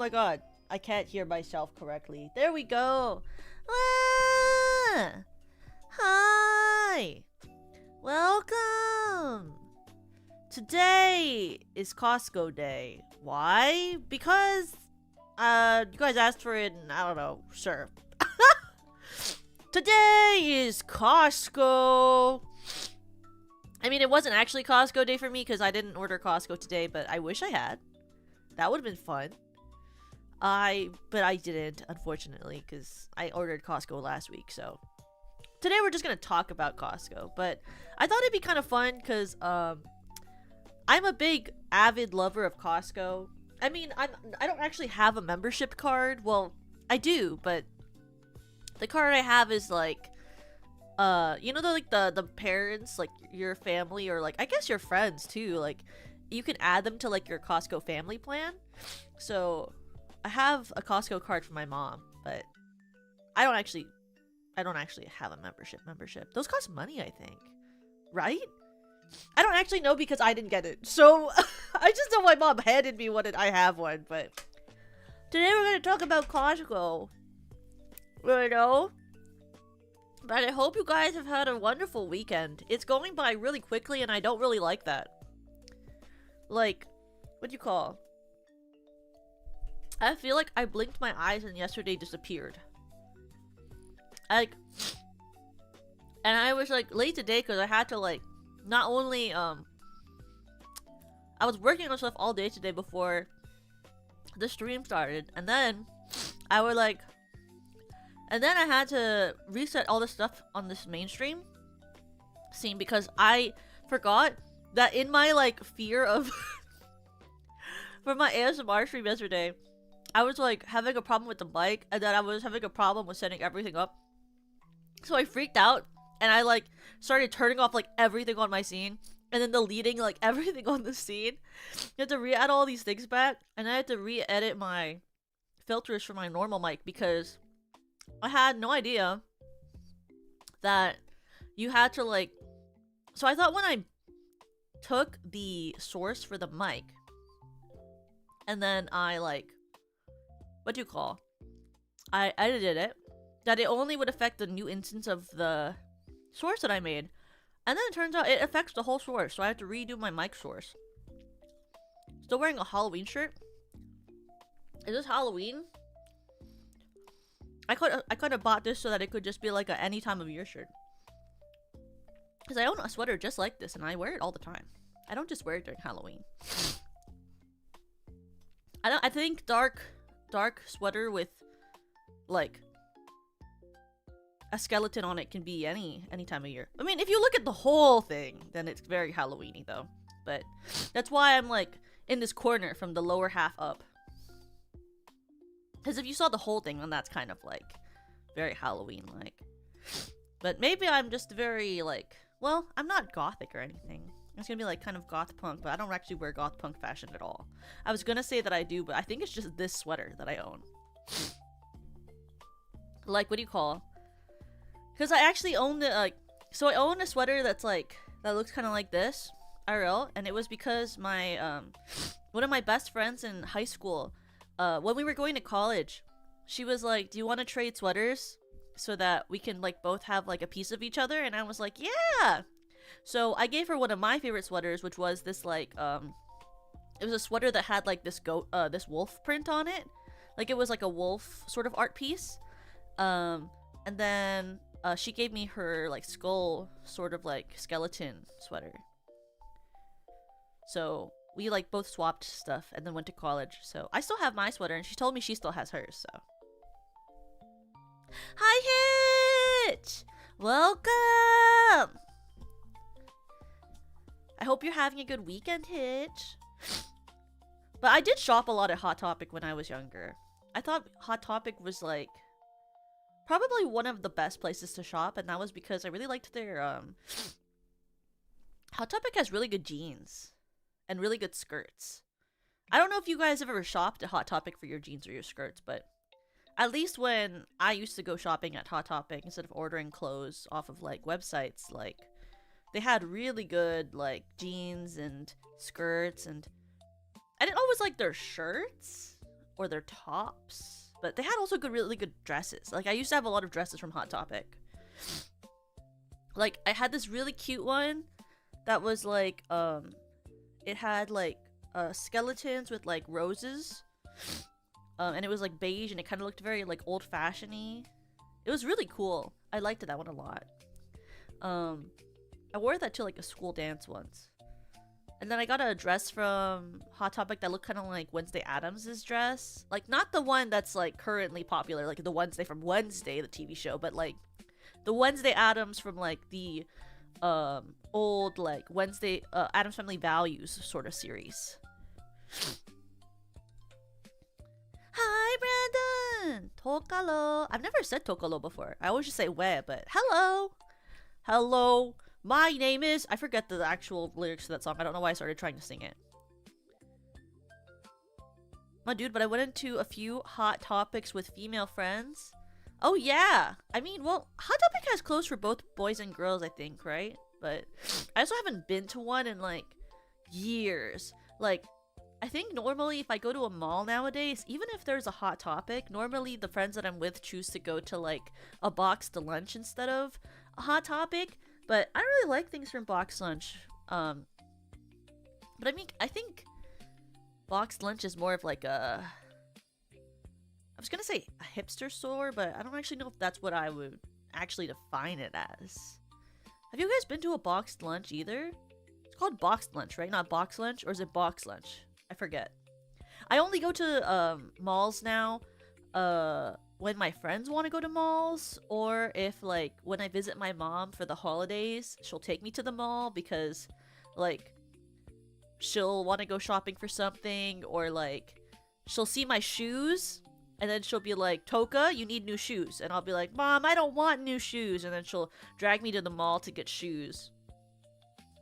my god. I can't hear myself correctly. There we go. Ah! Hi. Welcome. Today is Costco Day. Why? Because, you guys asked for it and I don't know. Sure. Today is Costco. I mean, it wasn't actually Costco Day for me because I didn't order Costco today, but I wish I had. That would have been fun. But I didn't, unfortunately, because I ordered Costco last week, so. Today we're just gonna talk about Costco, but I thought it'd be kind of fun because, I'm a big avid lover of Costco. I mean, I don't actually have a membership card. Well, I do, but the card I have is like, you know, the parents, like your family, or like I guess your friends too. Like, you can add them to like your Costco family plan. So, I have a Costco card for my mom, but I don't actually have a membership. Those cost money, I think, right? I don't actually know because I didn't get it. So, I just know my mom handed me one and I have one, but today we're going to talk about Costco. You know? But I hope you guys have had a wonderful weekend. It's going by really quickly and I don't really like that. Like, what do you call? I feel like I blinked my eyes and yesterday disappeared. And I was like late today because I had to like, not only, I was working on stuff all day today before the stream started, and then I was like, and then I had to reset all the stuff on this mainstream scene because I forgot that in my like fear of for my ASMR stream yesterday, I was like having a problem with the mic, and then I was having a problem with setting everything up. So I freaked out, and I like started turning off like everything on my scene, and then deleting like everything on the scene. You have to re-add all these things back, and I had to re-edit my filters for my normal mic because I had no idea that you had to like. So I thought when I took the source for the mic, and then I like, what do you call? I edited it, that it only would affect the new instance of the source that I made. And then it turns out it affects the whole source, so I have to redo my mic source. Still wearing a Halloween shirt? Is this Halloween? I could have bought this so that it could just be like a any time of year shirt. Because I own a sweater just like this and I wear it all the time. I don't just wear it during Halloween. I think dark sweater with like a skeleton on it can be any time of year. I mean, if you look at the whole thing, then it's very Halloween-y though. But that's why I'm like in this corner from the lower half up. Because if you saw the whole thing, then that's kind of like very Halloween-like. But maybe I'm just very like, well, I'm not gothic or anything. It's gonna be like kind of goth punk, but I don't actually wear goth punk fashion at all. I was gonna say that I do, but I think it's just this sweater that I own. Like, what do you call? Because I actually own the, like, so I own a sweater that's like, that looks kind of like this, IRL, and it was because my, one of my best friends in high school, when we were going to college, she was like, do you want to trade sweaters so that we can, like, both have, like, a piece of each other? And I was like, yeah! So I gave her one of my favorite sweaters, which was this, like, it was a sweater that had, like, this this wolf print on it. Like, it was, like, a wolf sort of art piece. And then she gave me her like skull sort of like skeleton sweater. So we like both swapped stuff and then went to college. So I still have my sweater and she told me she still has hers. So hi Hitch! Welcome! I hope you're having a good weekend, Hitch. But I did shop a lot at Hot Topic when I was younger. I thought Hot Topic was like probably one of the best places to shop, and that was because I really liked their Hot Topic has really good jeans and really good skirts. I don't know if you guys have ever shopped at Hot Topic for your jeans or your skirts, but at least when I used to go shopping at Hot Topic, instead of ordering clothes off of like websites, like they had really good like jeans and skirts, and I didn't always like their shirts. or their tops. But they had also really good dresses. Like, I used to have a lot of dresses from Hot Topic. Like, I had this really cute one that was like, it had like skeletons with like roses. And it was like beige and it kind of looked very like old-fashioned-y. It was really cool. I liked that one a lot. I wore that to like a school dance once. And then I got a dress from Hot Topic that looked kind of like Wednesday Addams' dress. Like, not the one that's like currently popular, like the Wednesday from Wednesday, the TV show, but like the Wednesday Addams from like the old like Wednesday Addams Family Values sort of series. Hi, Brandon! Tokalo! I've never said Tokalo before. I always just say we, but hello! Hello! My name is... I forget the actual lyrics to that song. I don't know why I started trying to sing it. My dude, but I went into a few Hot Topics with female friends. Oh, yeah! I mean, well, Hot Topic has clothes for both boys and girls, I think, right? But I also haven't been to one in, like, years. Like, I think normally if I go to a mall nowadays, even if there's a Hot Topic, normally the friends that I'm with choose to go to, like, a boxed lunch instead of a Hot Topic. But I don't really like things from boxed lunch. But I mean, I think boxed lunch is more of like a... I was gonna say a hipster store, but I don't actually know if that's what I would actually define it as. Have you guys been to a boxed lunch either? It's called boxed lunch, right? Not box lunch? Or is it box lunch? I forget. I only go to malls now when my friends want to go to malls, or if like when I visit my mom for the holidays, she'll take me to the mall because like she'll want to go shopping for something, or like she'll see my shoes and then she'll be like, Toka, you need new shoes. And I'll be like, Mom, I don't want new shoes. And then she'll drag me to the mall to get shoes.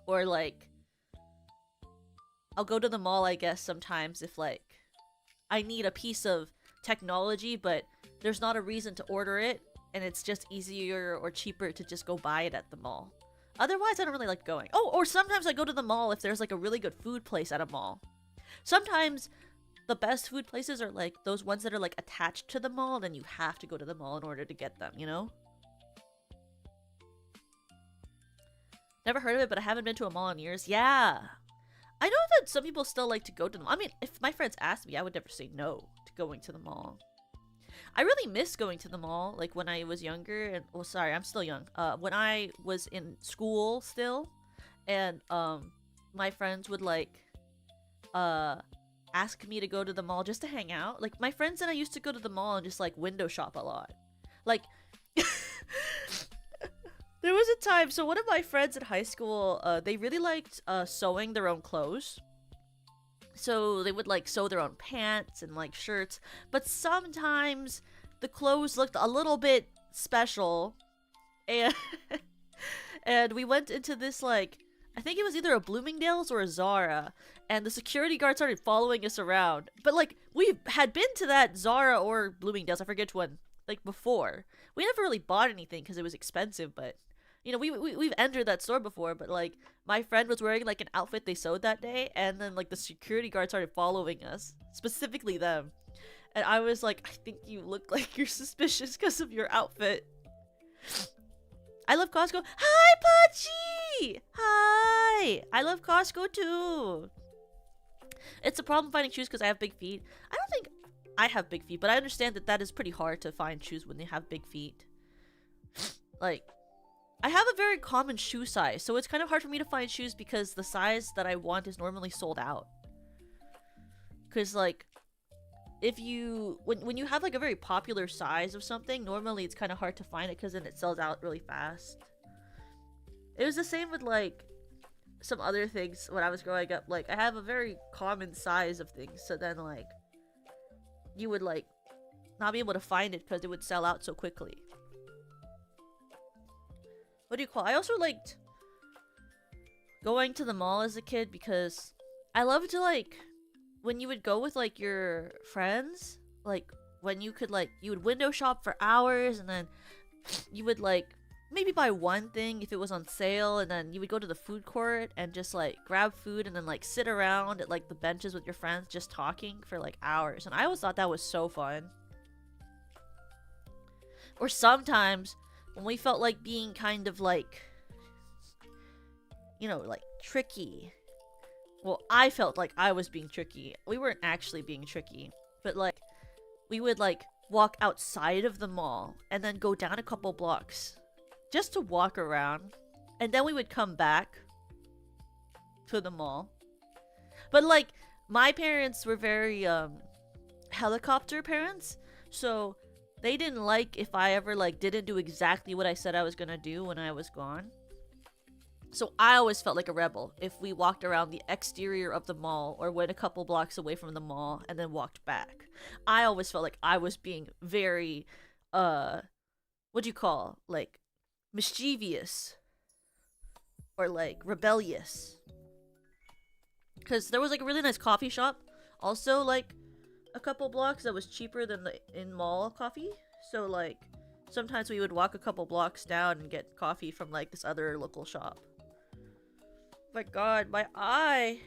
Or like I'll go to the mall, I guess, sometimes if like I need a piece of technology but there's not a reason to order it, and it's just easier or cheaper to just go buy it at the mall. Otherwise, I don't really like going. Oh, or sometimes I go to the mall if there's like a really good food place at a mall. Sometimes the best food places are like those ones that are like attached to the mall, then you have to go to the mall in order to get them, you know? Never heard of it, but I haven't been to a mall in years. Yeah. I know that some people still like to go to the mall. I mean, if my friends asked me, I would never say no to going to the mall. I really miss going to the mall, like when I was younger, and well, sorry, I'm still young. When I was in school still, and my friends would like ask me to go to the mall just to hang out. Like my friends and I used to go to the mall and just like window shop a lot. Like there was a time, so one of my friends in high school, they really liked sewing their own clothes. So they would like sew their own pants and like shirts, but sometimes the clothes looked a little bit special, and and we went into this like, I think it was either a Bloomingdale's or a Zara, and the security guard started following us around. But like we had been to that Zara or Bloomingdale's, I forget which one, like before. We never really bought anything because it was expensive, but you know, we've entered that store before, but like my friend was wearing like an outfit they sewed that day, and then like the security guard started following us, specifically them. And I was like, I think you look like you're suspicious because of your outfit. I love Costco. Hi, Pachi! Hi! I love Costco too. It's a problem finding shoes because I have big feet. I don't think I have big feet, but I understand that that is pretty hard to find shoes when they have big feet. Like, I have a very common shoe size, so it's kind of hard for me to find shoes because the size that I want is normally sold out. Because, like, if you... When you have, like, a very popular size of something, normally it's kind of hard to find it because then it sells out really fast. It was the same with, like, some other things when I was growing up. Like, I have a very common size of things, so then, like, you would, like, not be able to find it because it would sell out so quickly. What do you call it? I also liked going to the mall as a kid because I loved to, like, when you would go with, like, your friends, like, when you could, like, you would window shop for hours, and then you would, like, maybe buy one thing if it was on sale, and then you would go to the food court and just like grab food and then like sit around at like the benches with your friends just talking for like hours. And I always thought that was so fun. Or sometimes when we felt like being kind of like, you know, like tricky. Well, I felt like I was being tricky. We weren't actually being tricky, but like we would like walk outside of the mall and then go down a couple blocks just to walk around, and then we would come back to the mall. But like my parents were very helicopter parents, so they didn't like if I ever like didn't do exactly what I said I was gonna do when I was gone. So I always felt like a rebel if we walked around the exterior of the mall or went a couple blocks away from the mall and then walked back. I always felt like I was being very what do you call, like, mischievous or like rebellious. Because there was like a really nice coffee shop also like a couple blocks that was cheaper than the in-mall coffee. So like sometimes we would walk a couple blocks down and get coffee from like this other local shop. My god, my eye.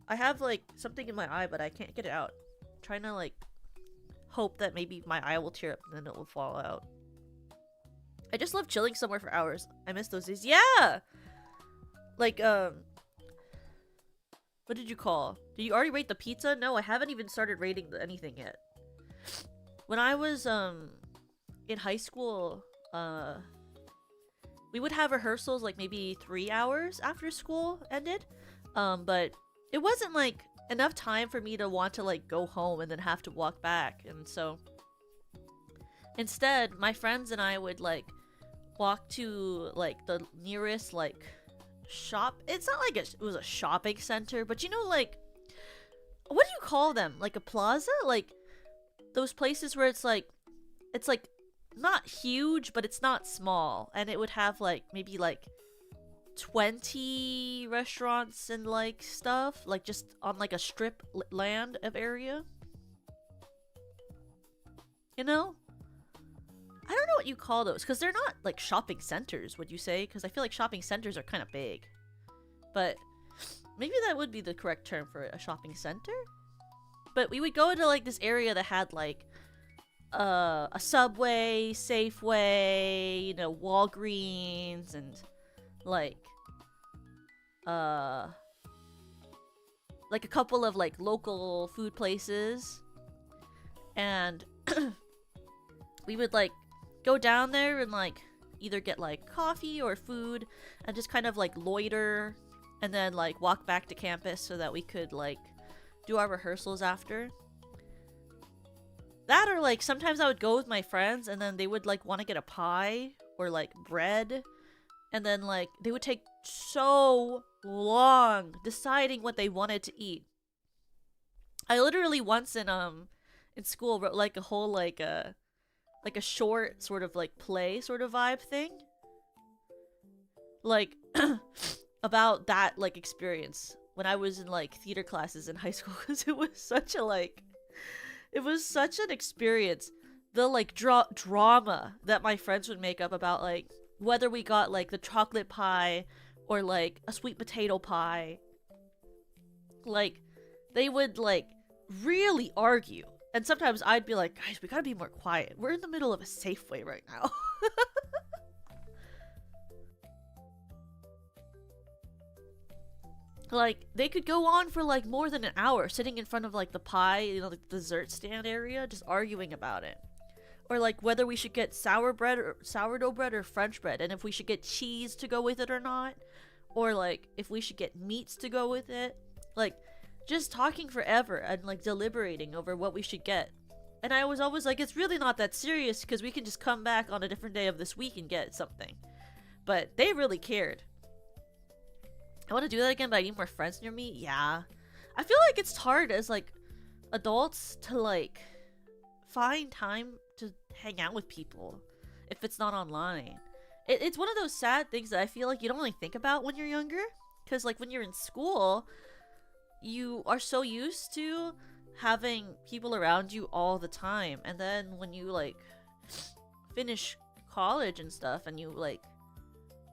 I have like something in my eye, but I can't get it out. I'm trying to like hope that maybe my eye will tear up and then it will fall out. I just love chilling somewhere for hours. I miss those days. Yeah! Like, what did you call? Did you already rate the pizza? No, I haven't even started rating anything yet. When I was, in high school, we would have rehearsals like maybe 3 hours after school ended. But it wasn't like enough time for me to want to like go home and then have to walk back. And so instead, my friends and I would like walk to like the nearest like shop. It's not like it was a shopping center, but you know, like, what do you call them? Like a plaza? Like those places where it's like not huge, but it's not small, and it would have like maybe like 20 restaurants and like stuff, like just on like a strip land of area. You know? I don't know what you call those, because they're not like shopping centers, would you say? Because I feel like shopping centers are kind of big. But maybe that would be the correct term for a shopping center? But we would go into like this area that had like a Subway, Safeway, you know, Walgreens, and like a couple of like local food places. And we would like go down there and like either get like coffee or food and just kind of like loiter and then like walk back to campus so that we could like do our rehearsals after. That, or like sometimes I would go with my friends and then they would like want to get a pie or like bread, and then like they would take so long deciding what they wanted to eat. I literally once in school wrote like a whole like a short sort of like play sort of vibe thing, like about that like experience when I was in like theater classes in high school, because it was such an experience. The like drama that my friends would make up about like whether we got like the chocolate pie or like a sweet potato pie. Like they would like really argue. And sometimes I'd be like, guys, we gotta be more quiet. We're in the middle of a Safeway right now. Like, they could go on for like more than an hour sitting in front of like the pie, you know, the dessert stand area, just arguing about it. Or like whether we should get sourdough bread or French bread, and if we should get cheese to go with it or not. Or like if we should get meats to go with it. Like, just talking forever and like deliberating over what we should get. And I was always like, it's really not that serious because we can just come back on a different day of this week and get something. But they really cared. I want to do that again, but I need more friends near me. Yeah. I feel like it's hard as like adults to like find time to hang out with people if it's not online. It's one of those sad things that I feel like you don't really think about when you're younger. Because like when you're in school, you are so used to having people around you all the time, and then when you like finish college and stuff and you like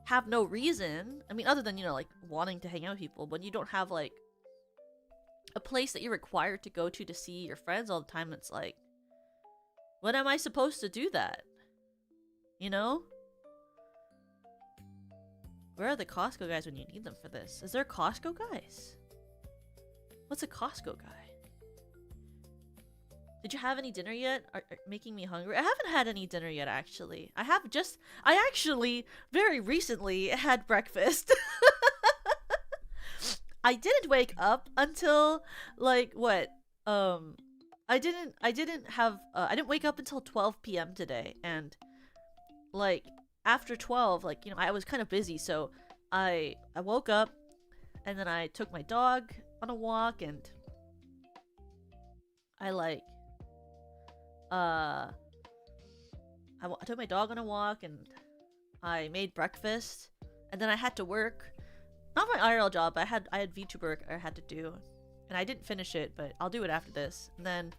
have no reason, I mean other than, you know, like wanting to hang out with people, but you don't have like a place that you're required to go to see your friends all the time, it's like, when am I supposed to do that? You know? Where are the Costco guys when you need them for this? Is there Costco guys? What's a Costco guy? Did you have any dinner yet? Are making me hungry. I haven't had any dinner yet, actually. I actually very recently had breakfast. I didn't wake up until like what? I didn't wake up until 12 p.m. today, and like after 12, like, you know, I was kind of busy, so I woke up and then I took my dog on a walk, and I took my dog on a walk and I made breakfast, and then I had to work. Not my IRL job, but I had VTuber work I had to do, and I didn't finish it, but I'll do it after this. And then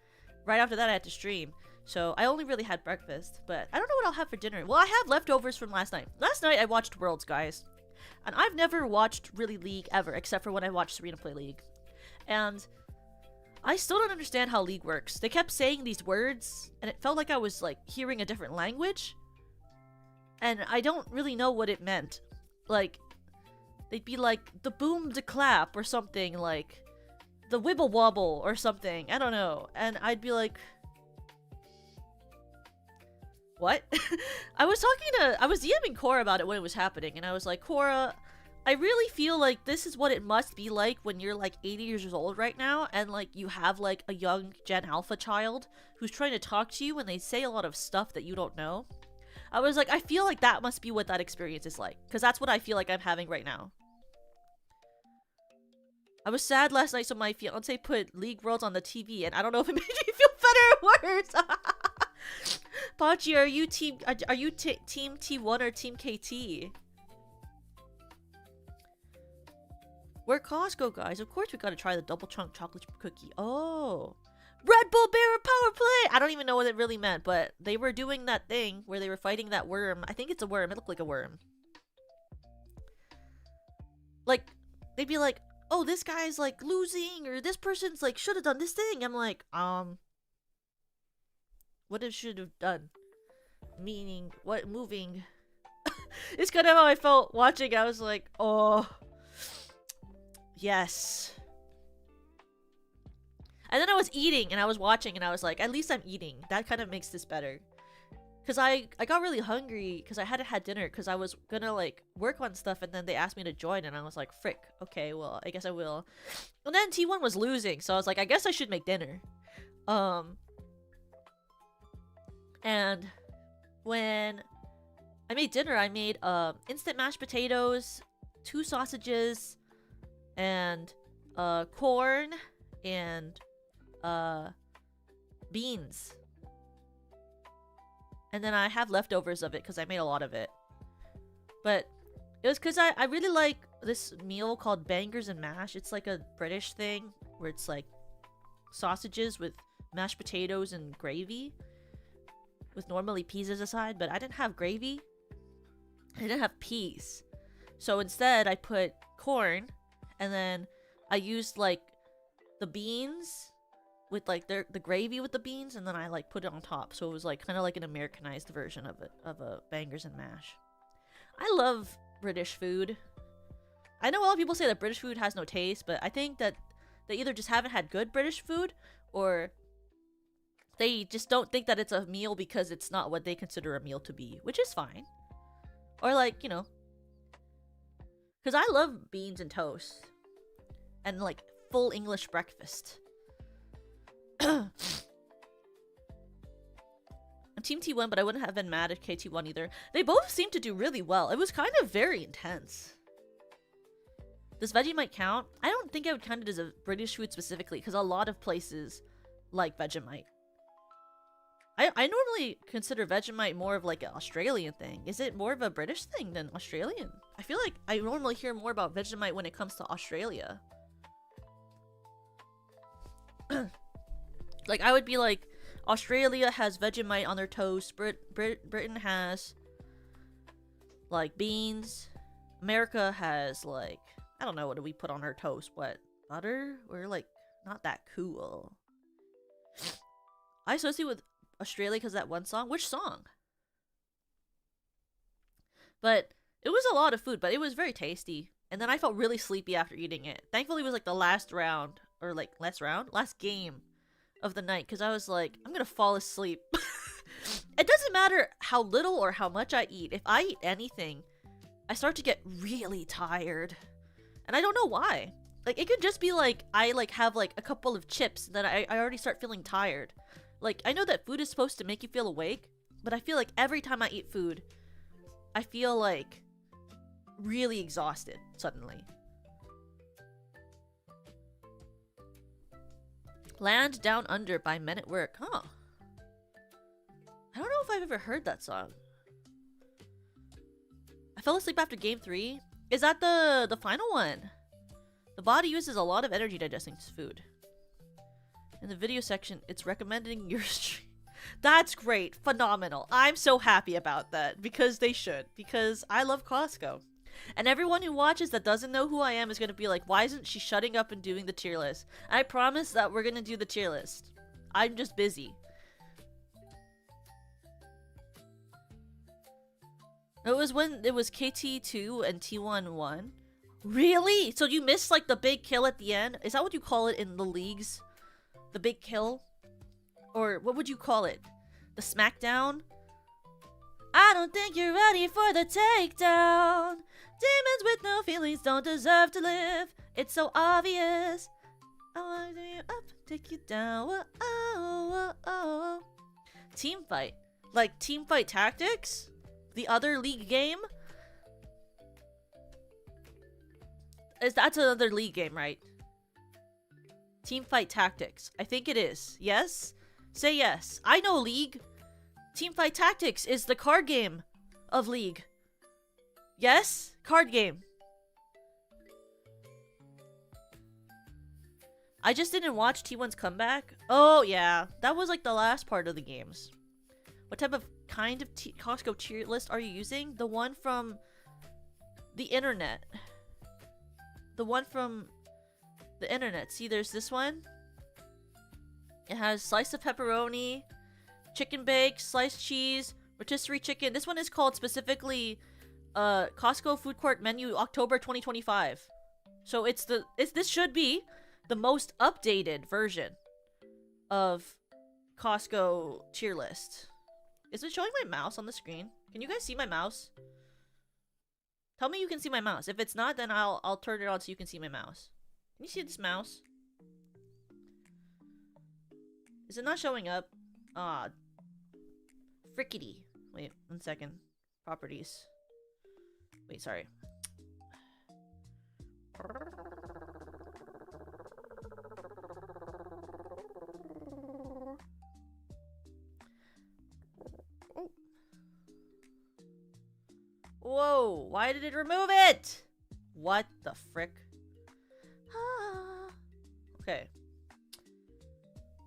right after that I had to stream, so I only really had breakfast. But I don't know what I'll have for dinner. Well, I have leftovers from last night. Last night I watched Worlds, guys, and I've never watched really League ever, except for when I watched Serena play League, and I still don't understand how League works. They kept saying these words, and it felt like I was, like, hearing a different language. And I don't really know what it meant. Like, they'd be like, the boom de clap, or something, like, the wibble wobble, or something. I don't know. And I'd be like, what? I was DMing Cora about it when it was happening, and I was like, Cora, I really feel like this is what it must be like when you're like 80 years old right now, and like you have like a young Gen Alpha child who's trying to talk to you and they say a lot of stuff that you don't know. I was like, I feel like that must be what that experience is like, because that's what I feel like I'm having right now. I was sad last night, so my fiance put League Worlds on the TV, and I don't know if it made you feel better or worse. Pachi, are you team T1 or team KT? We're Costco guys. Of course we gotta try the double chunk chocolate cookie. Oh. Red Bull Bear Power Play! I don't even know what it really meant, but they were doing that thing where they were fighting that worm. I think it's a worm. It looked like a worm. Like, they'd be like, oh, this guy's like losing, or this person's like should have done this thing. I'm like, what it should have done? Meaning, what moving? It's kind of how I felt watching. I was like, oh. Yes. And then I was eating and I was watching and I was like, at least I'm eating. That kind of makes this better. Because I got really hungry because I hadn't had dinner because I was gonna like work on stuff, and then they asked me to join and I was like, frick, okay, well, I guess I will. And then T1 was losing, so I was like, I guess I should make dinner. And when I made dinner, I made instant mashed potatoes, 2 sausages, and corn and beans, and then I have leftovers of it because I made a lot of it. But it was because I really like this meal called bangers and mash. It's like a British thing where it's like sausages with mashed potatoes and gravy, with normally peas as a side, but I didn't have gravy. I didn't have peas, so instead I put corn. And then I used like the beans with like the gravy with the beans, and then I like put it on top, so it was like kind of like an Americanized version of a bangers and mash. I love British food. I know a lot of people say that British food has no taste, but I think that they either just haven't had good British food, or they just don't think that it's a meal because it's not what they consider a meal to be, which is fine. Or like, you know, because I love beans and toast. And like full English breakfast. I'm Team T1, but I wouldn't have been mad at KT1 either. They both seemed to do really well. It was kind of very intense. Does Vegemite count? I don't think I would count it as a British food specifically, because a lot of places like Vegemite. I normally consider Vegemite more of like an Australian thing. Is it more of a British thing than Australian? I feel like I normally hear more about Vegemite when it comes to Australia. Like, I would be like, Australia has Vegemite on their toast. Britain has like beans. America has like, I don't know, what do we put on our toast? What, butter? We're like not that cool. I associate with Australia because that one song. Which song? But it was a lot of food, but it was very tasty. And then I felt really sleepy after eating it. Thankfully, it was like the last round, or like last game of the night, because I was like, I'm gonna fall asleep. It doesn't matter how little or how much I eat. If I eat anything, I start to get really tired. And I don't know why. Like, it could just be like, I like have like a couple of chips that I already start feeling tired. Like, I know that food is supposed to make you feel awake, but I feel like every time I eat food, I feel like really exhausted suddenly. Land Down Under by Men at Work. Huh. I don't know if I've ever heard that song. I fell asleep after game 3. Is that the final one? The body uses a lot of energy digesting food. In the video section, it's recommending your stream. That's great. Phenomenal. I'm so happy about that. Because they should. Because I love Costco. And everyone who watches that doesn't know who I am is going to be like, why isn't she shutting up and doing the tier list? I promise that we're going to do the tier list. I'm just busy. It was when it was KT2 and T11. Really? So you missed like the big kill at the end? Is that what you call it in the leagues? The big kill? Or what would you call it? The smackdown? I don't think you're ready for the takedown. Demons with no feelings don't deserve to live. It's so obvious. I want to do you up, take you down. Whoa, oh, whoa, oh. Team fight. Like team fight tactics? The other league game? That's another league game, right? Team fight tactics. I think it is. Yes? Say yes. I know League. Teamfight Tactics is the card game of League. Yes? Card game. I just didn't watch T1's comeback. Oh, yeah. That was like the last part of the games. What type of kind of Costco tier list are you using? The one from the internet. The one from the internet. See, there's this one. It has slice of pepperoni, chicken bake, sliced cheese, rotisserie chicken. This one is called specifically Costco Food Court Menu October 2025. So this should be the most updated version of Costco tier list. Is it showing my mouse on the screen? Can you guys see my mouse? Tell me you can see my mouse. If it's not, then I'll turn it on so you can see my mouse. Can you see this mouse? Is it not showing up? Ah. Frickety. Wait, 1 second. Properties. Wait, sorry. Whoa, why did it remove it? What the frick? Ah. Okay.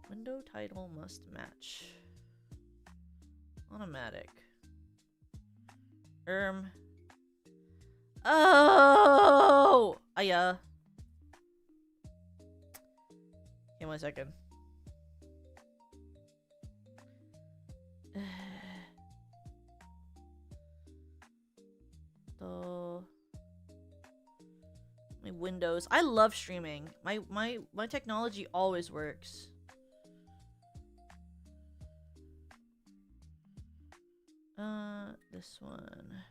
Window title must match. Automatic. Oh! Okay, 1 second. My Windows. I love streaming. My technology always works. This one.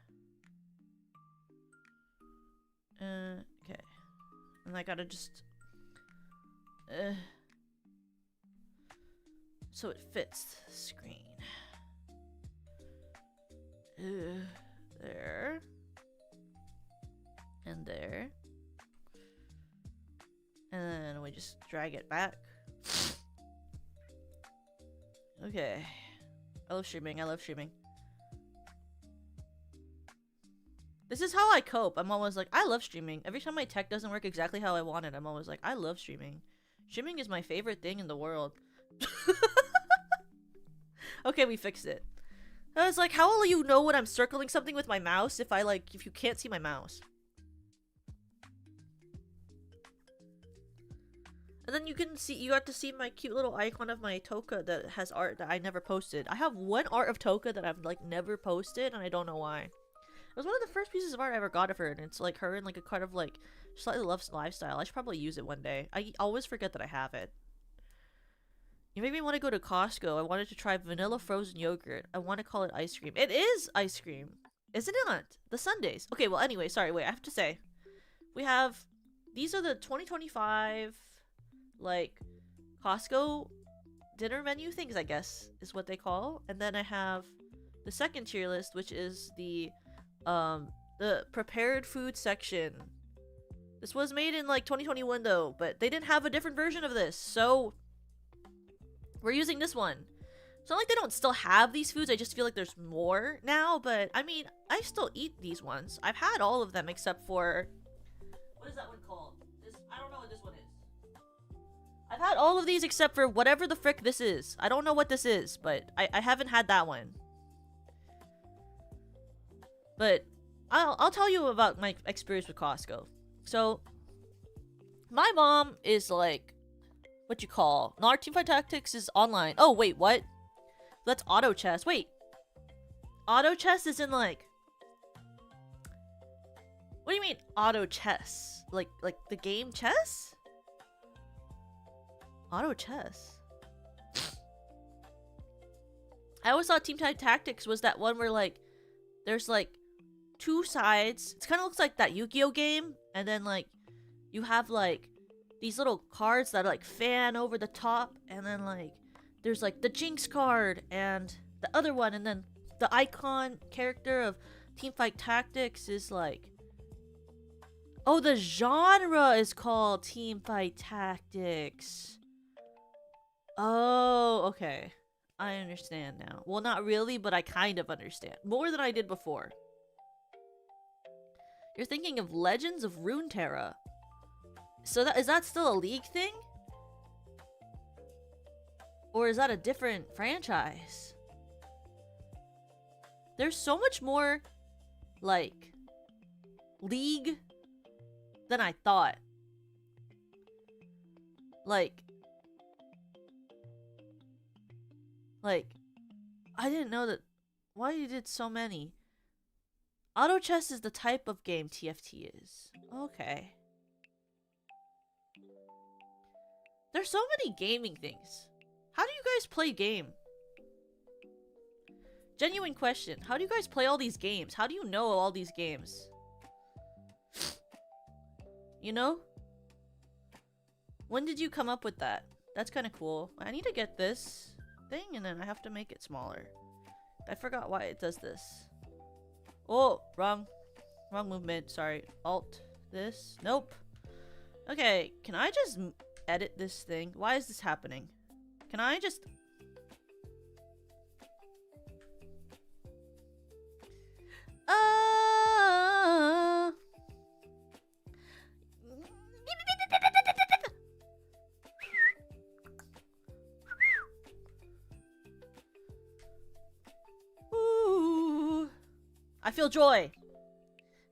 Okay. And I gotta just... so it fits the screen. There. And there. And then we just drag it back. Okay. I love streaming. I love streaming. This is how I cope. I'm always like, I love streaming. Every time my tech doesn't work exactly how I want it, I'm always like, I love streaming. Streaming is my favorite thing in the world. Okay, we fixed it. I was like, how will you know when I'm circling something with my mouse if you can't see my mouse? And then you got to see my cute little icon of my Toka that has art that I never posted. I have one art of Toka that I've like never posted, and I don't know why. It was one of the first pieces of art I ever got of her, and it's like her in like a kind of like slightly loves lifestyle. I should probably use it one day. I always forget that I have it. You made me want to go to Costco. I wanted to try vanilla frozen yogurt. I want to call it ice cream. It is ice cream, isn't it not? The sundaes. Okay, well anyway, sorry, wait, I have to say. These are the 2025 like Costco dinner menu things, I guess is what they call. And then I have the second tier list, which is the prepared food section. This was made in like 2021 though, but they didn't have a different version of this, so we're using this one. It's not like they don't still have these foods, I just feel like there's more now, but I mean, I still eat these ones. I've had all of them except for... what is that one called? I don't know what this one is. I've had all of these except for whatever the frick this is. I don't know what this is, but I haven't had that one. But I'll tell you about my experience with Costco. So, my mom is like, what you call? No, our Teamfight Tactics is online. Oh, wait, what? That's auto chess. Wait. Auto chess is in like... what do you mean auto chess? Like the game chess? Auto chess. I always thought Teamfight Tactics was that one where like there's like two sides. It kind of looks like that Yu-Gi-Oh game, and then like you have like these little cards that like fan over the top, and then like there's like the Jinx card and the other one, and then the icon character of Teamfight Tactics is like, oh, the genre is called Teamfight Tactics. Oh, okay. I understand now. Well, not really, but I kind of understand. More than I did before. You're thinking of Legends of Runeterra. So is that still a League thing? Or is that a different franchise? There's so much more, like, League than I thought. Like, I didn't know that. Why you did so many? Auto chess is the type of game TFT is. Okay. There's so many gaming things. How do you guys play game? Genuine question. How do you guys play all these games? How do you know all these games? You know? When did you come up with that? That's kind of cool. I need to get this thing, and then I have to make it smaller. I forgot why it does this. Oh, wrong movement. Sorry. Alt this. Nope. Okay, can I just edit this thing? Why is this happening? Can I just... Ooh. I feel joy.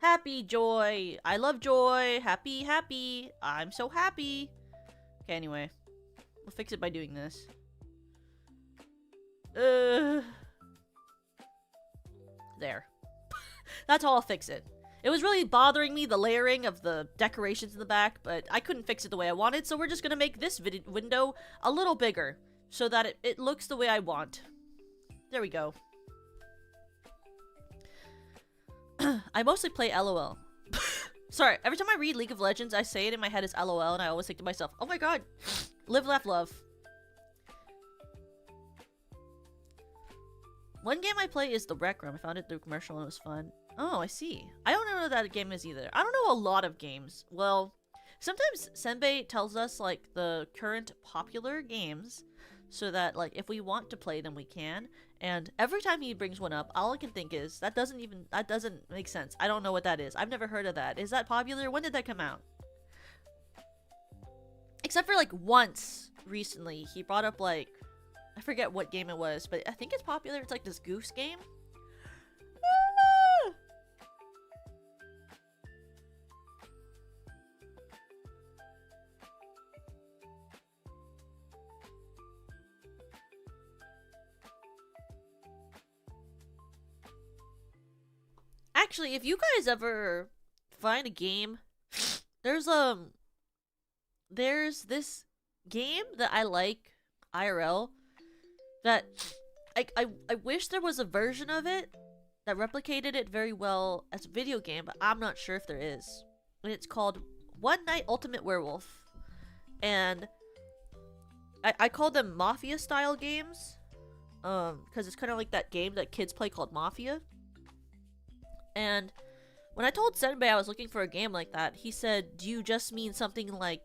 Happy joy. I love joy. Happy, happy. I'm so happy. Okay, anyway. We'll fix it by doing this. There. That's how I'll fix it. It was really bothering me, the layering of the decorations in the back, but I couldn't fix it the way I wanted, so we're just gonna make this window a little bigger so that it looks the way I want. There we go. I mostly play LOL. Sorry, every time I read League of Legends, I say it in my head as LOL, and I always think to myself, oh my god, live, laugh, love. One game I play is The Rec Room. I found it through a commercial and it was fun. Oh, I see. I don't know what that game is either. I don't know a lot of games. Well, sometimes Senbei tells us, like, the current popular games so that, like, if we want to play them, we can. And every time he brings one up, all I can think is, that doesn't make sense. I don't know what that is. I've never heard of that. Is that popular? When did that come out? Except for, like, once recently, he brought up, like, I forget what game it was, but I think it's popular. It's like this goose game. Actually, if you guys ever find a game, there's this game that I like IRL that I wish there was a version of it that replicated it very well as a video game, but I'm not sure if there is. And it's called One Night Ultimate Werewolf. And I call them Mafia style games. Because it's kind of like that game that kids play called Mafia. And when I told Senbei I was looking for a game like that, he said, "Do you just mean something like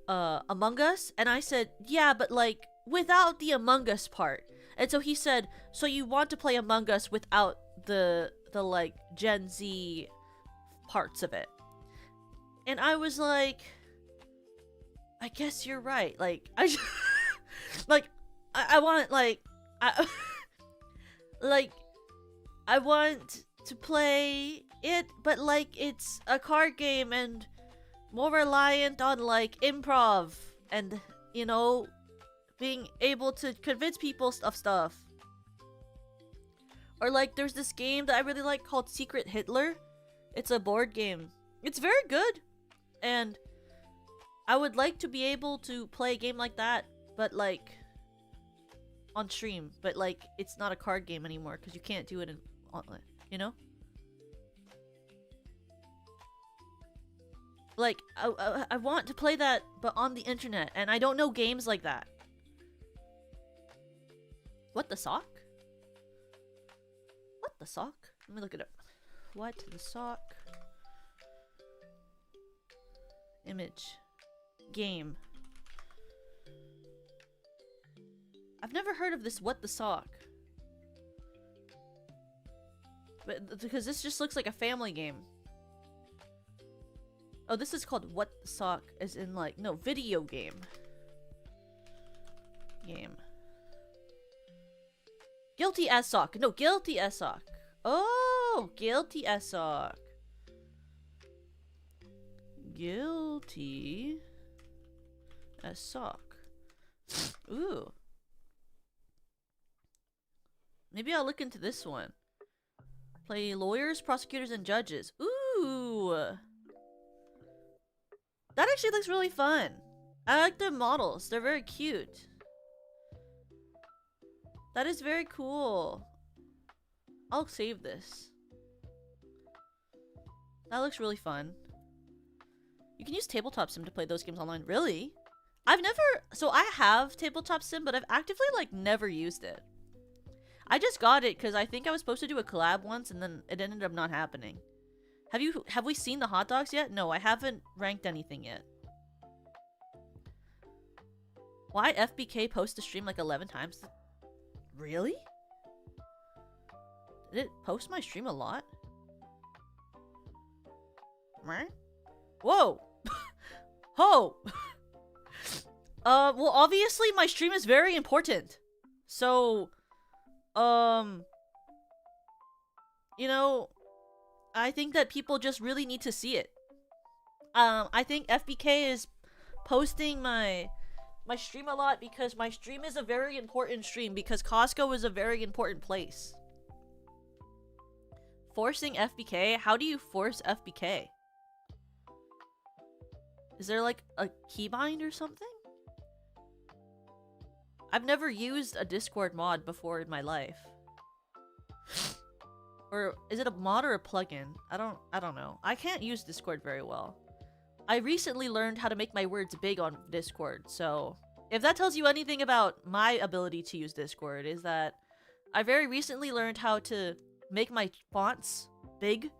Among Us?" And I said, "Yeah, but like without the Among Us part." And so he said, "So you want to play Among Us without the like Gen Z parts of it?" And I was like, I guess you're right. Like I I want like like I want to play it, but like it's a card game and more reliant on like improv and, you know, being able to convince people of stuff. Or like there's this game that I really like called Secret Hitler. It's a board game. It's very good, and I would like to be able to play a game like that, but like on stream. But like it's not a card game anymore because you can't do it in online, you know? Like, I want to play that, but on the internet, and I don't know games like that. What the sock? What the sock? Let me look it up. What the sock? Image. Game. I've never heard of this What the Sock. But because this just looks like a family game. Oh, this is called What the Sock, as in like, no, video game. Game. Guilty as Sock. No, Guilty as Sock. Oh, Guilty as Sock. Guilty as Sock. Ooh. Maybe I'll look into this one. Play lawyers, prosecutors, and judges. Ooh. That actually looks really fun. I like the models. They're very cute. That is very cool. I'll save this. That looks really fun. You can use Tabletop Sim to play those games online. Really? I've never... So I have Tabletop Sim, but I've actively, like, never used it. I just got it because I think I was supposed to do a collab once, and then it ended up not happening. Have we seen the hot dogs yet? No, I haven't ranked anything yet. Why FBK post a stream like 11 times? Really? Did it post my stream a lot? Right? Whoa! Ho! Well, obviously my stream is very important. So, you know, I think that people just really need to see it. I think FBK is posting my stream a lot because my stream is a very important stream, because Costco is a very important place. Forcing FBK? How do you force FBK? Is there like a keybind or something? I've never used a Discord mod before in my life. Or is it a mod or a plugin? I don't know. I can't use Discord very well. I recently learned how to make my words big on Discord, so if that tells you anything about my ability to use Discord, is that I very recently learned how to make my fonts big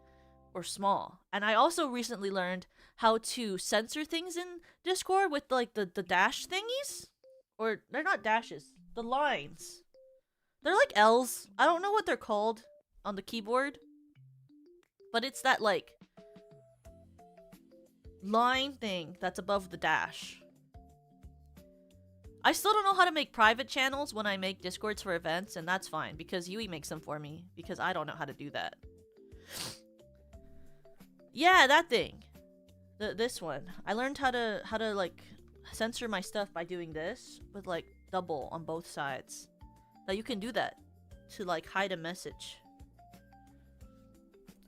or small. And I also recently learned how to censor things in Discord with like the dash thingies. Or they're not dashes, the lines. They're like L's. I don't know what they're called on the keyboard, but it's that like line thing that's above the dash. I still don't know how to make private channels when I make Discords for events, and that's fine because Yui makes them for me because I don't know how to do that. Yeah, that thing. This one. I learned how to like censor my stuff by doing this with like double on both sides. Now you can do that to like hide a message.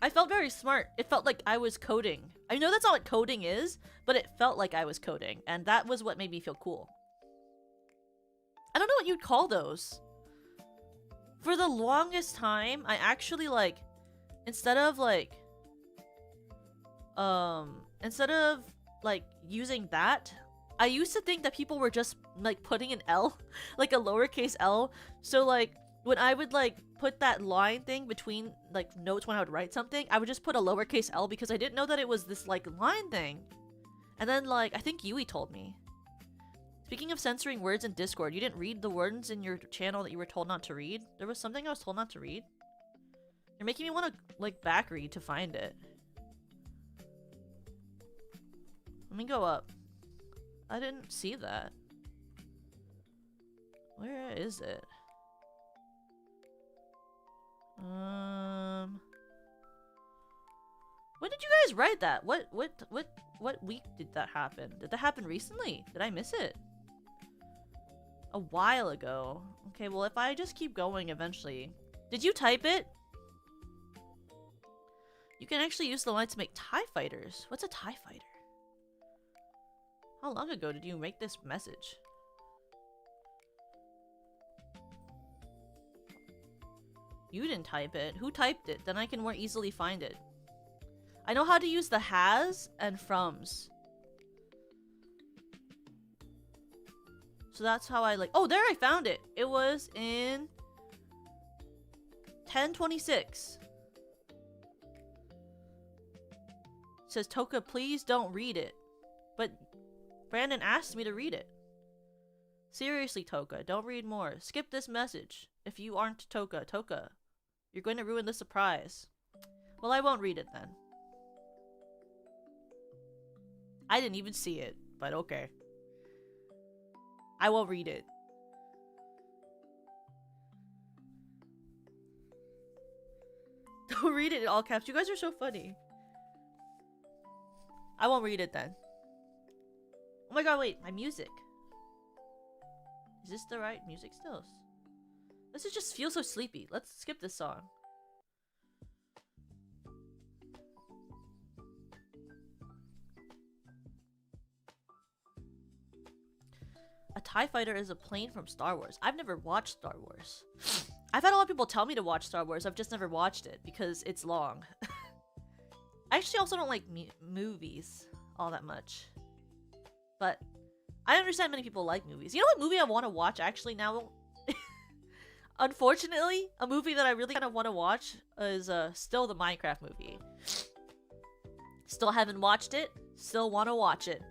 I felt very smart. It felt like I was coding. I know that's not what coding is, but it felt like I was coding, and that was what made me feel cool. I don't know what you'd call those. For the longest time, I actually like, instead of using that, I used to think that people were just like putting an L, like a lowercase L. So like when I would like put that line thing between like notes when I would write something, I would just put a lowercase L because I didn't know that it was this like line thing. And then like, I think Yui told me. Speaking of censoring words in Discord, you didn't read the words in your channel that you were told not to read? There was something I was told not to read? You're making me want to, like, back read to find it. Let me go up. I didn't see that. Where is it? When did you guys write that? What week did that happen? Did that happen recently? Did I miss it? A while ago. Okay, well if I just keep going eventually. Did you type it? You can actually use the line to make TIE fighters. What's a TIE fighter? How long ago did you make this message? You didn't type it. Who typed it? Then I can more easily find it. I know how to use the has and froms. So that's how I like... Oh, there I found it! It was in... 10:26. It says, Toka, please don't read it. But Brandon asked me to read it. Seriously, Toka, don't read more. Skip this message. If you aren't Toka, Toka, you're going to ruin the surprise. Well, I won't read it then. I didn't even see it, but okay. I won't read it. Don't read it in all caps. You guys are so funny. I won't read it then. Oh my god, wait. My music. Is this the right music still? This is just feels so sleepy. Let's skip this song. A TIE fighter is a plane from Star Wars. I've never watched Star Wars. I've had a lot of people tell me to watch Star Wars. I've just never watched it because it's long. I actually also don't like movies all that much. But I understand many people like movies. You know what movie I want to watch actually now? Unfortunately, a movie that I really kind of want to watch is still the Minecraft movie. Still haven't watched it. Still want to watch it.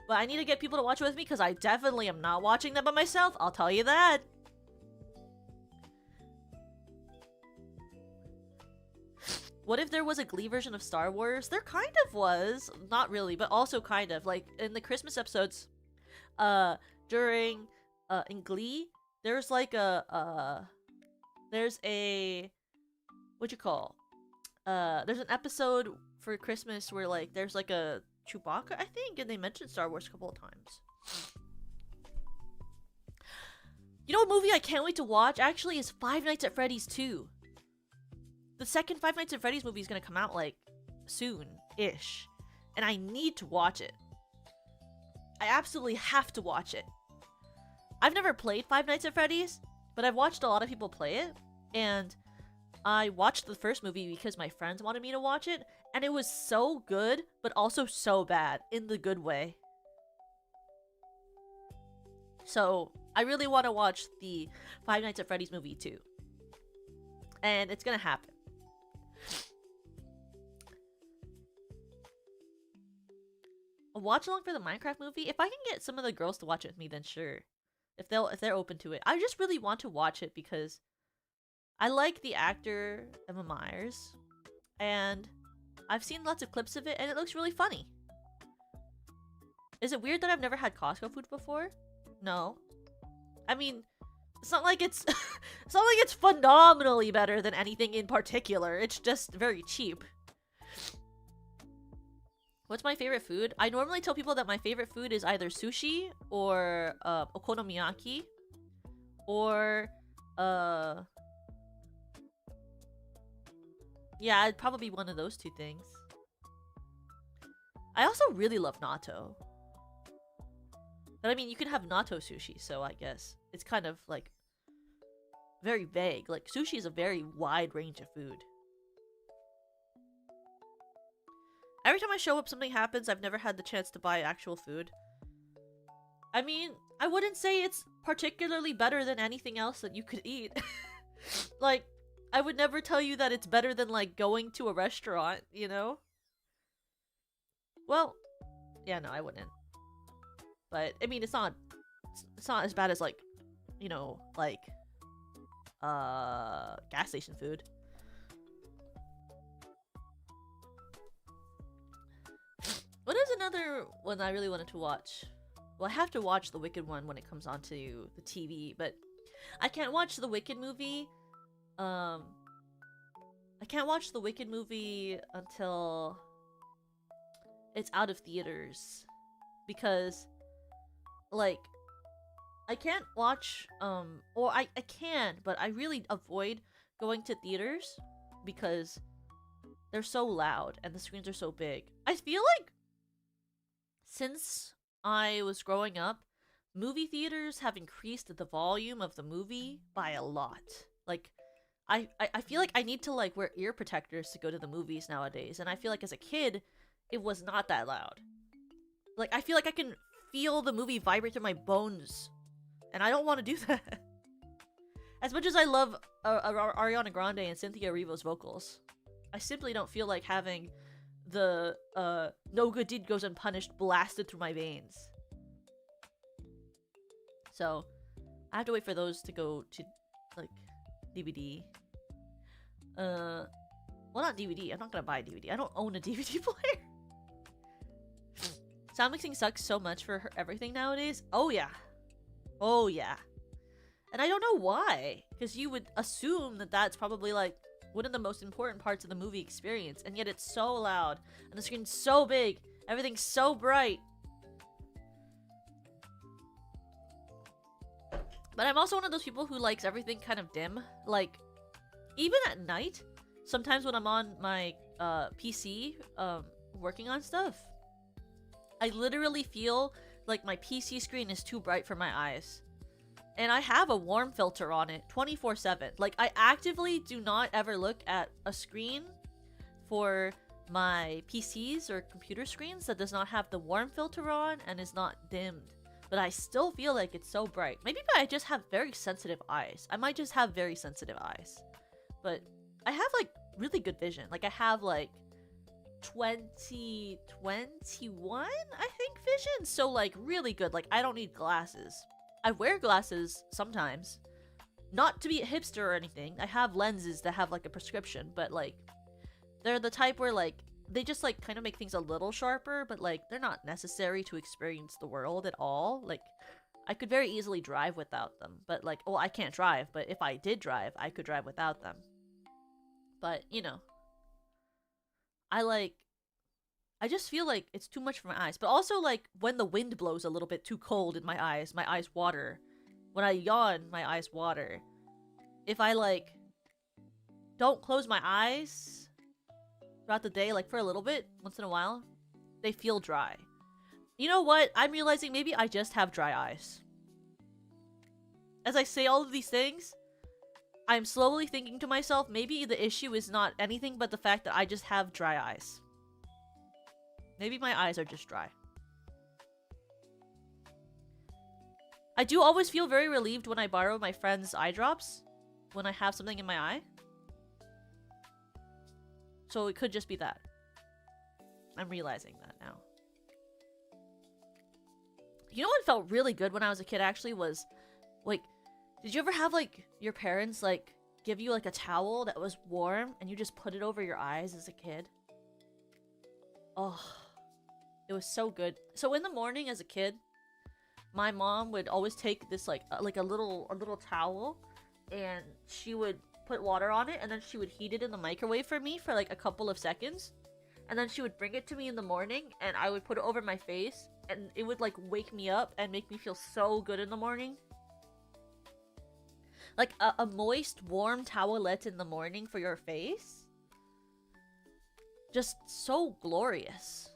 But I need to get people to watch it with me because I definitely am not watching that by myself. I'll tell you that. What if there was a Glee version of Star Wars? There kind of was. Not really, but also kind of. Like, in the Christmas episodes, during, in Glee, there's like there's a, what'd you call? There's an episode for Christmas where, like, there's like a Chewbacca, I think, and they mentioned Star Wars a couple of times. You know what movie I can't wait to watch, actually, is Five Nights at Freddy's 2. The second Five Nights at Freddy's movie is gonna come out, like, soon-ish. And I need to watch it. I absolutely have to watch it. I've never played Five Nights at Freddy's, but I've watched a lot of people play it. And I watched the first movie because my friends wanted me to watch it. And it was so good, but also so bad, in the good way. So, I really want to watch the Five Nights at Freddy's movie too. And it's gonna happen. A watch along for the Minecraft movie? If I can get some of the girls to watch it with me, then sure. If they're open to it. I just really want to watch it because I like the actor Emma Myers. And I've seen lots of clips of it, and it looks really funny. Is it weird that I've never had Costco food before? No. I mean, it's not like it's it's not like it's phenomenally better than anything in particular. It's just very cheap. What's my favorite food? I normally tell people that my favorite food is either sushi or okonomiyaki or yeah, it'd probably be one of those two things. I also really love natto. But I mean, you can have natto sushi, so I guess it's kind of like very vague. Like, sushi is a very wide range of food. Every time I show up, something happens. I've never had the chance to buy actual food. I mean, I wouldn't say it's particularly better than anything else that you could eat. Like, I would never tell you that it's better than, like, going to a restaurant, you know? Well, yeah, no, I wouldn't. But, I mean, it's not as bad as, like, you know, like, gas station food. What is another one I really wanted to watch? Well, I have to watch the Wicked one when it comes onto the TV, but I can't watch the Wicked movie. I can't watch the Wicked movie until it's out of theaters, because, like, I can't watch, or I can, but I really avoid going to theaters because they're so loud and the screens are so big. I feel like since I was growing up, movie theaters have increased the volume of the movie by a lot. Like, I feel like I need to, like, wear ear protectors to go to the movies nowadays, and I feel like as a kid, it was not that loud. Like, I feel like I can feel the movie vibrate through my bones, and I don't want to do that. As much as I love Ariana Grande and Cynthia Erivo's vocals, I simply don't feel like having the no good deed goes unpunished blasted through my veins. So I have to wait for those to go to, like, DVD. Well, not DVD. I'm not gonna buy a DVD. I don't own a DVD player. Sound mixing sucks so much for everything nowadays. Oh yeah. Oh yeah. And I don't know why, because you would assume that that's probably, like, one of the most important parts of the movie experience, and yet it's so loud, and the screen's so big, everything's so bright. But I'm also one of those people who likes everything kind of dim. Like, even at night, sometimes when I'm on my PC working on stuff, I literally feel like my PC screen is too bright for my eyes. And I have a warm filter on it 24/7. Like, I actively do not ever look at a screen for my PCs or computer screens that does not have the warm filter on and is not dimmed. But I still feel like it's so bright. Maybe I just have very sensitive eyes. I might just have very sensitive eyes. But I have, like, really good vision. Like, I have, like, 20/21, I think, vision. So, like, really good. Like, I don't need glasses. I wear glasses sometimes. Not to be a hipster or anything. I have lenses that have, like, a prescription. But, like, they're the type where, like, they just, like, kind of make things a little sharper. But, like, they're not necessary to experience the world at all. Like, I could very easily drive without them. But, like, well, I can't drive. But if I did drive, I could drive without them. But, you know. I just feel like it's too much for my eyes. But also, like, when the wind blows a little bit too cold in my eyes water. When I yawn, my eyes water. If I, like, don't close my eyes throughout the day, like, for a little bit, once in a while, they feel dry. You know what? I'm realizing maybe I just have dry eyes. As I say all of these things, I'm slowly thinking to myself, maybe the issue is not anything but the fact that I just have dry eyes. Maybe my eyes are just dry. I do always feel very relieved when I borrow my friend's eye drops when I have something in my eye. So it could just be that. I'm realizing that now. You know what felt really good when I was a kid, actually, was, like, did you ever have, like, your parents, like, give you, like, a towel that was warm and you just put it over your eyes as a kid? Oh, it was so good. So in the morning as a kid, my mom would always take this like a little towel, and she would put water on it, and then she would heat it in the microwave for me for like a couple of seconds, and then she would bring it to me in the morning, and I would put it over my face, and it would like wake me up and make me feel so good in the morning. Like a moist, warm towelette in the morning for your face. Just so glorious.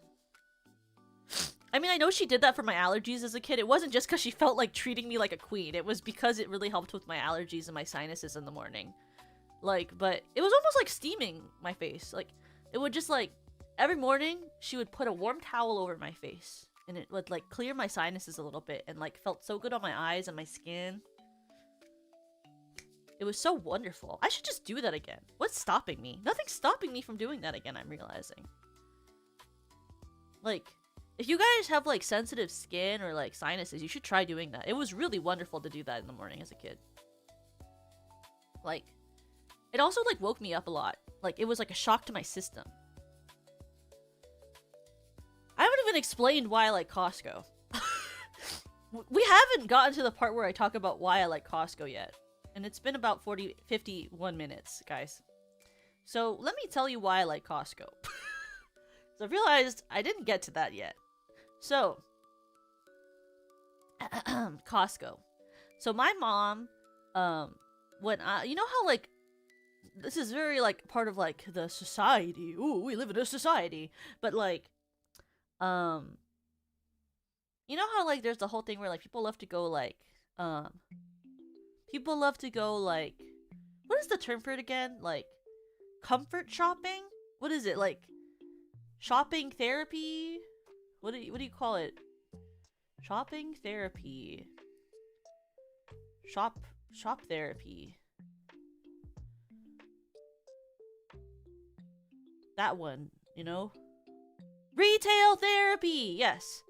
I mean, I know she did that for my allergies as a kid. It wasn't just because she felt like treating me like a queen. It was because it really helped with my allergies and my sinuses in the morning. Like, but it was almost like steaming my face. Like, it would just like, every morning, she would put a warm towel over my face. And it would like clear my sinuses a little bit and like felt so good on my eyes and my skin. It was so wonderful. I should just do that again. What's stopping me? Nothing's stopping me from doing that again, I'm realizing. Like, if you guys have like sensitive skin or like sinuses, you should try doing that. It was really wonderful to do that in the morning as a kid. Like, it also like woke me up a lot. Like, it was like a shock to my system. I haven't even explained why I like Costco. We haven't gotten to the part where I talk about why I like Costco yet. And it's been about 51 minutes, guys. So, let me tell you why I like Costco. So, I realized I didn't get to that yet. So, Costco. So, my mom, when you know how, like, this is very, like, part of, like, the society. Ooh, we live in a society. But, like, you know how, like, there's the whole thing where, like, people love to go, like, what is the term for it again? Like, comfort shopping? What is it? Like, shopping therapy? What do you call it? Shopping therapy. Shop therapy. That one, you know? Retail therapy! Yes.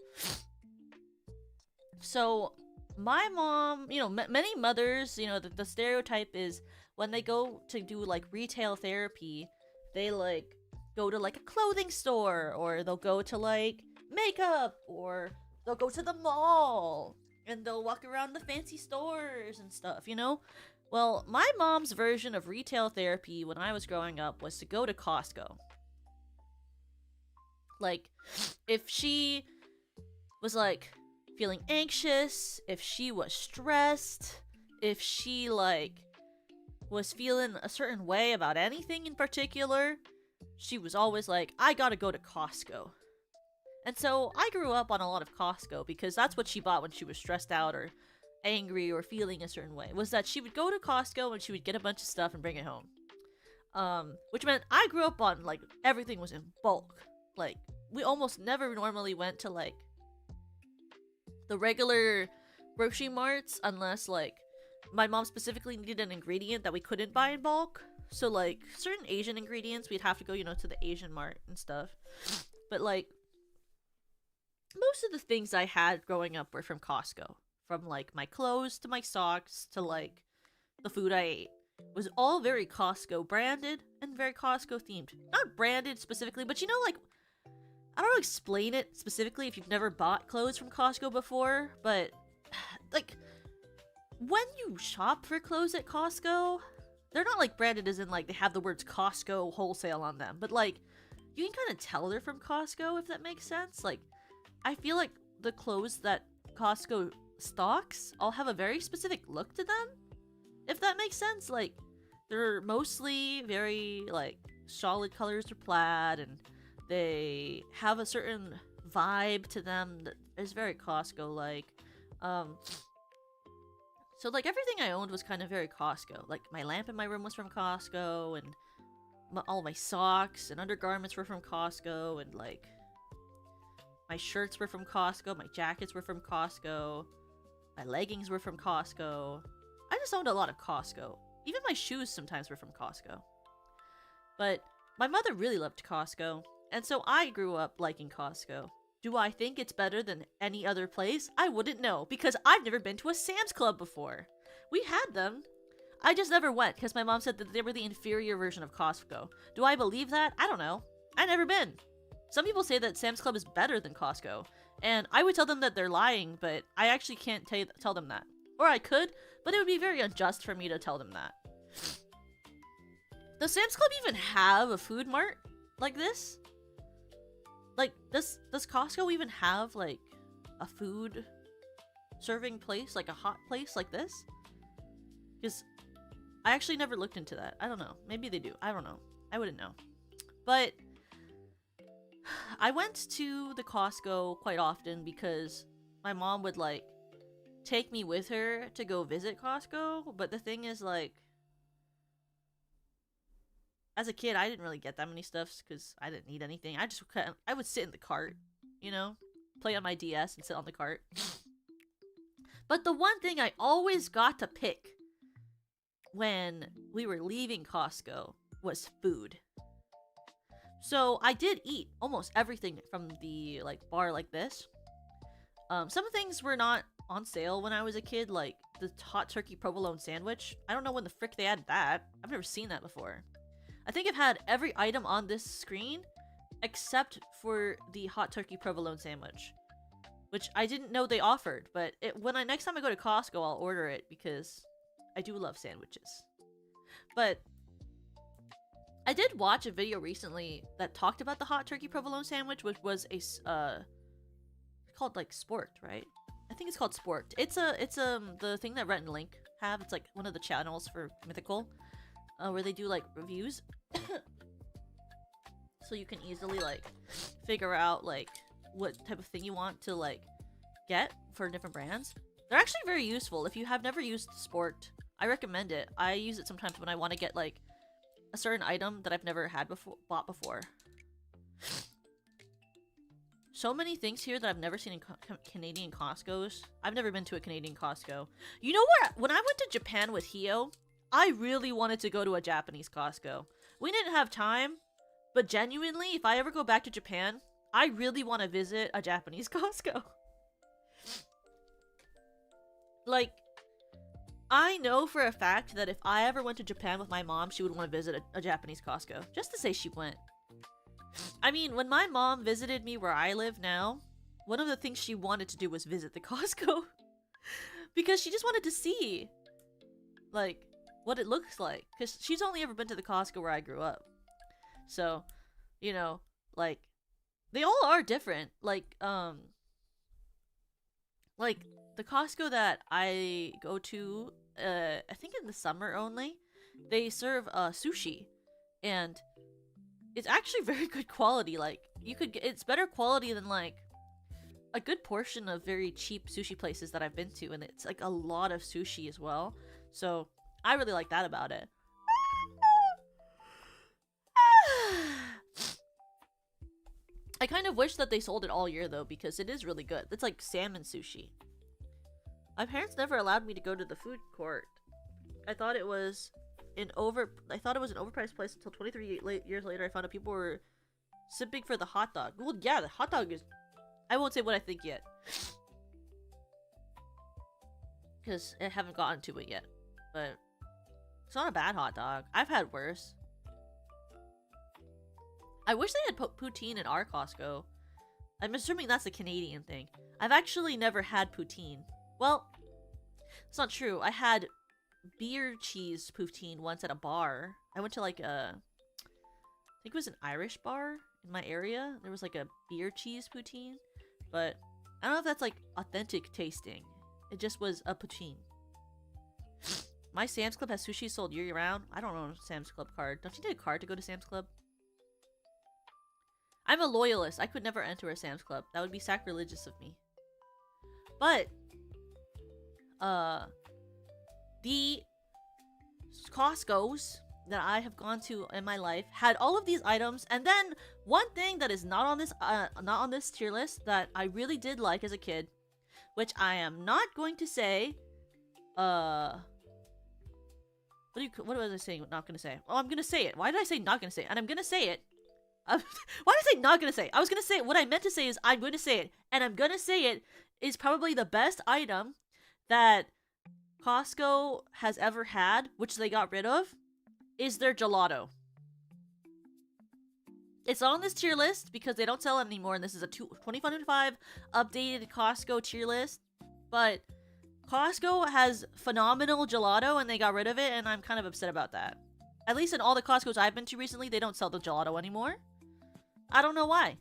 So, my mom, you know, many mothers, you know, the stereotype is when they go to do, like, retail therapy, they, like, go to, like, a clothing store, or they'll go to, like, makeup, or they'll go to the mall, and they'll walk around the fancy stores and stuff, you know? Well, my mom's version of retail therapy when I was growing up was to go to Costco. Like, if she was, like, feeling anxious, if she was stressed, if she, like, was feeling a certain way about anything in particular, she was always like, I gotta go to Costco. And so I grew up on a lot of Costco because that's what she bought when she was stressed out or angry or feeling a certain way, was that she would go to Costco and she would get a bunch of stuff and bring it home. Which meant I grew up on, like, everything was in bulk. Like, we almost never normally went to, like, the regular grocery marts unless, like, my mom specifically needed an ingredient that we couldn't buy in bulk. So, like, certain Asian ingredients, we'd have to go, you know, to the Asian mart and stuff. But, like, most of the things I had growing up were from Costco. From, like, my clothes to my socks to, like, the food I ate. It was all very Costco branded and very Costco themed. Not branded specifically, but, you know, like, I don't know how to explain it specifically if you've never bought clothes from Costco before, but, like, when you shop for clothes at Costco, they're not, like, branded as in, like, they have the words Costco wholesale on them, but, like, you can kind of tell they're from Costco, if that makes sense. Like, I feel like the clothes that Costco stocks all have a very specific look to them, if that makes sense. Like, they're mostly very, like, solid colors or plaid, and they have a certain vibe to them that is very Costco-like. So, like, everything I owned was kind of very Costco. Like, my lamp in my room was from Costco, and all my socks and undergarments were from Costco, and, like, my shirts were from Costco, my jackets were from Costco, my leggings were from Costco. I just owned a lot of Costco. Even my shoes sometimes were from Costco. But my mother really loved Costco, and so I grew up liking Costco. Do I think it's better than any other place? I wouldn't know, because I've never been to a Sam's Club before. We had them. I just never went, because my mom said that they were the inferior version of Costco. Do I believe that? I don't know. I've never been. Some people say that Sam's Club is better than Costco. And I would tell them that they're lying, but I actually can't tell them that. Or I could, but it would be very unjust for me to tell them that. Does Sam's Club even have a food mart like this? Like, does Costco even have, like, a food serving place? Like, a hot place like this? Because I actually never looked into that. I don't know. Maybe they do. I don't know. I wouldn't know. But I went to the Costco quite often because my mom would, like, take me with her to go visit Costco. But the thing is, like, as a kid, I didn't really get that many stuffs because I didn't need anything. I would sit in the cart, you know, play on my DS and sit on the cart. But the one thing I always got to pick when we were leaving Costco was food. So I did eat almost everything from the, like, bar like this. Some things were not on sale when I was a kid, like the hot turkey provolone sandwich. I don't know when the frick they added that. I've never seen that before. I think I've had every item on this screen except for the hot turkey provolone sandwich, which I didn't know they offered, but next time I go to Costco, I'll order it because I do love sandwiches. But I did watch a video recently that talked about the hot turkey provolone sandwich, which was called, like, Sport, right? I think it's called Sport. It's the thing that Rhett and Link have. It's like one of the channels for Mythical, where they do, like, reviews. So you can easily, like, figure out, like, what type of thing you want to, like, get for different brands. They're actually very useful. If you have never used Sport, I recommend it. I use it sometimes when I want to get, like, a certain item that I've never bought before. So many things here that I've never seen in Canadian Costco's. I've never been to a Canadian Costco. You know what? When I went to Japan with Hio, I really wanted to go to a Japanese Costco. We didn't have time, but genuinely, if I ever go back to Japan, I really want to visit a Japanese Costco. Like, I know for a fact that if I ever went to Japan with my mom, she would want to visit a Japanese Costco. Just to say she went. I mean, when my mom visited me where I live now, one of the things she wanted to do was visit the Costco. Because she just wanted to see, like, what it looks like. Because she's only ever been to the Costco where I grew up. So, you know, like, they all are different. Like, the Costco that I go to, I think in the summer only, they serve sushi, and it's actually very good quality. Like, it's better quality than, like, a good portion of very cheap sushi places that I've been to, and it's, like, a lot of sushi as well. So I really like that about it. I kind of wish that they sold it all year, though, because it is really good. It's like salmon sushi. My parents never allowed me to go to the food court. I thought it was an overpriced place until 23 years later I found out people were simping for the hot dog. Well, yeah, the hot dog is... I won't say what I think yet, because I haven't gotten to it yet. But it's not a bad hot dog. I've had worse. I wish they had poutine in our Costco. I'm assuming that's a Canadian thing. I've actually never had poutine. Well, it's not true. I had beer cheese poutine once at a bar. I went to, like, I think it was an Irish bar in my area. There was, like, a beer cheese poutine, but I don't know if that's, like, authentic tasting. It just was a poutine. My Sam's Club has sushi sold year round. I don't own a Sam's Club card. Don't you need a card to go to Sam's Club? I'm a loyalist. I could never enter a Sam's Club. That would be sacrilegious of me. But the Costco's that I have gone to in my life had all of these items, and then one thing that is not on this tier list that I really did like as a kid, which I am not going to say. What was I saying? Not gonna say. Oh, I'm gonna say it. Why did I say not gonna say it? And I'm gonna say it. Why did I say not gonna say? I was gonna say what I meant to say is I'm gonna say it, and I'm gonna say it is probably the best item that Costco has ever had, which they got rid of, is their gelato. It's on this tier list because they don't sell it anymore, and this is a 2025 updated Costco tier list. But Costco has phenomenal gelato, and they got rid of it, and I'm kind of upset about that. At least in all the Costcos I've been to recently, they don't sell the gelato anymore. I don't know why.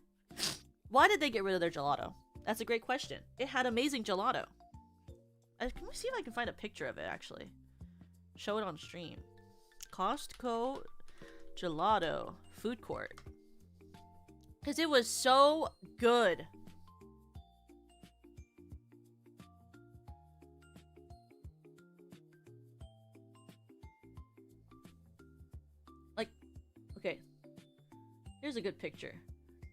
Why did they get rid of their gelato? That's a great question. It had amazing gelato. Can we see if I can find a picture of it, actually? Show it on stream. Costco gelato food court. Because it was so good. Like, okay. Here's a good picture.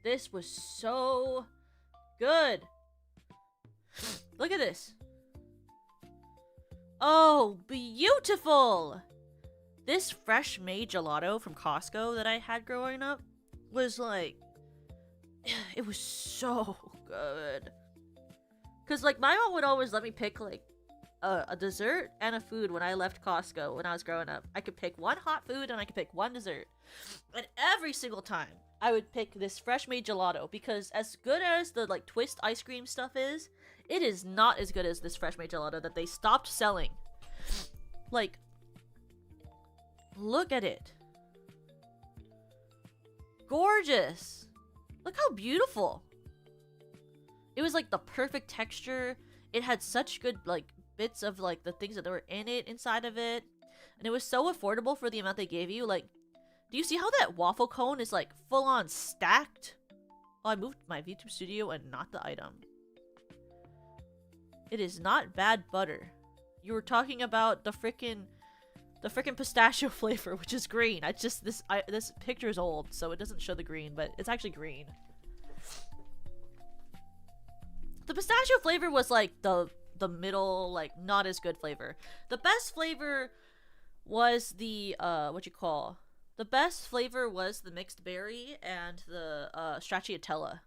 This was so good. Look at this. Oh, beautiful! This fresh made gelato from Costco that I had growing up was like, it was so good. Cause like my mom would always let me pick like a dessert and a food when I left Costco when I was growing up. I could pick one hot food and I could pick one dessert. And every single time I would pick this fresh made gelato because as good as the like twist ice cream stuff is, it is not as good as this fresh made gelato that they stopped selling. Like, look at it. Gorgeous. Look how beautiful. It was like the perfect texture. It had such good like bits of like the things that were in it inside of it. And it was so affordable for the amount they gave you. Like, do you see how that waffle cone is like full on stacked? Oh, I moved my VTube studio and not the item. It is not bad butter. You were talking about the frickin' pistachio flavor, which is green. I just this picture is old, so it doesn't show the green, but it's actually green. The pistachio flavor was like the middle, like not as good flavor. The best flavor was the the best flavor was the mixed berry and the stracciatella.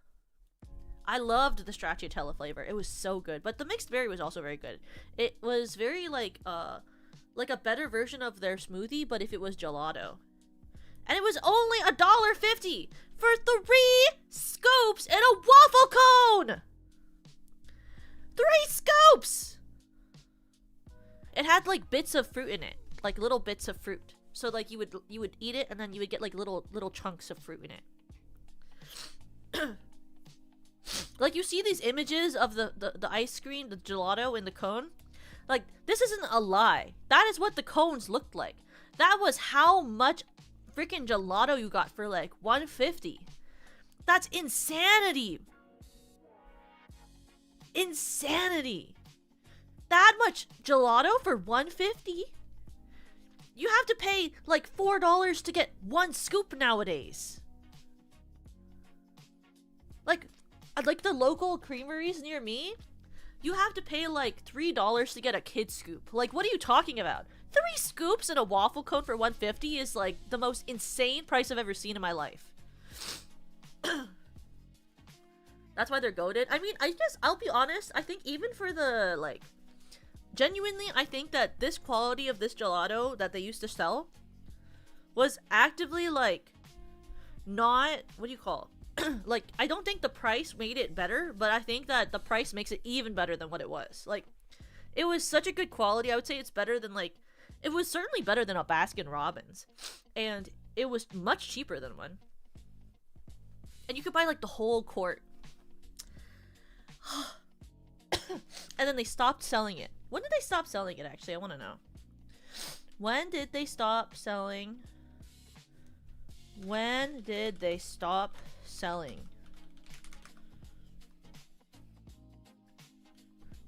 I loved the stracciatella flavor. It was so good. But the mixed berry was also very good. It was very like a better version of their smoothie, but if it was gelato. And it was only $1.50 for 3 scoops and a waffle cone! 3 scoops! It had like bits of fruit in it. Like little bits of fruit. So like you would eat it and then you would get like little chunks of fruit in it. Like you see these images of the ice cream, the gelato in the cone. Like this isn't a lie. That is what the cones looked like. That was how much freaking gelato you got for like $1.50. That's insanity. Insanity. That much gelato for $1.50? You have to pay like $4 to get 1 scoop nowadays. Like the local creameries near me, you have to pay like $3 to get a kid scoop. Like, what are you talking about? 3 scoops and a waffle cone for $1.50 is like the most insane price I've ever seen in my life. That's why they're goated. I mean, I'll be honest, I think even for the like, genuinely, I think that this quality of this gelato that they used to sell was actively like not, what do you call it? Like, I don't think the price made it better, but I think that the price makes it even better than what it was. Like, it was such a good quality. I would say it's better than like, it was certainly better than a Baskin Robbins, and it was much cheaper than one. And you could buy like the whole quart. And then they stopped selling it. When did they stop selling it, actually? I want to know. When did they stop selling? When did they stop selling?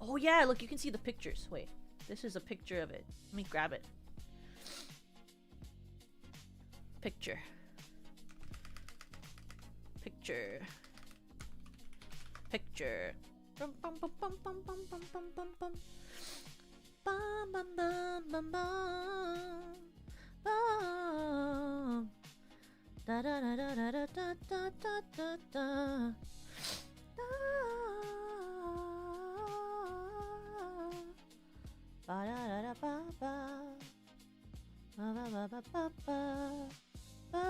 Oh yeah, look, you can see the pictures. Wait, this is a picture of it. Let me grab it. Picture. Picture. Picture. Bum, bum, bum, bum, bum, bum, bum, bum, bum, bum. Bum, bum, bum, bum, bum. Bum. Da da da da da da da da da da. Ba da da da ba ba. Ba ba ba ba ba ba. Ba.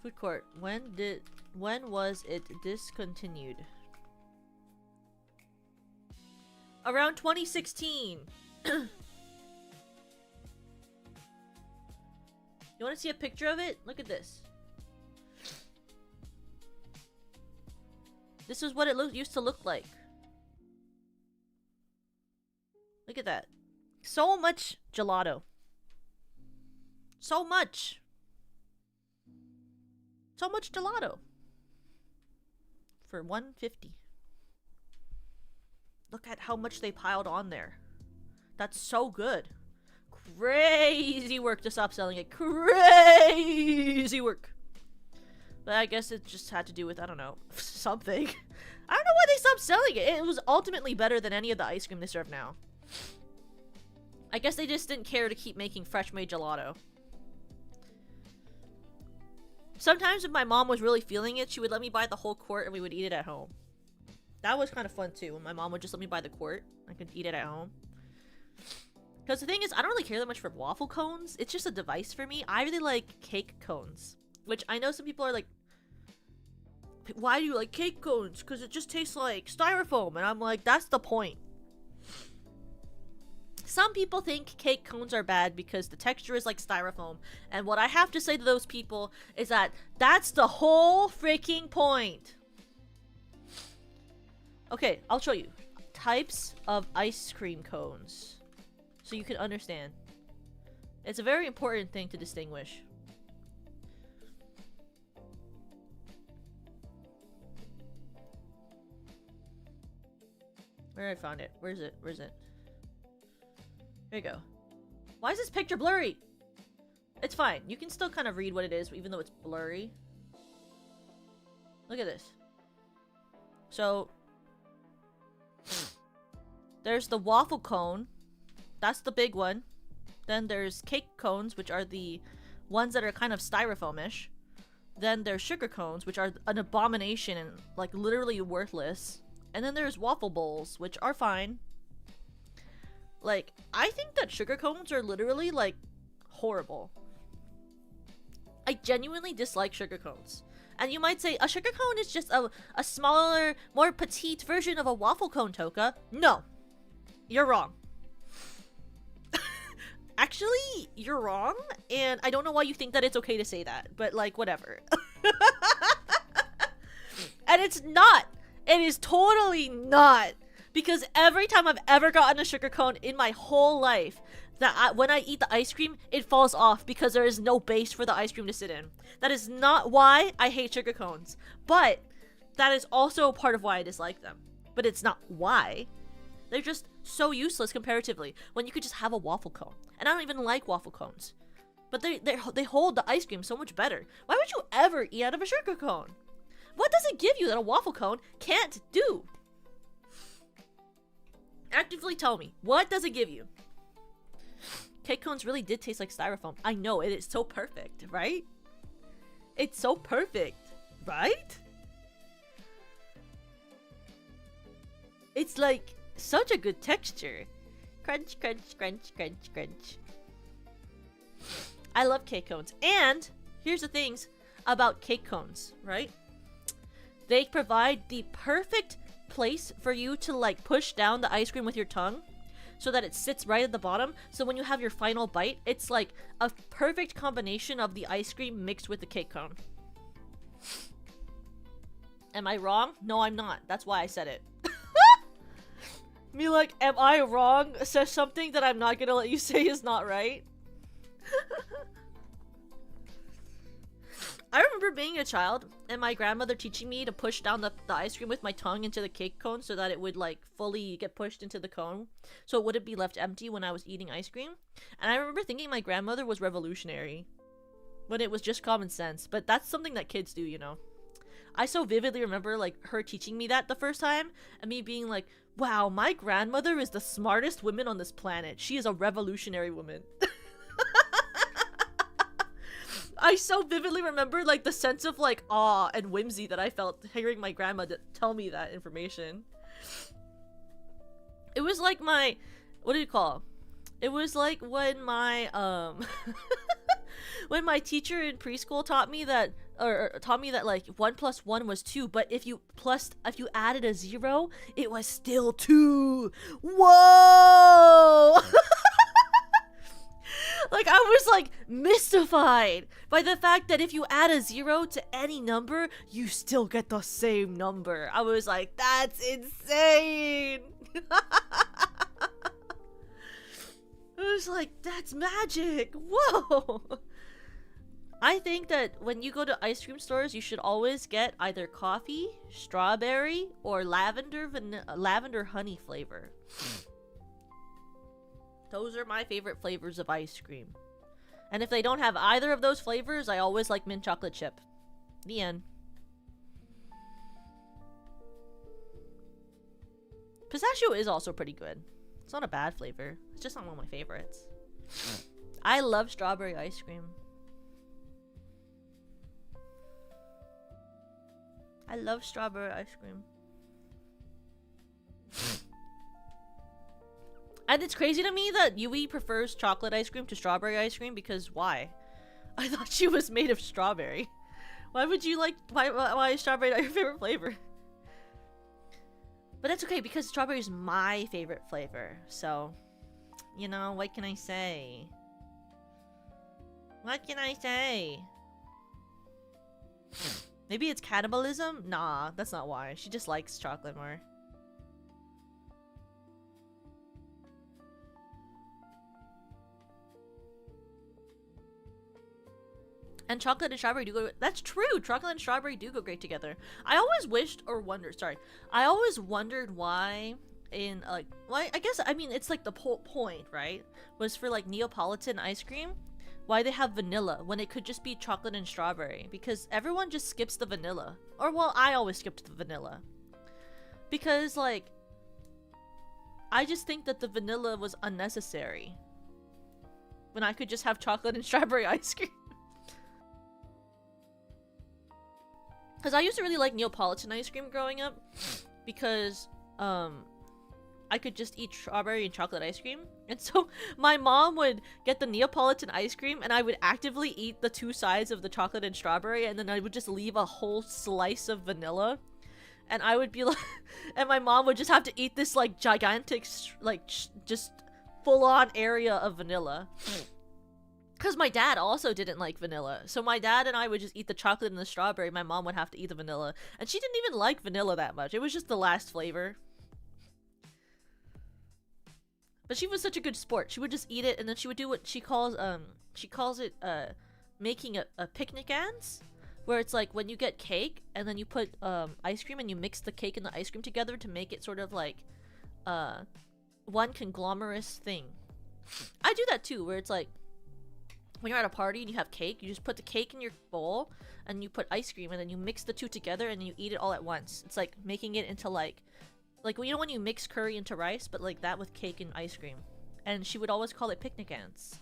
Food court. When was it discontinued? Around 2016. You want to see a picture of it? Look at this. This is what it used to look like. Look at that. So much gelato. So much. So much gelato. For $1.50. Look at how much they piled on there. That's so good. Crazy work to stop selling it. Crazy work. But I guess it just had to do with, I don't know, something. I don't know why they stopped selling it. It was ultimately better than any of the ice cream they serve now. I guess they just didn't care to keep making fresh-made gelato. Sometimes if my mom was really feeling it, she would let me buy the whole quart and we would eat it at home. That was kind of fun too, when my mom would just let me buy the quart. I could eat it at home. Because the thing is, I don't really care that much for waffle cones. It's just a device for me. I really like cake cones. Which I know some people are like, why do you like cake cones? Because it just tastes like styrofoam. And I'm like, that's the point. Some people think cake cones are bad because the texture is like styrofoam. And what I have to say to those people is that that's the whole freaking point. Okay, I'll show you. Types of ice cream cones. So you can understand. It's a very important thing to distinguish. Where I found it? Where is it? Where is it? Here you go. Why is this picture blurry? It's fine. You can still kind of read what it is, even though it's blurry. Look at this. So, there's the waffle cone. That's the big one. Then there's cake cones, which are the ones that are kind of styrofoamish. Then there's sugar cones, which are an abomination and like literally worthless. And then there's waffle bowls, which are fine. Like, I think that sugar cones are literally like horrible. I genuinely dislike sugar cones. And you might say, a sugar cone is just a smaller, more petite version of a waffle cone, Toka. No. You're wrong. Actually, you're wrong. And I don't know why you think that it's okay to say that. But, like, whatever. And it's not. It is totally not. Because every time I've ever gotten a sugar cone in my whole life, when I eat the ice cream, it falls off because there is no base for the ice cream to sit in. That is not why I hate sugar cones. But that is also part of why I dislike them. But it's not why. They're just so useless comparatively when you could just have a waffle cone. And I don't even like waffle cones. But they hold the ice cream so much better. Why would you ever eat out of a sugar cone? What does it give you that a waffle cone can't do? Actively tell me. What does it give you? Cake cones really did taste like styrofoam. I know, it is so perfect, right? It's so perfect, right? It's like such a good texture. Crunch, crunch, crunch, crunch, crunch. I love cake cones. And here's the things about cake cones, right? They provide the perfect place for you to like push down the ice cream with your tongue so that it sits right at the bottom. So when you have your final bite, it's like a perfect combination of the ice cream mixed with the cake cone. Am I wrong? No, I'm not. That's why I said it. Me like, am I wrong? Says something that I'm not gonna let you say is not right. I remember being a child and my grandmother teaching me to push down the ice cream with my tongue into the cake cone so that it would like fully get pushed into the cone so it wouldn't be left empty when I was eating ice cream. And I remember thinking my grandmother was revolutionary when it was just common sense, but that's something that kids do, you know. I so vividly remember like her teaching me that the first time and me being like, wow, my grandmother is the smartest woman on this planet. She is a revolutionary woman. I so vividly remember like the sense of like awe and whimsy that I felt hearing my grandma tell me that information. It was like my, what do you call? It was like when my when my teacher in preschool taught me that, or taught me that like 1 plus 1 was 2, but if you added a 0, it was still 2. Whoa! Like, I was like mystified by the fact that if you add a 0 to any number, you still get the same number. I was like, that's insane. I was like, that's magic. Whoa. I think that when you go to ice cream stores, you should always get either coffee, strawberry, or lavender honey flavor. Those are my favorite flavors of ice cream. And if they don't have either of those flavors, I always like mint chocolate chip. The end. Pistachio is also pretty good. It's not a bad flavor. It's just not one of my favorites. I love strawberry ice cream. I love strawberry ice cream. And it's crazy to me that Yui prefers chocolate ice cream to strawberry ice cream, because why? I thought she was made of strawberry. Why would you like, why is strawberry not your favorite flavor? But that's okay, because strawberry is my favorite flavor. So, you know, what can I say? What can I say? Maybe it's cannibalism? Nah, that's not why. She just likes chocolate more. And chocolate and strawberry do go... That's true! Chocolate and strawberry do go great together. I always wished or wondered... Sorry. I always wondered why in, like... Well, I guess, I mean, it's like the point, right? Was for, like, Neapolitan ice cream. Why they have vanilla when it could just be chocolate and strawberry. Because everyone just skips the vanilla. Or, well, I always skipped the vanilla. Because, like... I just think that the vanilla was unnecessary. When I could just have chocolate and strawberry ice cream. Because I used to really like Neapolitan ice cream growing up, because I could just eat strawberry and chocolate ice cream. And so my mom would get the Neapolitan ice cream, and I would actively eat the two sides of the chocolate and strawberry, and then I would just leave a whole slice of vanilla. And I would be like, and my mom would just have to eat this like gigantic, like just full-on area of vanilla. Because my dad also didn't like vanilla. So my dad and I would just eat the chocolate and the strawberry. My mom would have to eat the vanilla. And she didn't even like vanilla that much. It was just the last flavor. But she was such a good sport. She would just eat it, and then she would do what she calls it making a picnic ants. Where it's like when you get cake, and then you put ice cream, and you mix the cake and the ice cream together to make it sort of like one conglomerate thing. I do that too, where it's like, when you're at a party and you have cake, you just put the cake in your bowl and you put ice cream, and then you mix the two together and you eat it all at once. It's like making it into like you know when you mix curry into rice, but like that with cake and ice cream. And she would always call it picnic ants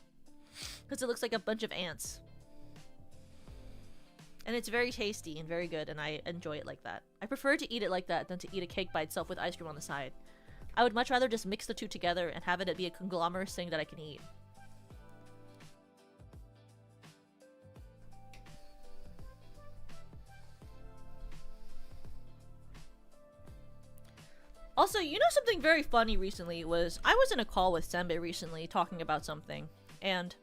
because it looks like a bunch of ants. And it's very tasty and very good, and I enjoy it like that. I prefer to eat it like that than to eat a cake by itself with ice cream on the side. I would much rather just mix the two together and have it be a conglomerate thing that I can eat. Also, you know something very funny recently was, I was in a call with Sembe recently talking about something, and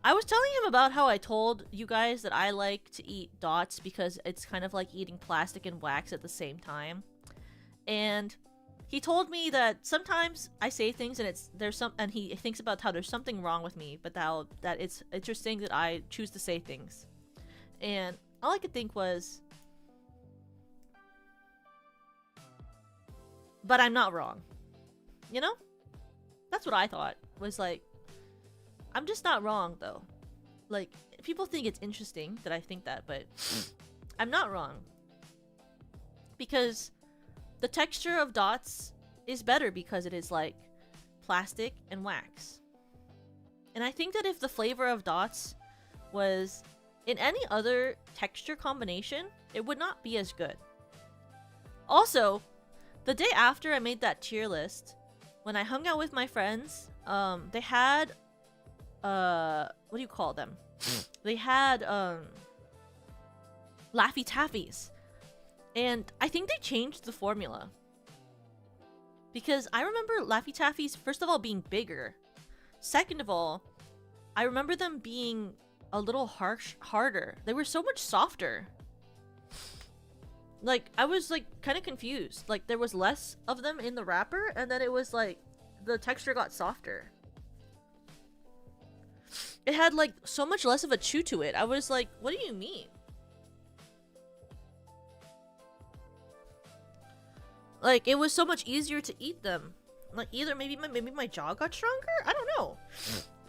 I was telling him about how I told you guys that I like to eat dots because it's kind of like eating plastic and wax at the same time. And he told me that sometimes I say things and he thinks about how there's something wrong with me, but that it's interesting that I choose to say things. And all I could think was, but I'm not wrong. You know? That's what I thought. Was like, I'm just not wrong, though. Like, people think it's interesting that I think that, but I'm not wrong. Because the texture of dots is better because it is, like, plastic and wax. And I think that if the flavor of dots was in any other texture combination, it would not be as good. Also, the day after I made that tier list, when I hung out with my friends, they had what do you call them? They had Laffy Taffies. And I think they changed the formula. Because I remember Laffy Taffies, first of all, being bigger. Second of all, I remember them being a little harder. They were so much softer. Like, I was, like, kind of confused. Like, there was less of them in the wrapper, and then it was, like, the texture got softer. It had, like, so much less of a chew to it. I was like, what do you mean? Like, it was so much easier to eat them. Like, either maybe my jaw got stronger? I don't know.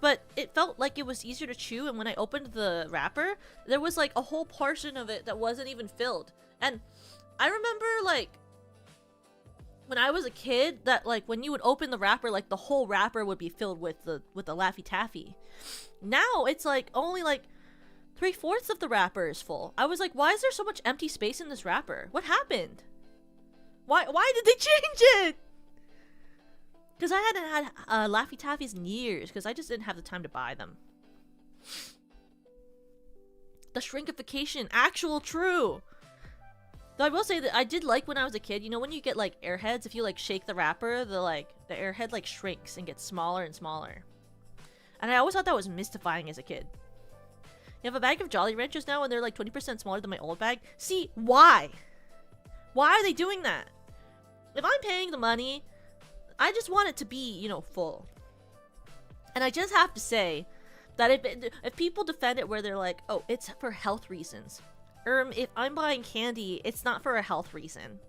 But it felt like it was easier to chew, and when I opened the wrapper, there was, like, a whole portion of it that wasn't even filled. And I remember, like, when I was a kid, that, like, when you would open the wrapper, like, the whole wrapper would be filled with the Laffy Taffy. Now, it's, like, only, like, 3/4 of the wrapper is full. I was like, why is there so much empty space in this wrapper? What happened? Why did they change it? Because I hadn't had Laffy Taffies in years, because I just didn't have the time to buy them. The shrinkification, actual true. Though I will say that I did like when I was a kid, you know when you get like airheads, if you like shake the wrapper, the airhead like shrinks and gets smaller and smaller. And I always thought that was mystifying as a kid. You have a bag of Jolly Ranchers now and they're like 20% smaller than my old bag. See, why? Why are they doing that? If I'm paying the money, I just want it to be, you know, full. And I just have to say that if people defend it where they're like, oh, it's for health reasons. If I'm buying candy, it's not for a health reason.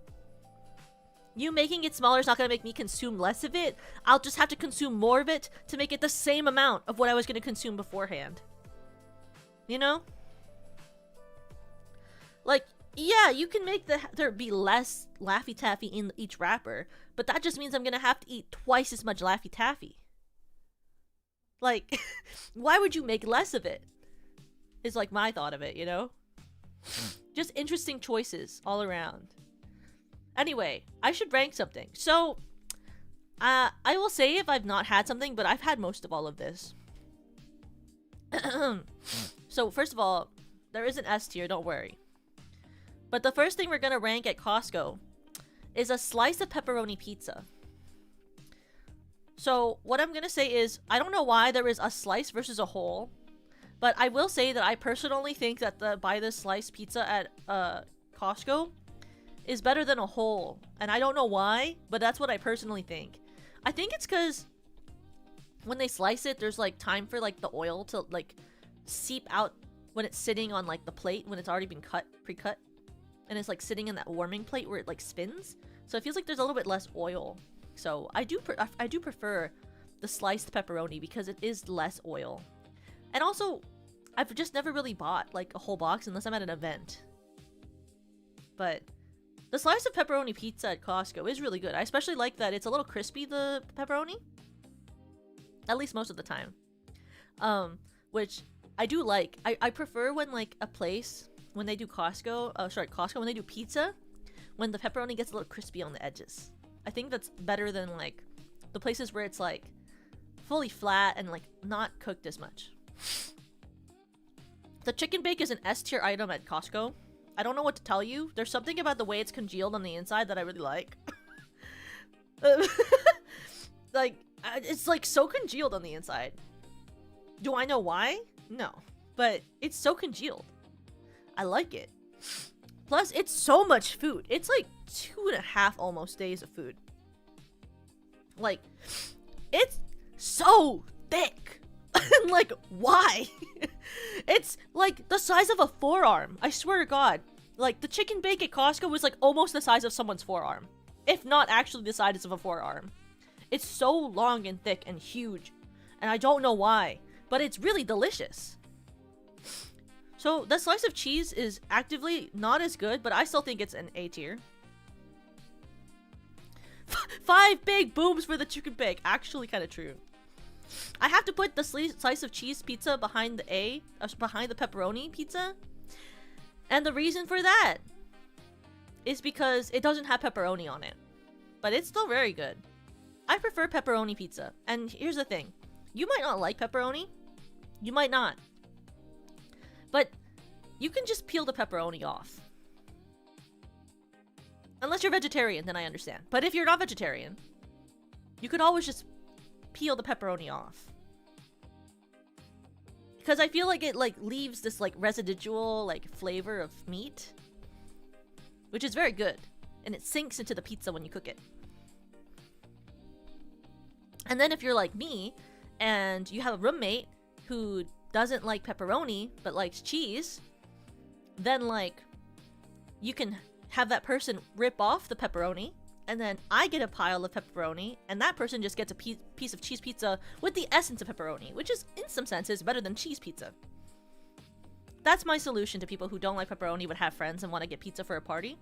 You making it smaller is not going to make me consume less of it. I'll just have to consume more of it to make it the same amount of what I was going to consume beforehand. You know? Like, yeah, you can make there be less Laffy Taffy in each wrapper, but that just means I'm going to have to eat twice as much Laffy Taffy. Like, why would you make less of it? Is like my thought of it, you know? Just interesting choices all around. Anyway, I should rank something. So, I will say if I've not had something, but I've had most of all of this. So, first of all, there is an S tier, don't worry. But the first thing we're gonna rank at Costco is a slice of pepperoni pizza. So, what I'm gonna say is, I don't know why there is a slice versus a whole. But I will say that I personally think that buy this slice pizza at Costco is better than a whole. And I don't know why, but that's what I personally think. I think it's because when they slice it, there's like time for like the oil to like seep out when it's sitting on like the plate when it's already been pre-cut. And it's like sitting in that warming plate where it like spins. So it feels like there's a little bit less oil. So I do prefer the sliced pepperoni because it is less oil. And also, I've just never really bought, like, a whole box unless I'm at an event. But the slice of pepperoni pizza at Costco is really good. I especially like that it's a little crispy, the pepperoni. At least most of the time. Which I do like. I prefer when, like, a place, when they do Costco, when they do pizza, when the pepperoni gets a little crispy on the edges. I think that's better than, like, the places where it's, like, fully flat and, like, not cooked as much. The chicken bake is an S tier item at Costco. I don't know what to tell you. There's something about the way it's congealed on the inside that I really like. Like, it's like so congealed on the inside. Do I know why? No. But it's so congealed. I like it. Plus, it's so much food. It's like 2.5 almost days of food. Like, it's so thick. Like, why? It's like the size of a forearm. I swear to God. Like, the chicken bake at Costco was like almost the size of someone's forearm. If not actually the size of a forearm. It's so long and thick and huge. And I don't know why. But it's really delicious. So, the slice of cheese is actively not as good, but I still think it's an A tier. 5 big booms for the chicken bake. Actually kind of true. I have to put the slice of cheese pizza behind behind the pepperoni pizza. And the reason for that is because it doesn't have pepperoni on it. But it's still very good. I prefer pepperoni pizza. And here's the thing. You might not like pepperoni, You might not. But you can just peel the pepperoni off. Unless you're vegetarian, then I understand. But if you're not vegetarian, you could always just peel the pepperoni off. Because I feel like it like leaves this like residual like flavor of meat, which is very good, and it sinks into the pizza when you cook it. And then if you're like me and you have a roommate who doesn't like pepperoni but likes cheese, then like you can have that person rip off the pepperoni, and then I get a pile of pepperoni, and that person just gets a piece of cheese pizza with the essence of pepperoni, which is in some senses better than cheese pizza. That's my solution to people who don't like pepperoni but have friends and want to get pizza for a party.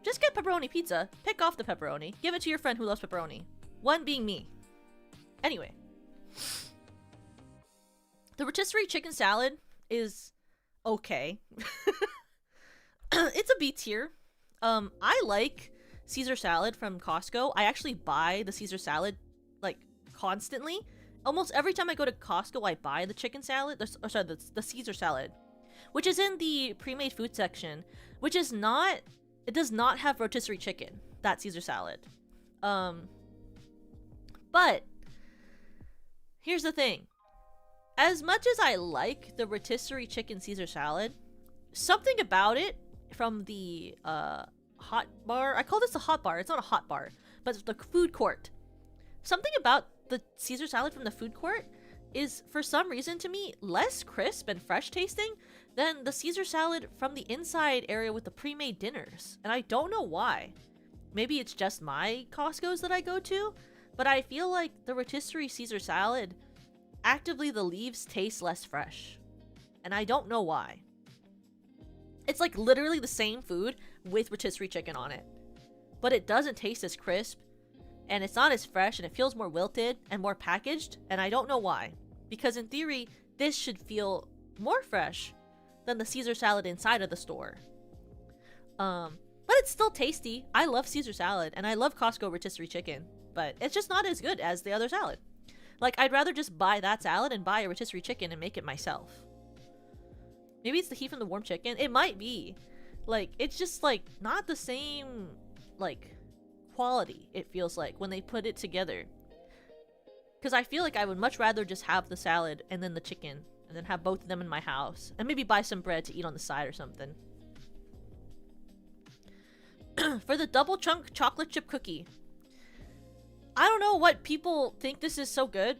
Just get pepperoni pizza, pick off the pepperoni, give it to your friend who loves pepperoni. One being me. Anyway. The rotisserie chicken salad is okay. It's a B tier. I like Caesar salad from Costco. I actually buy the Caesar salad like constantly. Almost every time I go to Costco, I buy the chicken salad, the Caesar salad, which is in the pre-made food section, which is not, it does not have rotisserie chicken, that Caesar salad. But here's the thing. As much as I like the rotisserie chicken Caesar salad, something about it from the hot bar, I call this a hot bar, it's not a hot bar, but it's the food court. Something about the Caesar salad from the food court is, for some reason to me, less crisp and fresh tasting than the Caesar salad from the inside area with the pre-made dinners. And I don't know why. Maybe it's just my Costco's that I go to, but I feel like the rotisserie Caesar salad, actively the leaves taste less fresh. And I don't know why. It's like literally the same food with rotisserie chicken on it. But it doesn't taste as crisp, and it's not as fresh, and it feels more wilted and more packaged, and I don't know why. Because in theory, this should feel more fresh than the Caesar salad inside of the store. But it's still tasty. I love Caesar salad, and I love Costco rotisserie chicken, but it's just not as good as the other salad. Like, I'd rather just buy that salad and buy a rotisserie chicken and make it myself. Maybe it's the heat from the warm chicken. It might be. Like, it's just, like, not the same, like, quality, it feels like, when they put it together. Because I feel like I would much rather just have the salad and then the chicken, and then have both of them in my house. And maybe buy some bread to eat on the side or something. For the double chunk chocolate chip cookie. I don't know what people think this is so good.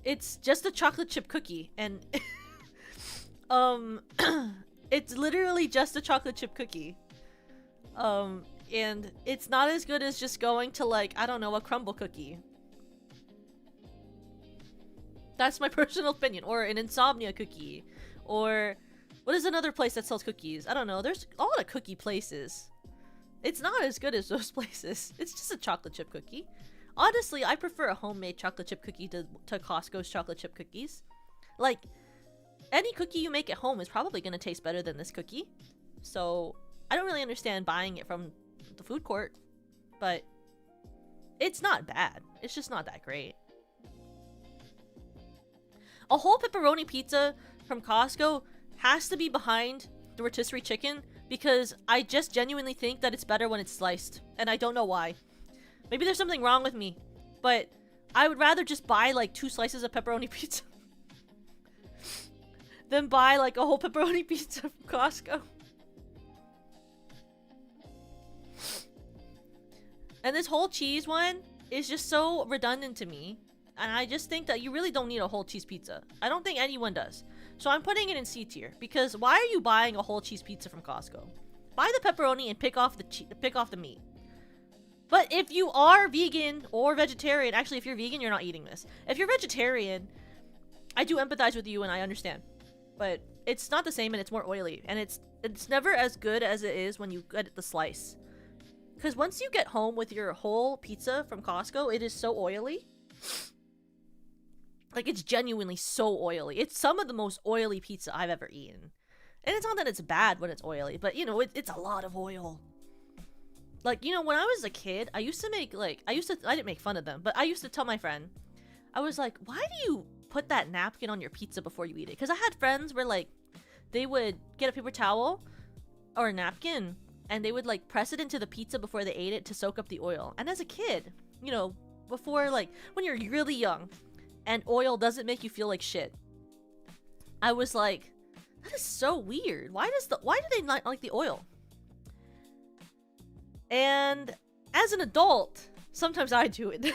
It's just a chocolate chip cookie, and it's literally just a chocolate chip cookie. And it's not as good as just going to, like, I don't know, a crumble cookie. That's my personal opinion. Or an insomnia cookie. Or what is another place that sells cookies? I don't know. There's a lot of cookie places. It's not as good as those places. It's just a chocolate chip cookie. Honestly, I prefer a homemade chocolate chip cookie to Costco's chocolate chip cookies. Like, any cookie you make at home is probably going to taste better than this cookie. So, I don't really understand buying it from the food court. But it's not bad. It's just not that great. A whole pepperoni pizza from Costco has to be behind the rotisserie chicken, because I just genuinely think that it's better when it's sliced, and I don't know why. Maybe there's something wrong with me, but I would rather just buy like 2 slices of pepperoni pizza than buy like a whole pepperoni pizza from Costco. And this whole cheese one is just so redundant to me, and I just think that you really don't need a whole cheese pizza. I don't think anyone does. So I'm putting it in C tier, because why are you buying a whole cheese pizza from Costco? Buy the pepperoni and pick off the meat. But if you are vegan or vegetarian, actually if you're vegan, you're not eating this. If you're vegetarian, I do empathize with you and I understand. But it's not the same, and it's more oily, and it's never as good as it is when you get the slice. Because once you get home with your whole pizza from Costco, it is so oily. Like, it's genuinely so oily. It's some of the most oily pizza I've ever eaten. And it's not that it's bad when it's oily, but, you know, it's a lot of oil. Like, you know, when I was a kid, I used to make, like, I didn't make fun of them, but I used to tell my friend, I was like, why do you put that napkin on your pizza before you eat it. Because I had friends where like they would get a paper towel or a napkin and they would like press it into the pizza before they ate it to soak up the oil. And as a kid, you know, before like when you're really young and oil doesn't make you feel like shit, I was like, that is so weird. Why do they not like the oil? And as an adult, sometimes I do it.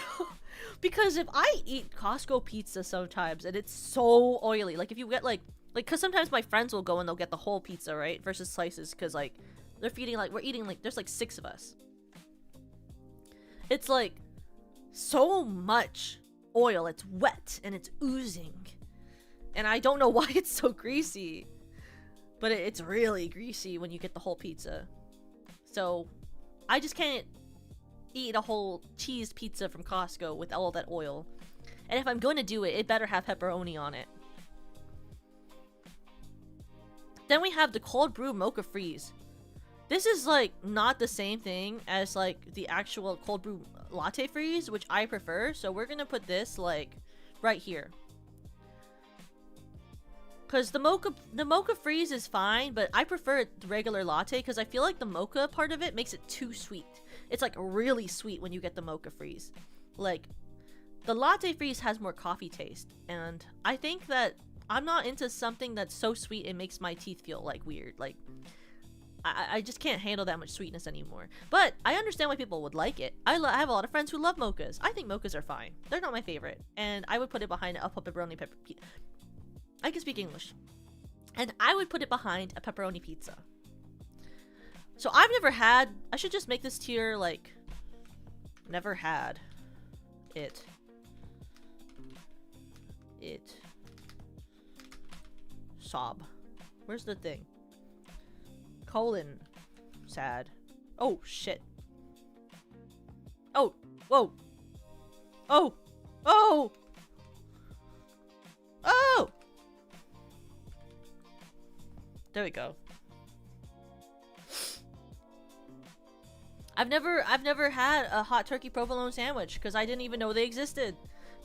Because if I eat Costco pizza sometimes and it's so oily, like if you get like because sometimes my friends will go and they'll get the whole pizza, right, versus slices, because like they're feeding, like we're eating, like there's like 6 of us. It's like so much oil, it's wet and it's oozing, and I don't know why it's so greasy, but it's really greasy when you get the whole pizza. So I just can't eat a whole cheese pizza from Costco with all that oil. And if I'm going to do it, it better have pepperoni on it. Then we have the cold brew mocha freeze. This is like not the same thing as like the actual cold brew latte freeze, which I prefer. So we're gonna put this like right here. Because the mocha freeze is fine, but I prefer the regular latte because I feel like the mocha part of it makes it too sweet. It's like really sweet when you get the mocha freeze. Like, the latte freeze has more coffee taste, and I think that I'm not into something that's so sweet it makes my teeth feel like weird. Like, I just can't handle that much sweetness anymore. But I understand why people would like it. I have a lot of friends who love mochas. I think mochas are fine. They're not my favorite, and I would put it behind a pepperoni pepper. I can speak English. And I would put it behind a pepperoni pizza. So I've never had... I should just make this tier, like... Never had it. Sob. Where's the thing? Colon. Sad. Oh, shit. Oh. Whoa. Oh. Oh! Oh! There we go. I've never had a hot turkey provolone sandwich because I didn't even know they existed.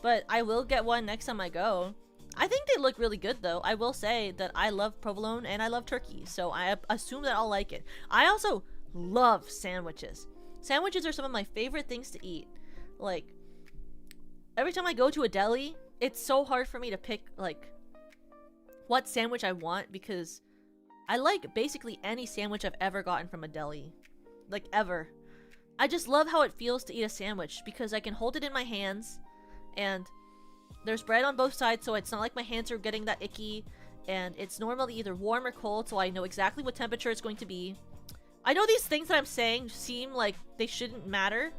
But I will get one next time I go. I think they look really good though. I will say that I love provolone and I love turkey, so I assume that I'll like it. I also love sandwiches. Sandwiches are some of my favorite things to eat. Like, every time I go to a deli, it's so hard for me to pick like what sandwich I want because I like basically any sandwich I've ever gotten from a deli. Like, ever. I just love how it feels to eat a sandwich because I can hold it in my hands and there's bread on both sides, so it's not like my hands are getting that icky, and it's normally either warm or cold, so I know exactly what temperature it's going to be. I know these things that I'm saying seem like they shouldn't matter,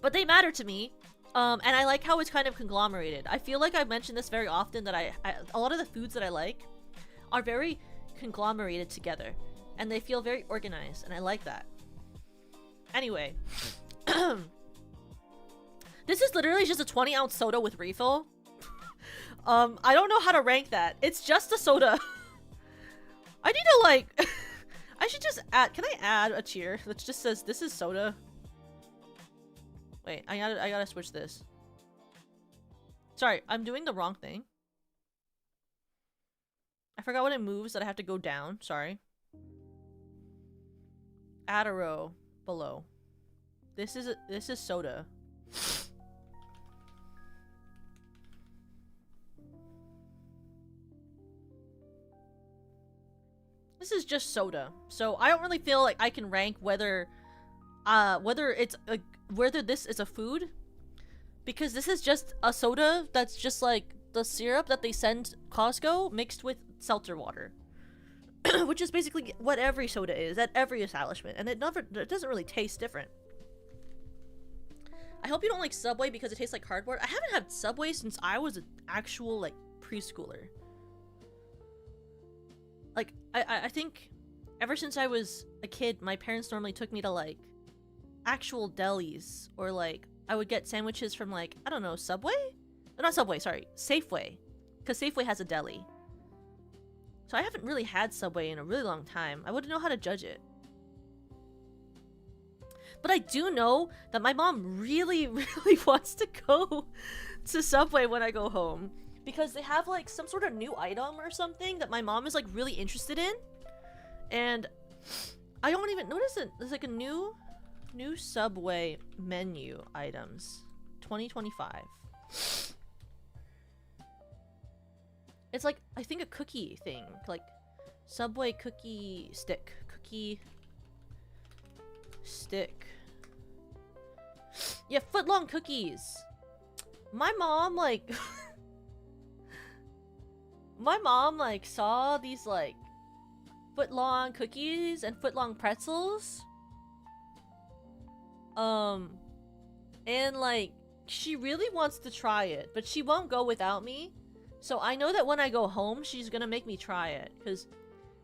but they matter to me. And I like how it's kind of conglomerated. I feel like I've mentioned this very often that a lot of the foods that I like are very conglomerated together and they feel very organized, and I like that. Anyway, this is literally just a 20-ounce soda with refill. I don't know how to rank that. It's just a soda. I need to like I should just add, can I add a tier that just says this is soda? Wait, I gotta switch this. Sorry, I'm doing the wrong thing. I forgot when it moves that I have to go down. Sorry. Add a row below. This is soda. This is just soda. So I don't really feel like I can rank whether this is a food, because this is just a soda that's just like the syrup that they send Costco mixed with seltzer water. Which is basically what every soda is at every establishment, and it doesn't really taste different. I hope you don't like Subway because it tastes like cardboard. I haven't had Subway since I was an actual like preschooler. Like I think ever since I was a kid, my parents normally took me to like actual delis, or like I would get sandwiches from like, I don't know, Subway? Not Subway, sorry, Safeway, because Safeway has a deli. So I haven't really had Subway in a really long time. I wouldn't know how to judge it. But I do know that my mom really, really wants to go to Subway when I go home because they have like some sort of new item or something that my mom is like really interested in, and I don't even notice it. There's like a new Subway menu items 2025. It's like, I think a cookie thing, like Subway cookie stick. Yeah, foot-long cookies. My mom like saw these like foot-long cookies and foot-long pretzels. And like she really wants to try it, but she won't go without me. So I know that when I go home, she's gonna make me try it, because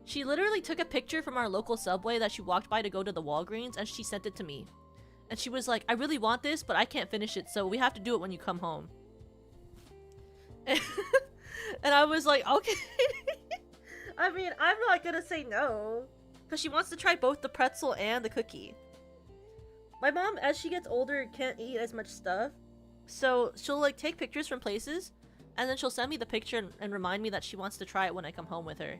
she literally took a picture from our local Subway that she walked by to go to the Walgreens, and she sent it to me. And she was like, I really want this, but I can't finish it, so we have to do it when you come home. And I was like, okay. I mean, I'm not gonna say no, because she wants to try both the pretzel and the cookie. My mom, as she gets older, can't eat as much stuff, so she'll like take pictures from places, and then she'll send me the picture and remind me that she wants to try it when I come home with her.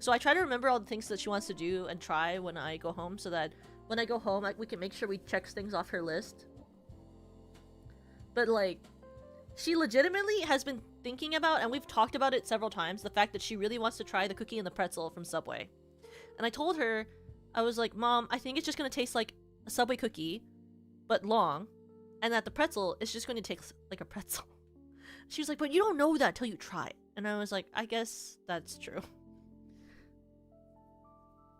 So I try to remember all the things that she wants to do and try when I go home, so that when I go home, like, we can make sure we check things off her list. But like, she legitimately has been thinking about, and we've talked about it several times, the fact that she really wants to try the cookie and the pretzel from Subway. And I told her, I was like, Mom, I think it's just gonna taste like a Subway cookie, but long, and that the pretzel is just going to taste like a pretzel. She was like, but you don't know that till you try it. And I was like, I guess that's true.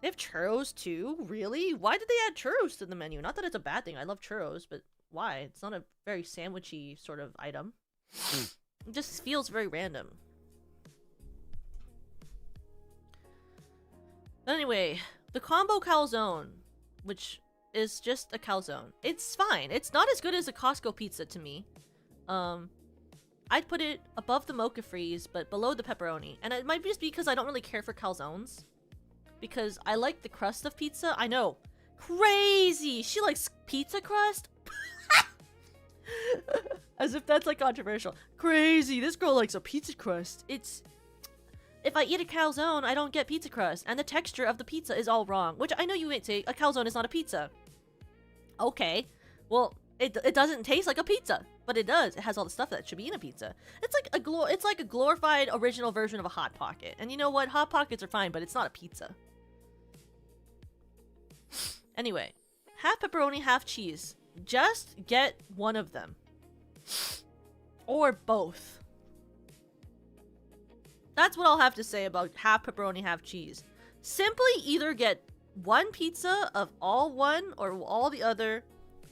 They have churros too? Really? Why did they add churros to the menu? Not that it's a bad thing. I love churros, but why? It's not a very sandwichy sort of item. It just feels very random. Anyway, the combo calzone, which is just a calzone. It's fine. It's not as good as a Costco pizza to me. I'd put it above the mocha freeze, but below the pepperoni. And it might just be because I don't really care for calzones. Because I like the crust of pizza. I know. Crazy! She likes pizza crust? As if that's like controversial. Crazy! This girl likes a pizza crust. It's... If I eat a calzone, I don't get pizza crust. And the texture of the pizza is all wrong. Which I know you might say, a calzone is not a pizza. Okay. Well, it doesn't taste like a pizza. But it does. It has all the stuff that should be in a pizza. It's like a glorified original version of a Hot Pocket. And you know what? Hot Pockets are fine, but it's not a pizza. Anyway. Half pepperoni, half cheese. Just get one of them. Or both. That's what I'll have to say about half pepperoni, half cheese. Simply either get one pizza of all one or all the other.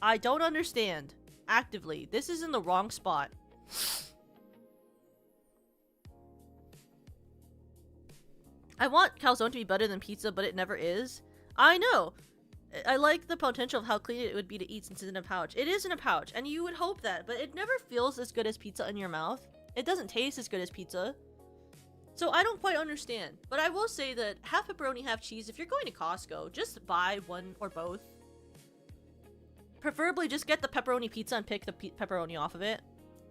I don't understand. Actively. This is in the wrong spot. I want calzone to be better than pizza, but it never is. I know. I like the potential of how clean it would be to eat since it's in a pouch. It is in a pouch, and you would hope that, but it never feels as good as pizza in your mouth. It doesn't taste as good as pizza. So I don't quite understand. But I will say that half pepperoni, half cheese, if you're going to Costco, just buy one or both. Preferably just get the pepperoni pizza and pick the pepperoni off of it.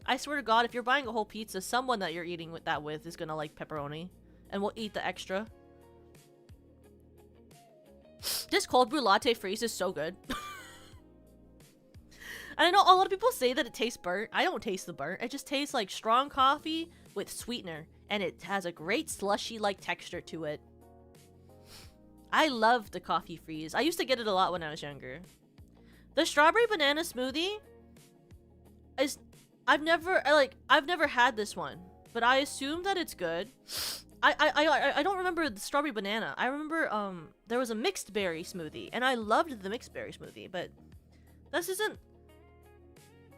I swear to God, if you're buying a whole pizza, someone that you're eating with is gonna like pepperoni. And will eat the extra. This cold brew latte freeze is so good. And I know a lot of people say that it tastes burnt. I don't taste the burnt. It just tastes like strong coffee with sweetener. And it has a great slushy-like texture to it. I love the coffee freeze. I used to get it a lot when I was younger. The strawberry banana smoothie is... I've never had this one. But I assume that it's good. I don't remember the strawberry banana. I remember there was a mixed berry smoothie, and I loved the mixed berry smoothie, but this isn't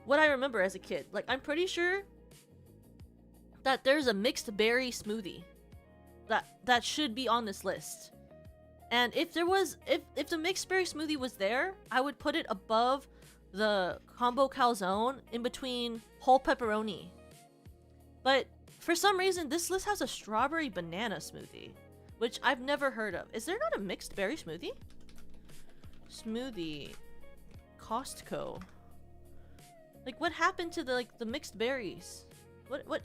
what I remember as a kid. Like, I'm pretty sure that there's a mixed berry smoothie that should be on this list. And if there was, if the mixed berry smoothie was there, I would put it above the combo calzone in between whole pepperoni. But for some reason, this list has a strawberry banana smoothie, which I've never heard of. Is there not a mixed berry smoothie? Smoothie. Costco. Like, what happened to the, like, the mixed berries? What?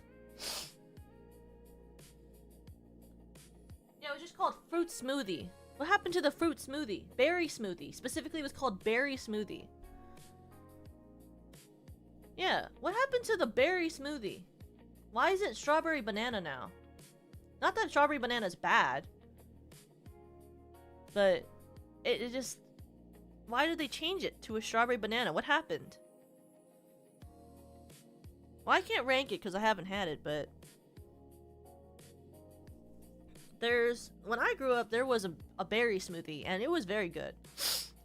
Yeah, it was just called fruit smoothie. What happened to the fruit smoothie? Berry smoothie. Specifically, it was called berry smoothie. Yeah, what happened to the berry smoothie? Why is it strawberry banana now? Not that strawberry banana is bad. But it just... Why did they change it to a strawberry banana? What happened? Well, I can't rank it because I haven't had it, but... When I grew up, there was a berry smoothie, and it was very good.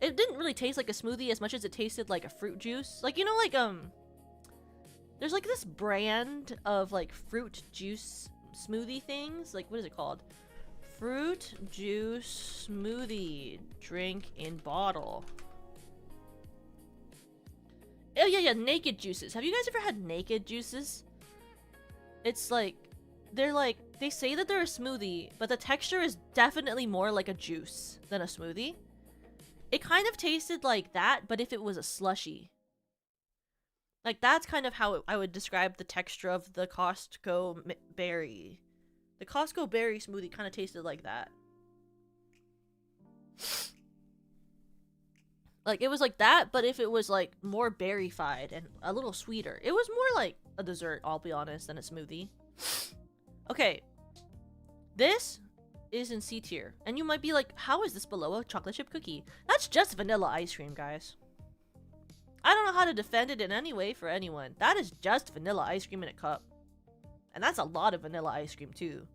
It didn't really taste like a smoothie as much as it tasted like a fruit juice. Like, you know, like, there's, like, this brand of, like, fruit juice smoothie things. Like, what is it called? Fruit juice smoothie drink in bottle. Oh, yeah, naked juices. Have you guys ever had naked juices? It's like, they say that they're a smoothie, but the texture is definitely more like a juice than a smoothie. It kind of tasted like that, but if it was a slushie. Like, that's kind of how I would describe the texture of the Costco berry. The Costco berry smoothie kind of tasted like that. Like, it was like that, but if it was, like, more berry-fied and a little sweeter. It was more like a dessert, I'll be honest, than a smoothie. Okay. This is in C tier. And you might be like, how is this below a chocolate chip cookie? That's just vanilla ice cream, guys. I don't know how to defend it in any way for anyone. That is just vanilla ice cream in a cup. And that's a lot of vanilla ice cream, too.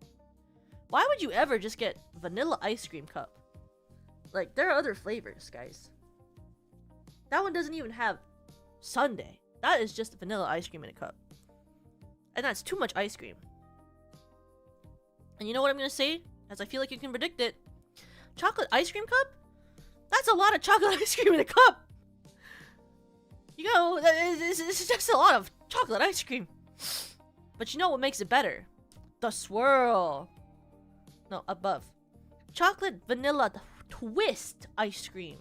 Why would you ever just get vanilla ice cream cup? Like, there are other flavors, guys. That one doesn't even have sundae. That is just vanilla ice cream in a cup. And that's too much ice cream. And you know what I'm gonna say? As I feel like you can predict it. Chocolate ice cream cup? That's a lot of chocolate ice cream in a cup! You know, it's just a lot of chocolate ice cream. But you know what makes it better? The swirl. No, above. Chocolate vanilla twist ice cream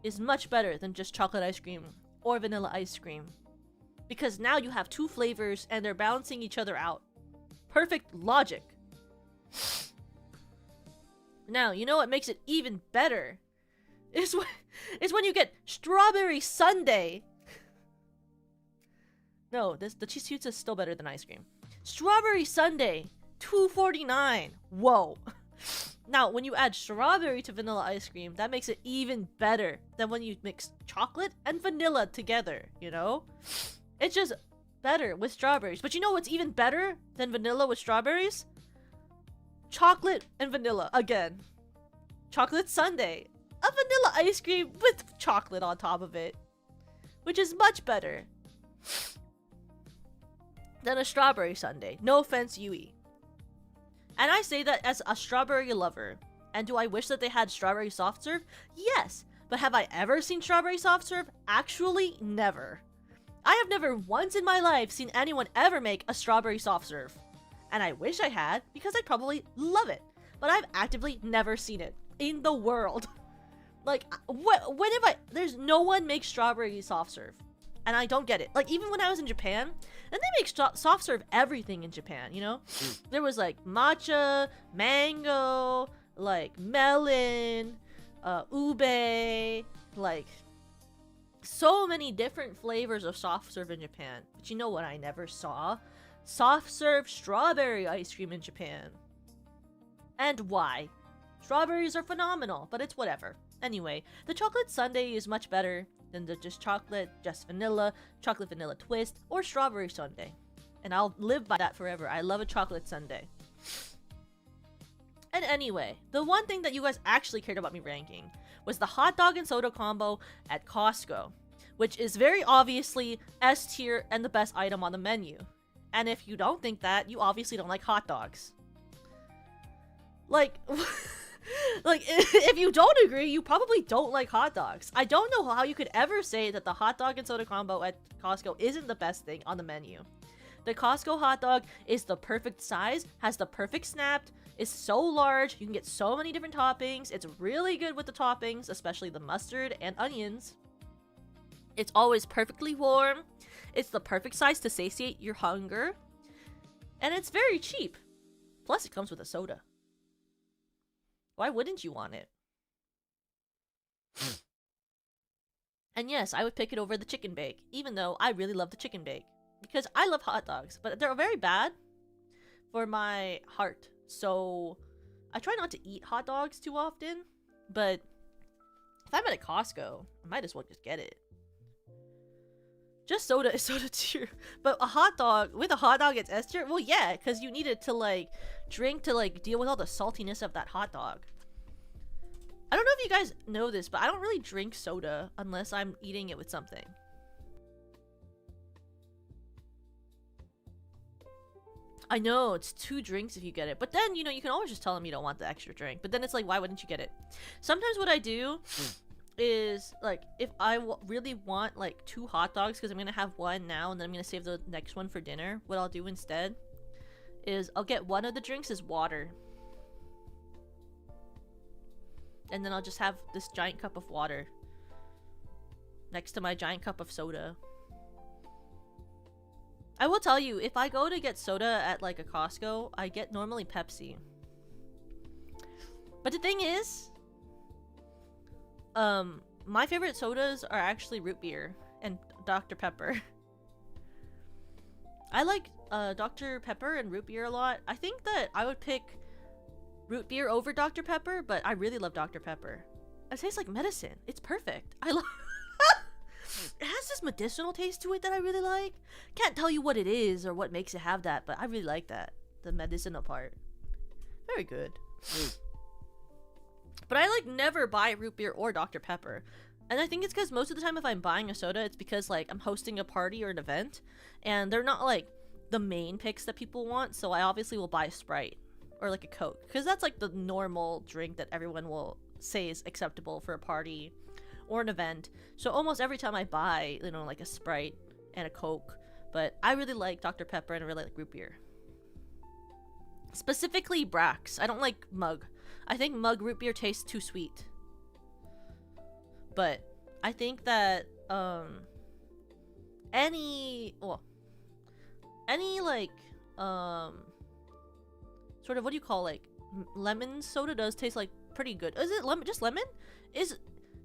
is much better than just chocolate ice cream or vanilla ice cream. Because now you have two flavors and they're balancing each other out. Perfect logic. Now, you know what makes it even better? Is when you get strawberry sundae. No, the cheese pizza is still better than ice cream. Strawberry sundae, $2.49. Whoa. Now, when you add strawberry to vanilla ice cream, that makes it even better than when you mix chocolate and vanilla together, you know? It's just better with strawberries. But you know what's even better than vanilla with strawberries? Chocolate and vanilla again. Chocolate sundae. A vanilla ice cream with chocolate on top of it. Which is much better than a strawberry sundae. No offense, Yui. And I say that as a strawberry lover. And do I wish that they had strawberry soft serve? Yes. But have I ever seen strawberry soft serve? Actually, never. I have never once in my life seen anyone ever make a strawberry soft serve. And I wish I had, because I'd probably love it. But I've actively never seen it in the world. Like, when have I... There's no one makes strawberry soft serve. And I don't get it. Like, even when I was in Japan, and they make soft serve everything in Japan, you know? There was, like, matcha, mango, like, melon, ube, like, so many different flavors of soft serve in Japan. But you know what I never saw? Soft serve strawberry ice cream in Japan. And why? Strawberries are phenomenal, but it's whatever. Anyway, the chocolate sundae is much better than the just chocolate, just vanilla, chocolate vanilla twist, or strawberry sundae. And I'll live by that forever. I love a chocolate sundae. And anyway, the one thing that you guys actually cared about me ranking was the hot dog and soda combo at Costco, which is very obviously S tier and the best item on the menu. And if you don't think that, you obviously don't like hot dogs. Like... Like, if you don't agree, you probably don't like hot dogs. I don't know how you could ever say that the hot dog and soda combo at Costco isn't the best thing on the menu. The Costco hot dog is the perfect size, has the perfect snap, is so large, you can get so many different toppings, it's really good with the toppings, especially the mustard and onions. It's always perfectly warm. It's the perfect size to satiate your hunger. And it's very cheap. Plus, it comes with a soda. Why wouldn't you want it? And yes, I would pick it over the chicken bake, even though I really love the chicken bake. Because I love hot dogs, but they're very bad for my heart. So I try not to eat hot dogs too often, but if I'm at a Costco, I might as well just get it. Just soda is soda tier. But a hot dog, with a hot dog it's S tier? Well, yeah, because you need it to, like, drink to, like, deal with all the saltiness of that hot dog. I don't know if you guys know this, but I don't really drink soda unless I'm eating it with something. I know, it's 2 drinks if you get it. But then, you know, you can always just tell them you don't want the extra drink. But then it's like, why wouldn't you get it? Sometimes what I do is, like, if I really want, like, 2 hot dogs, because I'm going to have one now, and then I'm going to save the next one for dinner, what I'll do instead is I'll get one of the drinks as water. And then I'll just have this giant cup of water next to my giant cup of soda. I will tell you, if I go to get soda at, like, a Costco, I get normally Pepsi. But the thing is, my favorite sodas are actually root beer and Dr. Pepper. I like Dr. Pepper and root beer a lot. I think that I would pick root beer over Dr. Pepper, but I really love Dr. Pepper. It tastes like medicine. It's perfect. I love it has this medicinal taste to it that I really like. Can't tell you what it is or what makes it have that, but I really like that. The medicinal part. Very good. But I, like, never buy root beer or Dr. Pepper. And I think it's because most of the time if I'm buying a soda, it's because, like, I'm hosting a party or an event. And they're not, like, the main picks that people want. So I obviously will buy a Sprite. Or, like, a Coke. Because that's, like, the normal drink that everyone will say is acceptable for a party or an event. So almost every time I buy, you know, like, a Sprite and a Coke. But I really like Dr. Pepper and I really like root beer. Specifically Brax. I don't like Mug. I think Mug root beer tastes too sweet. But I think that any like sort of, what do you call, like, lemon soda does taste like pretty good. Is it lemon? Just lemon?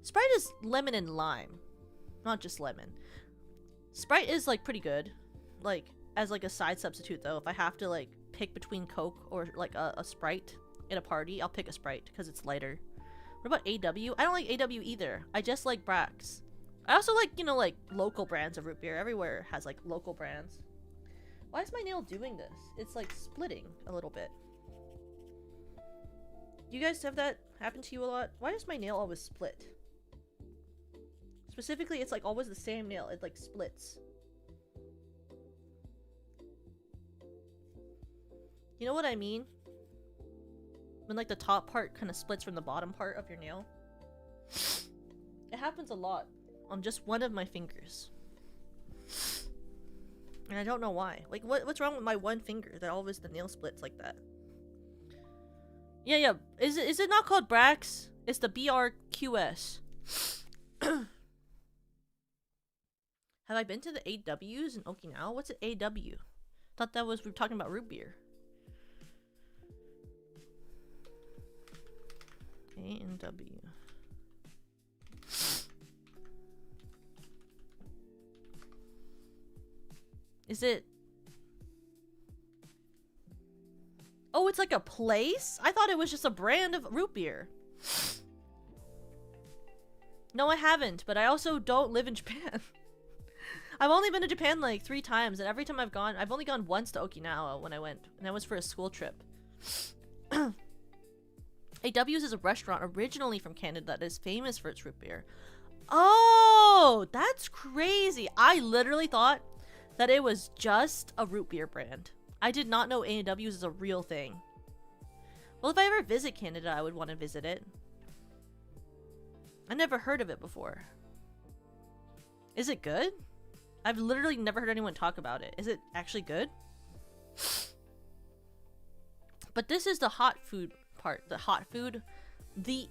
Sprite is lemon and lime, not just lemon. Sprite is, like, pretty good, like, as, like, a side substitute though. If I have to, like, pick between Coke or, like, a Sprite in a party, I'll pick a Sprite because it's lighter. What about AW? I don't like AW either. I just like Brax. I also like, you know, like, local brands of root beer. Everywhere has, like, local brands. Why is my nail doing this? It's, like, splitting a little bit. Do you guys have that happen to you a lot? Why does my nail always split? Specifically, it's, like, always the same nail. It, like, splits. You know what I mean? When, like, the top part kind of splits from the bottom part of your nail. It happens a lot on just one of my fingers. And I don't know why. Like, what's wrong with my one finger that always the nail splits like that? Yeah. Is it not called Brax? It's the BRQS. Have I been to the AWs in Okinawa? What's an AW? Thought that was, we were talking about root beer. A&W. Is it? Oh, it's like a place? I thought it was just a brand of root beer. No, I haven't, but I also don't live in Japan. I've only been to Japan like 3 times, and every time I've gone, I've only gone once to Okinawa when I went, and that was for a school trip. AW's is a restaurant originally from Canada that is famous for its root beer. Oh, that's crazy. I literally thought that it was just a root beer brand. I did not know A&W's is a real thing. Well, if I ever visit Canada, I would want to visit it. I never heard of it before. Is it good? I've literally never heard anyone talk about it. Is it actually good? But this is the hot food part. The hot food. The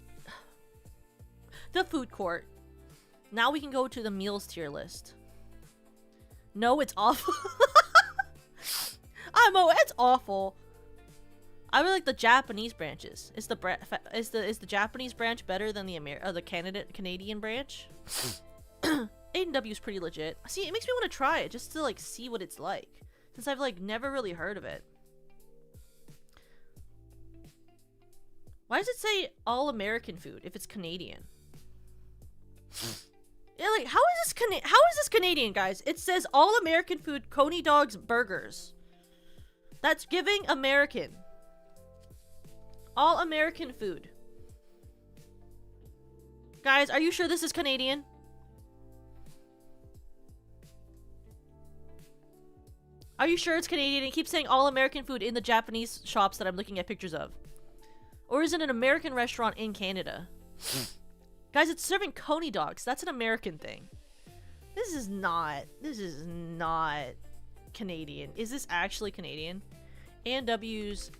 food court. Now we can go to the meals tier list. No, it's awful. It's awful. I really like the Japanese branches. Is the Japanese branch better than the Canadian branch? A&W is pretty legit. See, it makes me want to try it just to like see what it's like, since I've like never really heard of it. Why does it say all American food if it's Canadian? Yeah, like how is this Canadian, guys? It says all American food, Coney dogs, burgers. That's giving American. All American food. Guys, are you sure this is Canadian? Are you sure it's Canadian? It keeps saying all American food in the Japanese shops that I'm looking at pictures of. Or is it an American restaurant in Canada? Guys, it's serving Coney dogs. That's an American thing. This is not Canadian. Is this actually Canadian? A&W's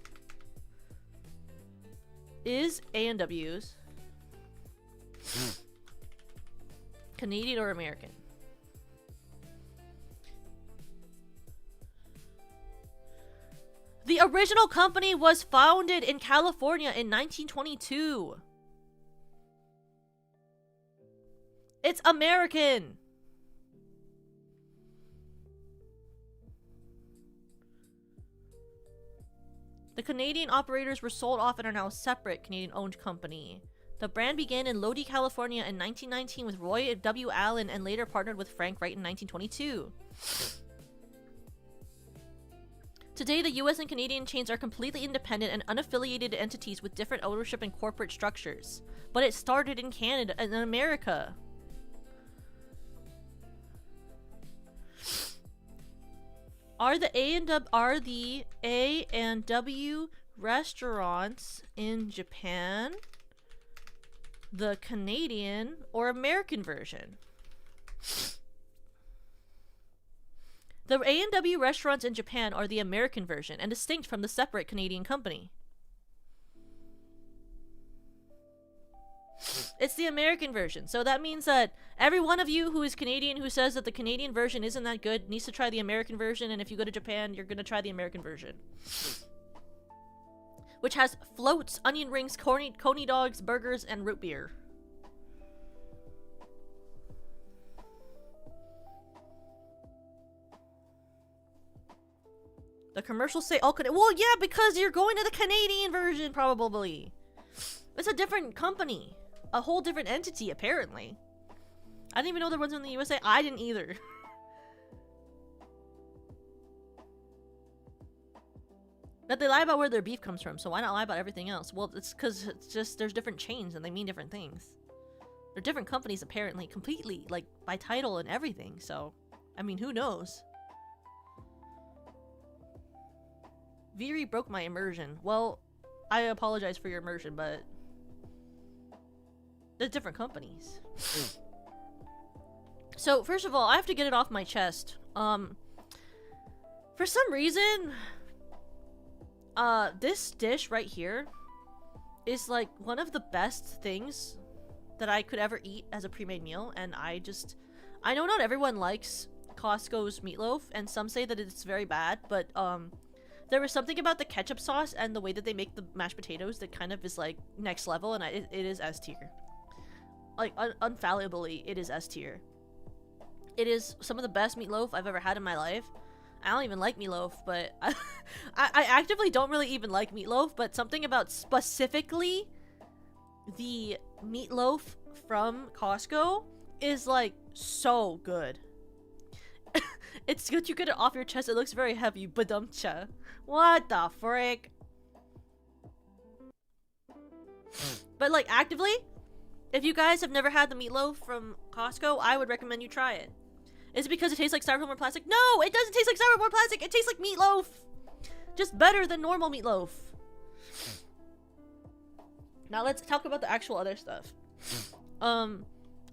is A&W's Canadian or American? The original company was founded in California in 1922. It's American. The Canadian operators were sold off and are now a separate Canadian-owned company. The brand began in Lodi, California in 1919 with Roy W. Allen and later partnered with Frank Wright in 1922. Today, the US and Canadian chains are completely independent and unaffiliated entities with different ownership and corporate structures. But it started in Canada and in America. Are the A&W restaurants in Japan the Canadian or American version? The A&W restaurants in Japan are the American version and distinct from the separate Canadian company. It's the American version. So that means that every one of you who is Canadian who says that the Canadian version isn't that good needs to try the American version, and if you go to Japan, you're gonna try the American version. Which has floats, onion rings, coney dogs, burgers, and root beer. The commercials say all well, yeah, because you're going to the Canadian version, probably. It's a different company. A whole different entity, apparently. I didn't even know there was one in the USA. I didn't either. But they lie about where their beef comes from, so why not lie about everything else? Well, it's because it's just there's different chains and they mean different things. They're different companies, apparently, completely, like, by title and everything, so... I mean, who knows? Viri broke my immersion. Well, I apologize for your immersion, but... they're different companies. So, first of all, I have to get it off my chest. For some reason... this dish right here is like one of the best things that I could ever eat as a pre-made meal, and I know not everyone likes Costco's meatloaf, and some say that it's very bad, but there was something about the ketchup sauce and the way that they make the mashed potatoes that kind of is like next level, and it is S tier. Like, unfallibly, it is S tier. It is some of the best meatloaf I've ever had in my life. I don't even like meatloaf, but I actively don't really even like meatloaf, but something about specifically the meatloaf from Costco is like so good. It's good you get it off your chest. It looks very heavy. Badumcha. What the frick? But like actively, if you guys have never had the meatloaf from Costco, I would recommend you try it. Is it because it tastes like styrofoam or plastic? No, it doesn't taste like styrofoam or plastic. It tastes like meatloaf. Just better than normal meatloaf. Now let's talk about the actual other stuff.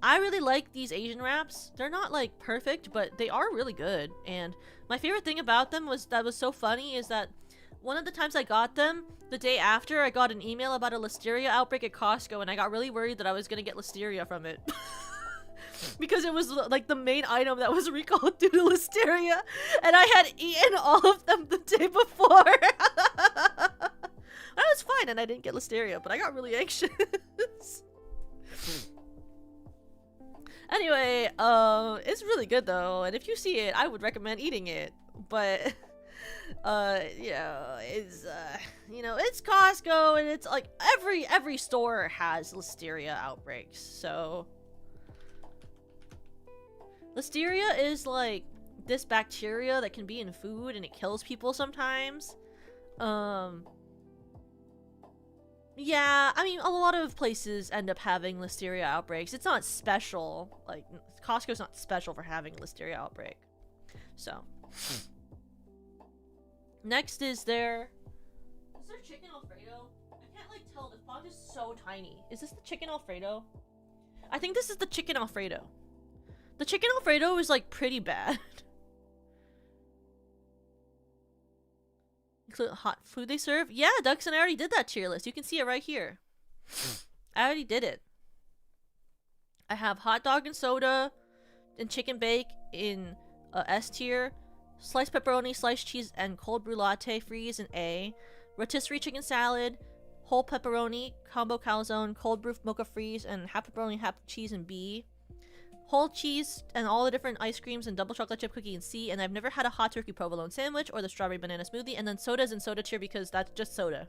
I really like these Asian wraps. They're not like perfect, but they are really good. And my favorite thing about them was so funny is that one of the times I got them, the day after, I got an email about a listeria outbreak at Costco, and I got really worried that I was gonna get listeria from it. because it was like the main item that was recalled due to listeria, and I had eaten all of them the day before. I was fine and I didn't get listeria, but I got really anxious. Anyway, it's really good though, and if you see it, I would recommend eating it. But yeah, it's you know, it's Costco, and it's like every store has listeria outbreaks. So listeria is like this bacteria that can be in food and it kills people sometimes. Yeah, I mean, a lot of places end up having listeria outbreaks. It's not special. Like, Costco's not special for having a listeria outbreak. So. Next is there chicken Alfredo? I can't, like, tell. The font is so tiny. Is this the chicken Alfredo? I think this is the chicken Alfredo. The chicken Alfredo is, like, pretty bad. Include hot food they serve? Yeah, Duxon, I already did that tier list. You can see it right here. I already did it. I have hot dog and soda and chicken bake in S tier. Sliced pepperoni, sliced cheese, and cold brew latte freeze in A. Rotisserie chicken salad, whole pepperoni, combo calzone, cold brew mocha freeze, and half pepperoni, half cheese in B. Whole cheese and all the different ice creams and double chocolate chip cookie in C. And I've never had a hot turkey provolone sandwich or the strawberry banana smoothie. And then soda's in soda tier because that's just soda.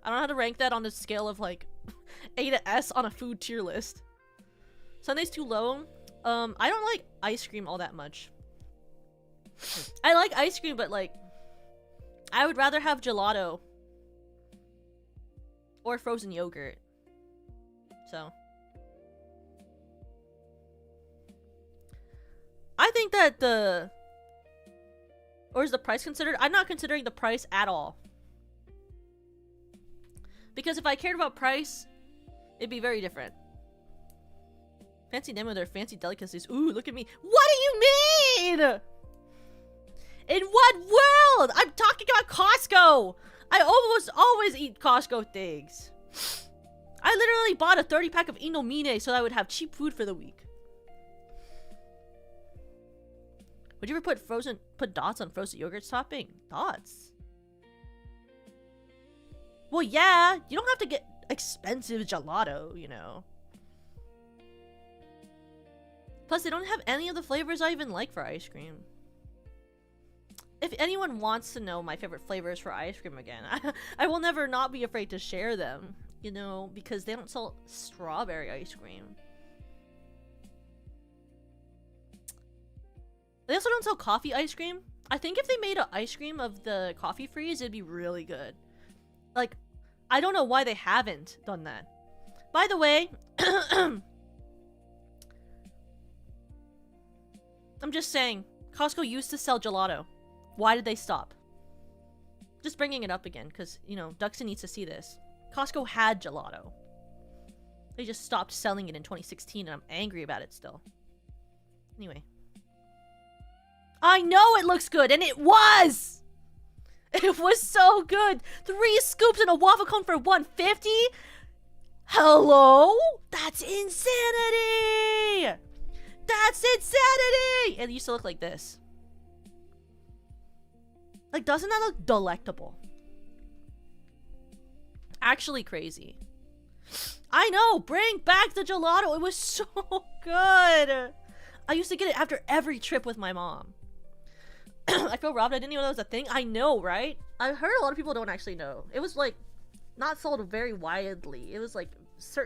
I don't know how to rank that on the scale of like A to S on a food tier list. Sundae's too low. I don't like ice cream all that much. I like ice cream, but like I would rather have gelato or frozen yogurt. So I think that or is the price considered? I'm not considering the price at all. Because if I cared about price, it'd be very different. Fancy them with their fancy delicacies. Ooh, look at me. What do you mean? In what world? I'm talking about Costco. I almost always eat Costco things. I literally bought a 30-pack of Inomine so that I would have cheap food for the week. Would you ever put dots on frozen yogurt topping? Dots? Well, yeah. You don't have to get expensive gelato, you know. Plus, they don't have any of the flavors I even like for ice cream. If anyone wants to know my favorite flavors for ice cream again, I will never not be afraid to share them, you know, because they don't sell strawberry ice cream. They also don't sell coffee ice cream. I think if they made an ice cream of the coffee freeze, it'd be really good. Like, I don't know why they haven't done that. By the way, I'm just saying, Costco used to sell gelato. Why did they stop? Just bringing it up again, because, you know, Duxon needs to see this. Costco had gelato. They just stopped selling it in 2016, and I'm angry about it still. Anyway. I know it looks good, and it was! It was so good! 3 scoops in a waffle cone for $1.50? Hello? That's insanity! That's insanity! It used to look like this. Like, doesn't that look delectable? Actually crazy. I know! Bring back the gelato! It was so good! I used to get it after every trip with my mom. I feel robbed. I didn't even know that was a thing. I know, right? I've heard a lot of people don't actually know. It was, like, not sold very widely. It was, like,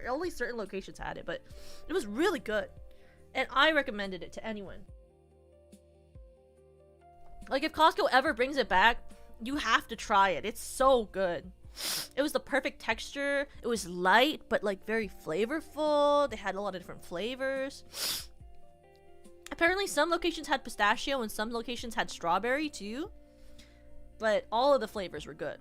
only certain locations had it, but it was really good. And I recommended it to anyone. Like, if Costco ever brings it back, you have to try it. It's so good. It was the perfect texture. It was light, but, like, very flavorful. They had a lot of different flavors. Apparently, some locations had pistachio and some locations had strawberry, too. But all of the flavors were good.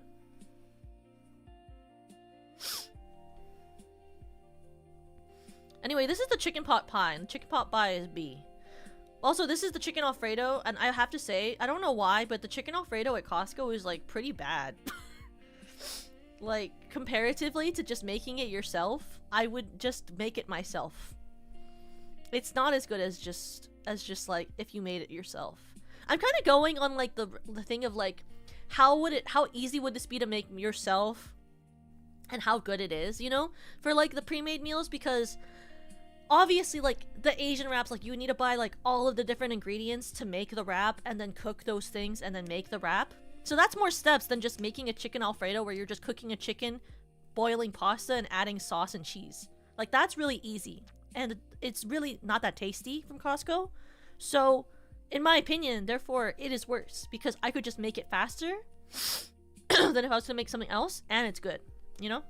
Anyway, this is the chicken pot pie. And the chicken pot pie is B. Also, this is the chicken Alfredo. And I have to say, I don't know why, but the chicken Alfredo at Costco is, like, pretty bad. Like, comparatively to just making it yourself, I would just make it myself. it's not as good as just like if you made it yourself. I'm kind of going on like the thing of like how easy would this be to make yourself and how good it is, you know, for like the pre-made meals, because obviously like the Asian wraps, like you need to buy like all of the different ingredients to make the wrap and then cook those things and then make the wrap. So that's more steps than just making a chicken Alfredo where you're just cooking a chicken, boiling pasta, and adding sauce and cheese. Like that's really easy. And it's really not that tasty from Costco. So, in my opinion, therefore, it is worse. Because I could just make it faster than if I was to make something else. And it's good. You know?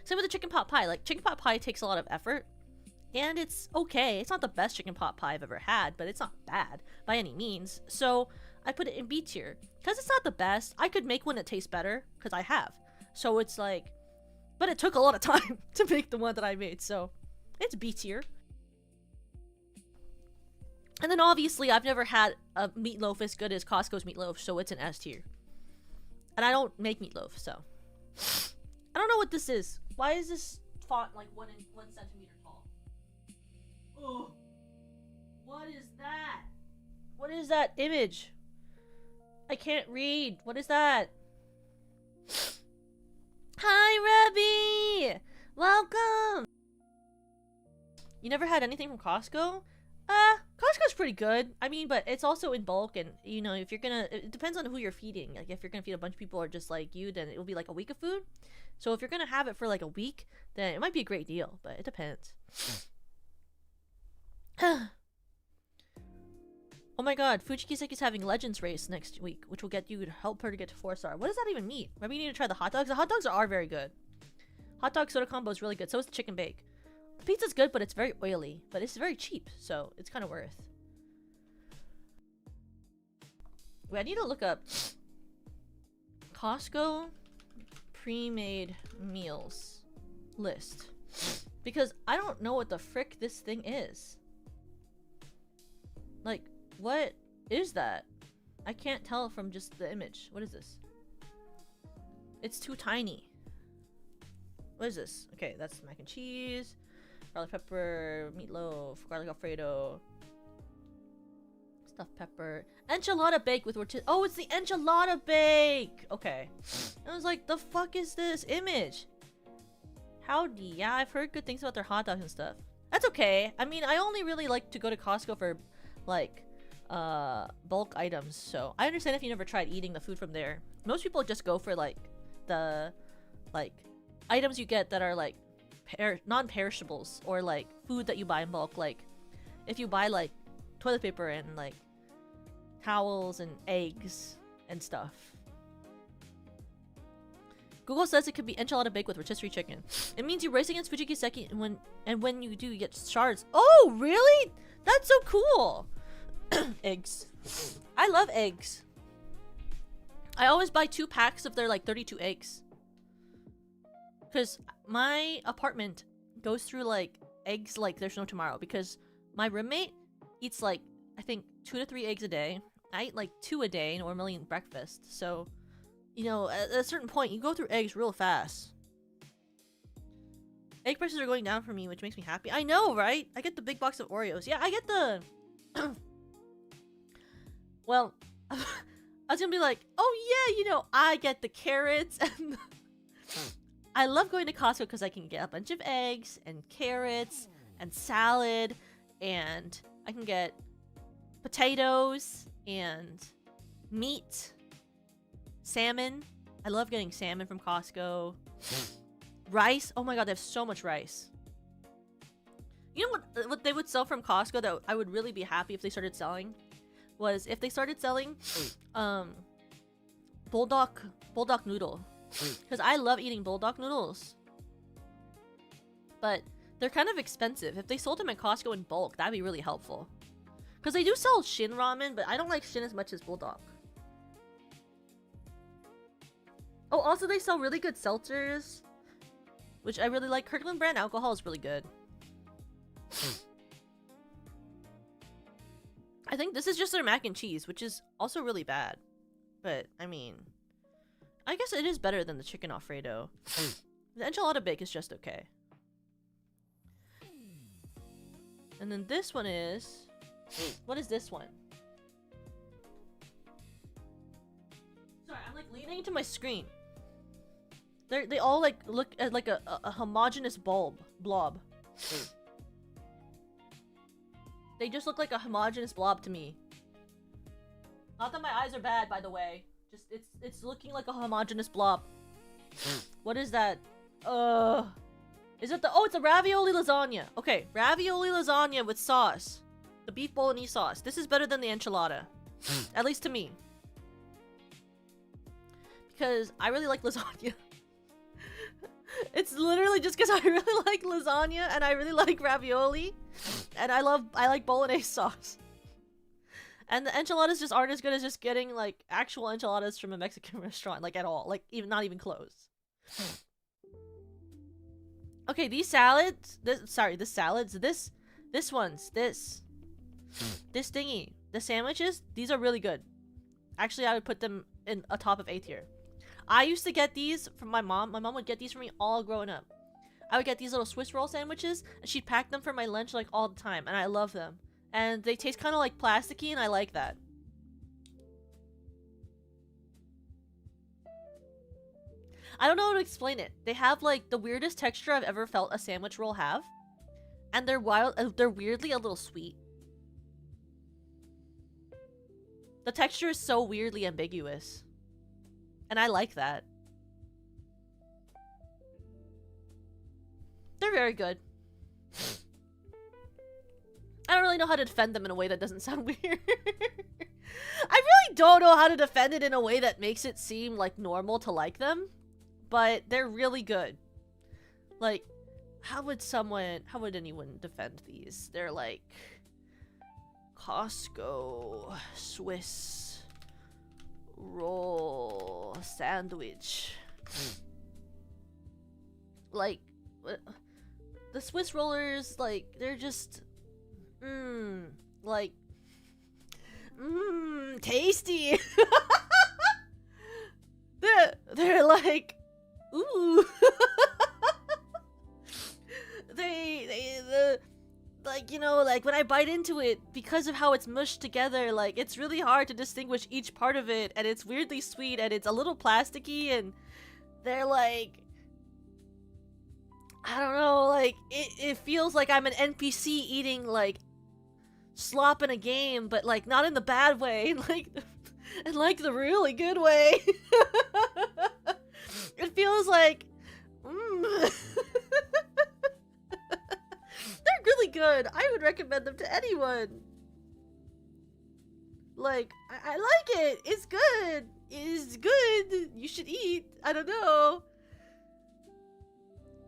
Same with the chicken pot pie. Like, chicken pot pie takes a lot of effort. And it's okay. It's not the best chicken pot pie I've ever had. But it's not bad by any means. So, I put it in B tier. Because it's not the best. I could make one that tastes better. Because I have. So, it's like... But it took a lot of time to make the one that I made. So... It's B tier. And then obviously I've never had a meatloaf as good as Costco's meatloaf, so it's an S tier. And I don't make meatloaf, so. I don't know what this is. Why is this font like 1 centimeter tall? Oh. What is that? What is that image? I can't read. What is that? Hi, Rebby! Welcome! You never had anything from Costco? Costco's pretty good. I mean, but it's also in bulk, and, you know, if you're gonna... It depends on who you're feeding. Like, if you're gonna feed a bunch of people or just like you, then it will be like a week of food. So if you're gonna have it for like a week, then it might be a great deal, but it depends. Oh my god, Fujikiseki's having Legends race next week, which will get you to help her to get to 4-star. What does that even mean? Maybe you need to try the hot dogs. The hot dogs are very good. Hot dog soda combo is really good. So is the chicken bake. The pizza's good, but it's very oily. But it's very cheap, so it's kind of worth. Wait, I need to look up Costco pre-made meals list. Because I don't know what the frick this thing is. Like, what is that? I can't tell from just the image. What is this? It's too tiny. What is this? Okay, that's mac and cheese, garlic pepper, meatloaf, garlic alfredo, stuffed pepper, enchilada bake with rotisserie. Oh, it's the enchilada bake. Okay, I was like, the fuck is this image? Howdy, yeah, I've heard good things about their hot dogs and stuff. That's okay. I mean, I only really like to go to Costco for like bulk items, so I understand if you never tried eating the food from there. Most people just go for like the items you get that are like non-perishables, or like food that you buy in bulk. Like if you buy like toilet paper and like towels and eggs and stuff. Google says it could be enchilada bake with rotisserie chicken. It means you race against Fujikiseki, and when you do, you get shards. Oh, really? That's so cool. Eggs. I love eggs. I always buy 2 packs of their like 32 eggs. Because my apartment goes through like eggs like there's no tomorrow. Because my roommate eats like, I think 2 to 3 eggs a day. I eat like 2 a day normally in breakfast. So, you know, at a certain point, you go through eggs real fast. Egg prices are going down for me, which makes me happy. I know, right? I get the big box of Oreos. Yeah, I get the... Well, I was gonna be like, oh yeah, you know, I get the carrots and the... I love going to Costco because I can get a bunch of eggs and carrots and salad, and I can get potatoes and meat, salmon. I love getting salmon from Costco. Rice. Oh my god, they have so much rice. You know what they would sell from Costco that I would really be happy if they started selling? Was if they started selling bulldog noodle. Because I love eating bulldog noodles. But they're kind of expensive. If they sold them at Costco in bulk, that'd be really helpful. Because they do sell Shin ramen, but I don't like Shin as much as bulldog. Oh, also they sell really good seltzers, which I really like. Kirkland brand alcohol is really good. I think this is just their mac and cheese, which is also really bad. But, I mean, I guess it is better than the chicken Alfredo. The enchilada bake is just okay. And then this one is... What is this one? Sorry, I'm like leaning into my screen. They all like look at like a homogeneous blob. They just look like a homogeneous blob to me. Not that my eyes are bad, by the way. Just it's looking like a homogeneous blob. What is that? Is it the... Oh, it's a ravioli lasagna. Okay, ravioli lasagna with sauce. The beef bolognese sauce. This is better than the enchilada. At least to me. Because I really like lasagna. It's literally just because I really like lasagna and I really like ravioli. And I like bolognese sauce. And the enchiladas just aren't as good as just getting like actual enchiladas from a Mexican restaurant, like at all. Like not even close. Okay, these salads, this thingy, the sandwiches, these are really good. Actually, I would put them in a top of A tier. I used to get these from my mom. My mom would get these for me all growing up. I would get these little Swiss roll sandwiches, and she'd pack them for my lunch like all the time, and I love them. And they taste kind of like plasticky, and I like that. I don't know how to explain it. They have like the weirdest texture I've ever felt a sandwich roll have. And they're weirdly a little sweet. The texture is so weirdly ambiguous. And I like that. They're very good. I don't really know how to defend them in a way that doesn't sound weird. I really don't know how to defend it in a way that makes it seem like normal to like them. But they're really good. Like, how would anyone defend these? They're like Costco Swiss roll sandwich. Like, the Swiss rollers, like, they're just like tasty. they're like, ooh. Like, you know, like when I bite into it, because of how it's mushed together, like it's really hard to distinguish each part of it, and it's weirdly sweet, and it's a little plasticky, and they're like, I don't know, like it feels like I'm an NPC eating like slop in a game, but like not in the bad way, like in like the really good way. It feels like they're really good. I would recommend them to anyone. Like, I like it. It's good. It's good. You should eat. I don't know.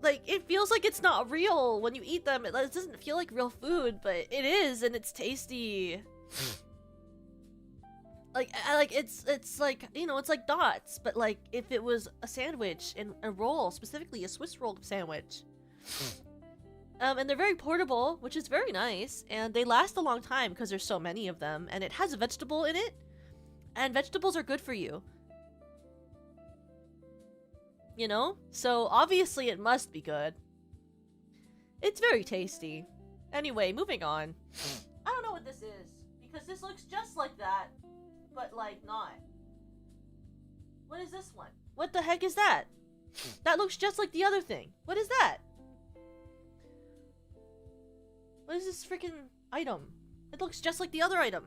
Like, it feels like it's not real when you eat them. It doesn't feel like real food, but it is, and it's tasty. Like, it's like, you know, it's like dots, but like if it was a sandwich and a roll, specifically a Swiss roll sandwich. And they're very portable, which is very nice, and they last a long time because there's so many of them, and it has a vegetable in it, and vegetables are good for you. You know? So obviously it must be good. It's very tasty. Anyway, moving on. I don't know what this is, because this looks just like that, but like not. What is this one? What the heck is that? That looks just like the other thing. What is that? What is this freaking item? It looks just like the other item.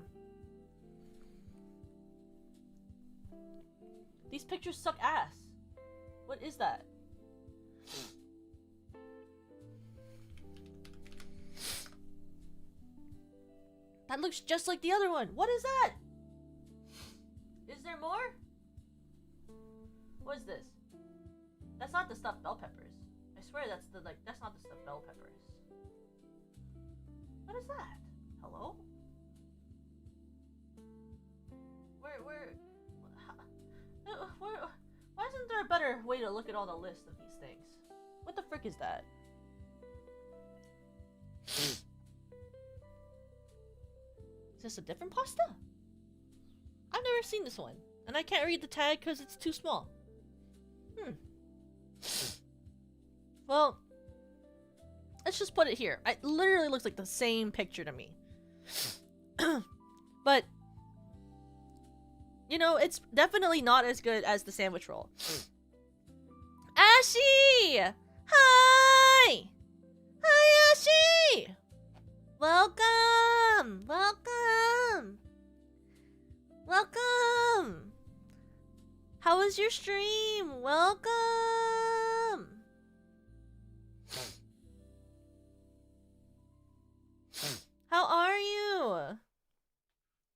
These pictures suck ass. What is that? That looks just like the other one. What is that? Is there more? What is this? That's not the stuffed bell peppers. I swear that's not the stuffed bell peppers. What is that? Hello? Where, why isn't there a better way to look at all the list of these things? What the frick is that? Is this a different pasta? I've never seen this one, and I can't read the tag because it's too small. Well, let's just put it here. It literally looks like the same picture to me. But, you know, it's definitely not as good as the sandwich roll. Ashy! Hi! Hi, Ashy! Welcome! Welcome! Welcome! How was your stream? Welcome! How are you?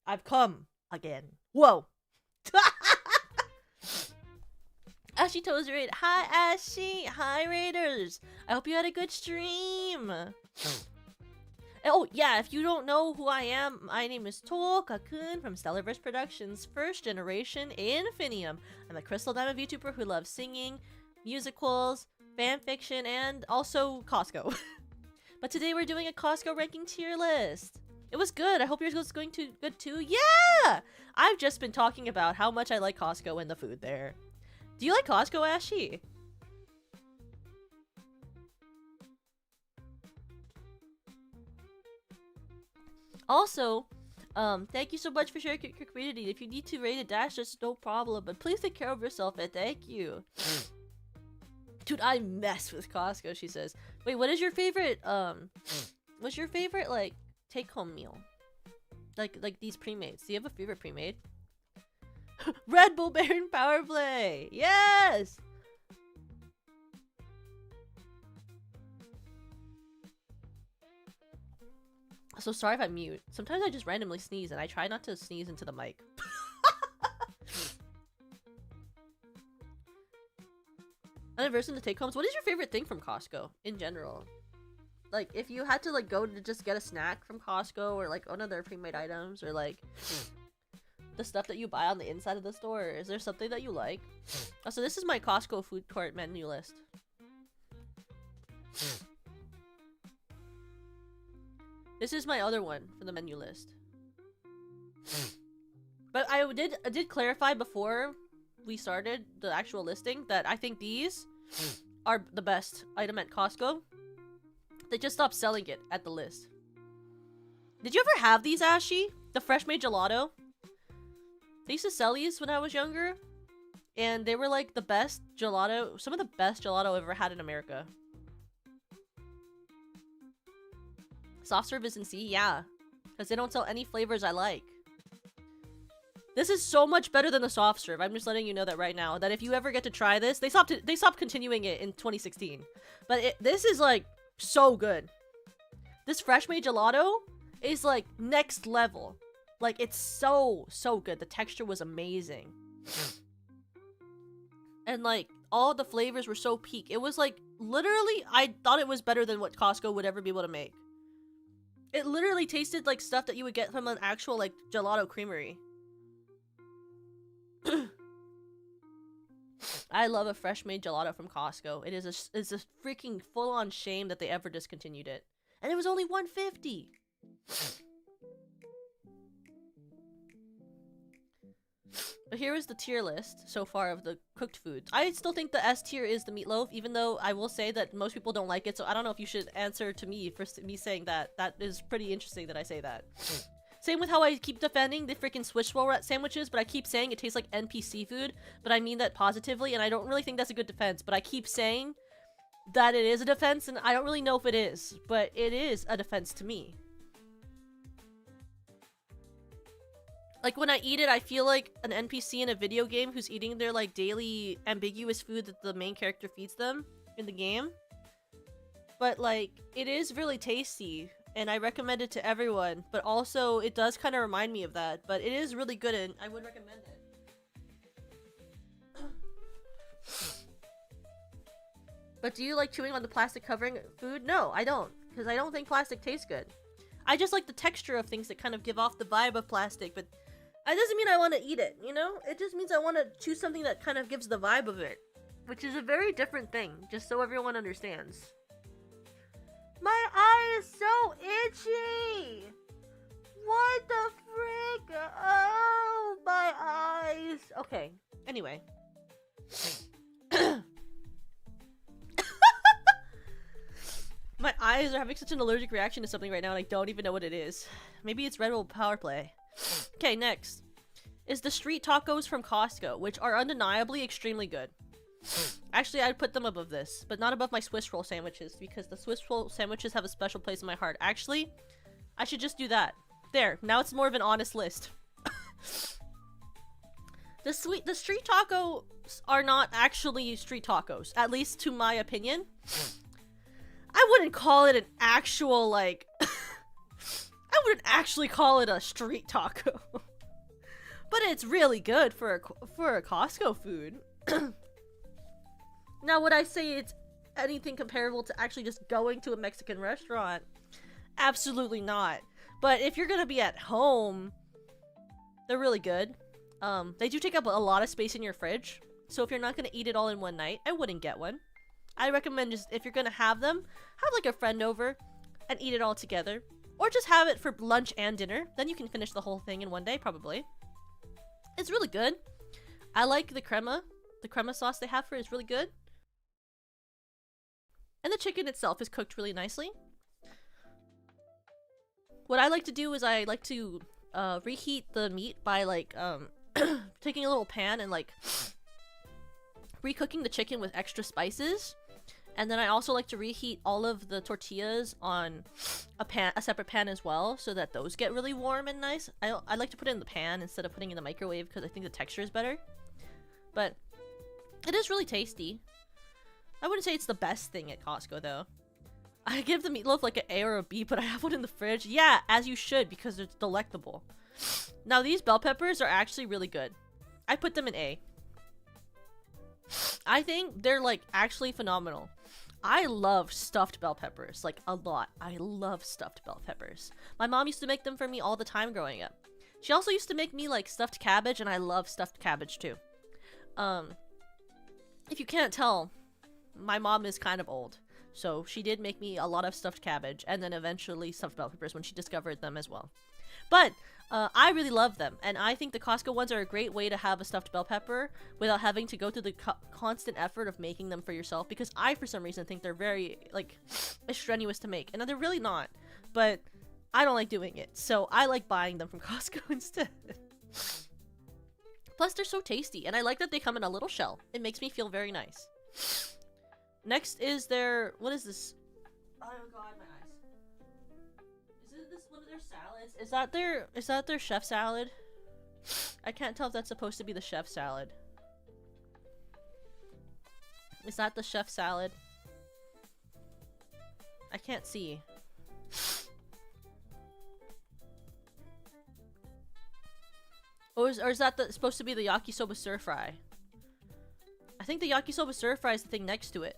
I've come again. Whoa! Ashy Toes Raid. Hi, Ashy. Hi, Raiders. I hope you had a good stream. Oh, yeah, if you don't know who I am, my name is Tokakun from Stellarverse Productions, first generation Infinium. I'm a Crystal Diamond VTuber who loves singing, musicals, fanfiction, and also Costco. But today we're doing a Costco ranking tier list. It was good. I hope yours was going to good too. Yeah! I've just been talking about how much I like Costco and the food there. Do you like Costco, Ashy? Also, thank you so much for sharing your community. If you need to rate a dash, just no problem. But please take care of yourself and thank you. Dude, I mess with Costco, she says. Wait, what is your favorite, what's your favorite, like, take-home meal? Like these pre-mades. Do you have a favorite pre-made? Red Bull Baron Power Play! Yes! So sorry if I mute. Sometimes I just randomly sneeze and I try not to sneeze into the mic. Anniversary to take homes. What is your favorite thing from Costco in general? Like, if you had to like go to just get a snack from Costco or like one of their pre-made items or like the stuff that you buy on the inside of the store, is there something that you like? So this is my Costco food court menu list. This is my other one for the menu list. But I did clarify before we started the actual listing that I think these are the best item at Costco. They just stopped selling it at the list. Did you ever have these, Ashy? The fresh made gelato? They used to sell these when I was younger. And they were like the best gelato, some of the best gelato I've ever had in America. Soft serve is in C? Yeah. Because they don't sell any flavors I like. This is so much better than the soft serve. I'm just letting you know that right now. That if you ever get to try this, they stopped continuing it in 2016. But this is like so good. This fresh made gelato is like next level. Like it's so good. The texture was amazing. And like all the flavors were so peak. It was like literally I thought it was better than what Costco would ever be able to make. It literally tasted like stuff that you would get from an actual like gelato creamery. I love a fresh made gelato from Costco. It's a freaking full-on shame that they ever discontinued it. And it was only $1.50. But here is the tier list so far of the cooked foods. I still think the S tier is the meatloaf, even though I will say that most people don't like it, so I don't know if you should answer to me for me saying that. That is pretty interesting that I say that. Same with how I keep defending the freaking Swiss roll sandwiches, but I keep saying it tastes like NPC food, but I mean that positively, and I don't really think that's a good defense, but I keep saying that it is a defense, and I don't really know if it is, but it is a defense to me. Like, when I eat it, I feel like an NPC in a video game who's eating their, like, daily ambiguous food that the main character feeds them in the game. But, like, it is really tasty, and I recommend it to everyone. But also, it does kind of remind me of that. But it is really good, and I would recommend it. But do you like chewing on the plastic covering food? No, I don't. Because I don't think plastic tastes good. I just like the texture of things that kind of give off the vibe of plastic, but that doesn't mean I want to eat it, you know? It just means I want to choose something that kind of gives the vibe of it. Which is a very different thing, just so everyone understands. My eye is so itchy! What the frick? Oh, my eyes! Okay, anyway. My eyes are having such an allergic reaction to something right now and I don't even know what it is. Maybe it's Red Bull Power Play. Okay, next is the street tacos from Costco, which are undeniably extremely good. Actually, I'd put them above this, but not above my Swiss roll sandwiches, because the Swiss roll sandwiches have a special place in my heart. Actually, I should just do that. There, now it's more of an honest list. The street tacos are not actually street tacos, at least to my opinion. I wouldn't call it an actual, like... I wouldn't actually call it a street taco. But it's really good for a Costco food. Now, would I say it's anything comparable to actually just going to a Mexican restaurant? Absolutely not. But if you're gonna be at home, they're really good. They do take up a lot of space in your fridge. So if you're not gonna eat it all in one night, I wouldn't get one. I recommend just, if you're gonna have them, have like a friend over and eat it all together. Or just have it for lunch and dinner. Then you can finish the whole thing in one day, probably. It's really good. I like the crema. The crema sauce they have for it is really good. And the chicken itself is cooked really nicely. What I like to do is I like to reheat the meat by like taking a little pan and like recooking the chicken with extra spices. And then I also like to reheat all of the tortillas on a separate pan as well, so that those get really warm and nice. I like to put it in the pan instead of putting it in the microwave because I think the texture is better. But it is really tasty. I wouldn't say it's the best thing at Costco though. I give the meatloaf like an A or a B, but I have one in the fridge. Yeah, as you should, because it's delectable. Now these bell peppers are actually really good. I put them in A. I think they're like actually phenomenal. I love stuffed bell peppers, like a lot. I love stuffed bell peppers. My mom used to make them for me all the time growing up. She also used to make me like stuffed cabbage, and I love stuffed cabbage too. If you can't tell, my mom is kind of old. So she did make me a lot of stuffed cabbage, and then eventually stuffed bell peppers when she discovered them as well. But I really love them, and I think the Costco ones are a great way to have a stuffed bell pepper without having to go through the constant effort of making them for yourself, because I, for some reason, think they're very, like, strenuous to make. And they're really not, but I don't like doing it, so I like buying them from Costco instead. Plus, they're so tasty, and I like that they come in a little shell. It makes me feel very nice. Next is their... What is this? Oh god, my eyes. Is this one of their salads? Is that their chef salad? I can't tell if that's supposed to be the chef salad. Is that the chef salad? I can't see. Or is that supposed to be the yakisoba stir fry? I think the yakisoba stir fry is the thing next to it.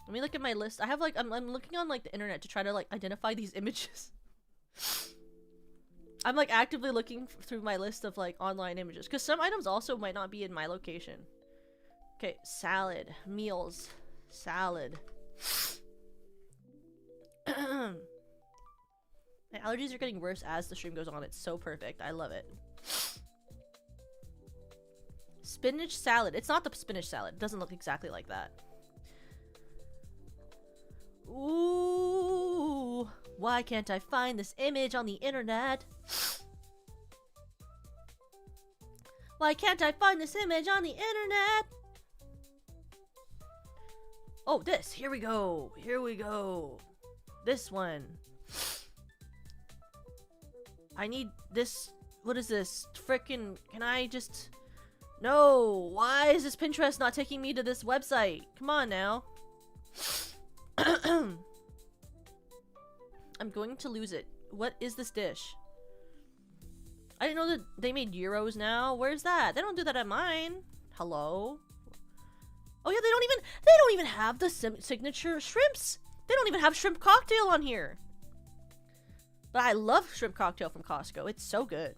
Let me look at my list. I have like I'm looking on like the internet to try to like identify these images. I'm like actively looking through my list of like online images, because some items also might not be in my location. Okay, salad, meals, salad. My allergies are getting worse as the stream goes on. It's so perfect. I love it. Spinach salad. It's not the spinach salad. It doesn't look exactly like that. Ooh, why can't I find this image on the internet? Why can't I find this image on the internet? Oh, this. Here we go. Here we go. This one. I need this. What is this? Frickin'. Can I just... No. Why is this Pinterest not taking me to this website? Come on now. I'm going to lose it. What is this dish? I didn't know that they made gyros now. Where's that? They don't do that at mine. Hello? Oh yeah, they don't even have the signature shrimps. They don't even have shrimp cocktail on here. But I love shrimp cocktail from Costco. It's so good.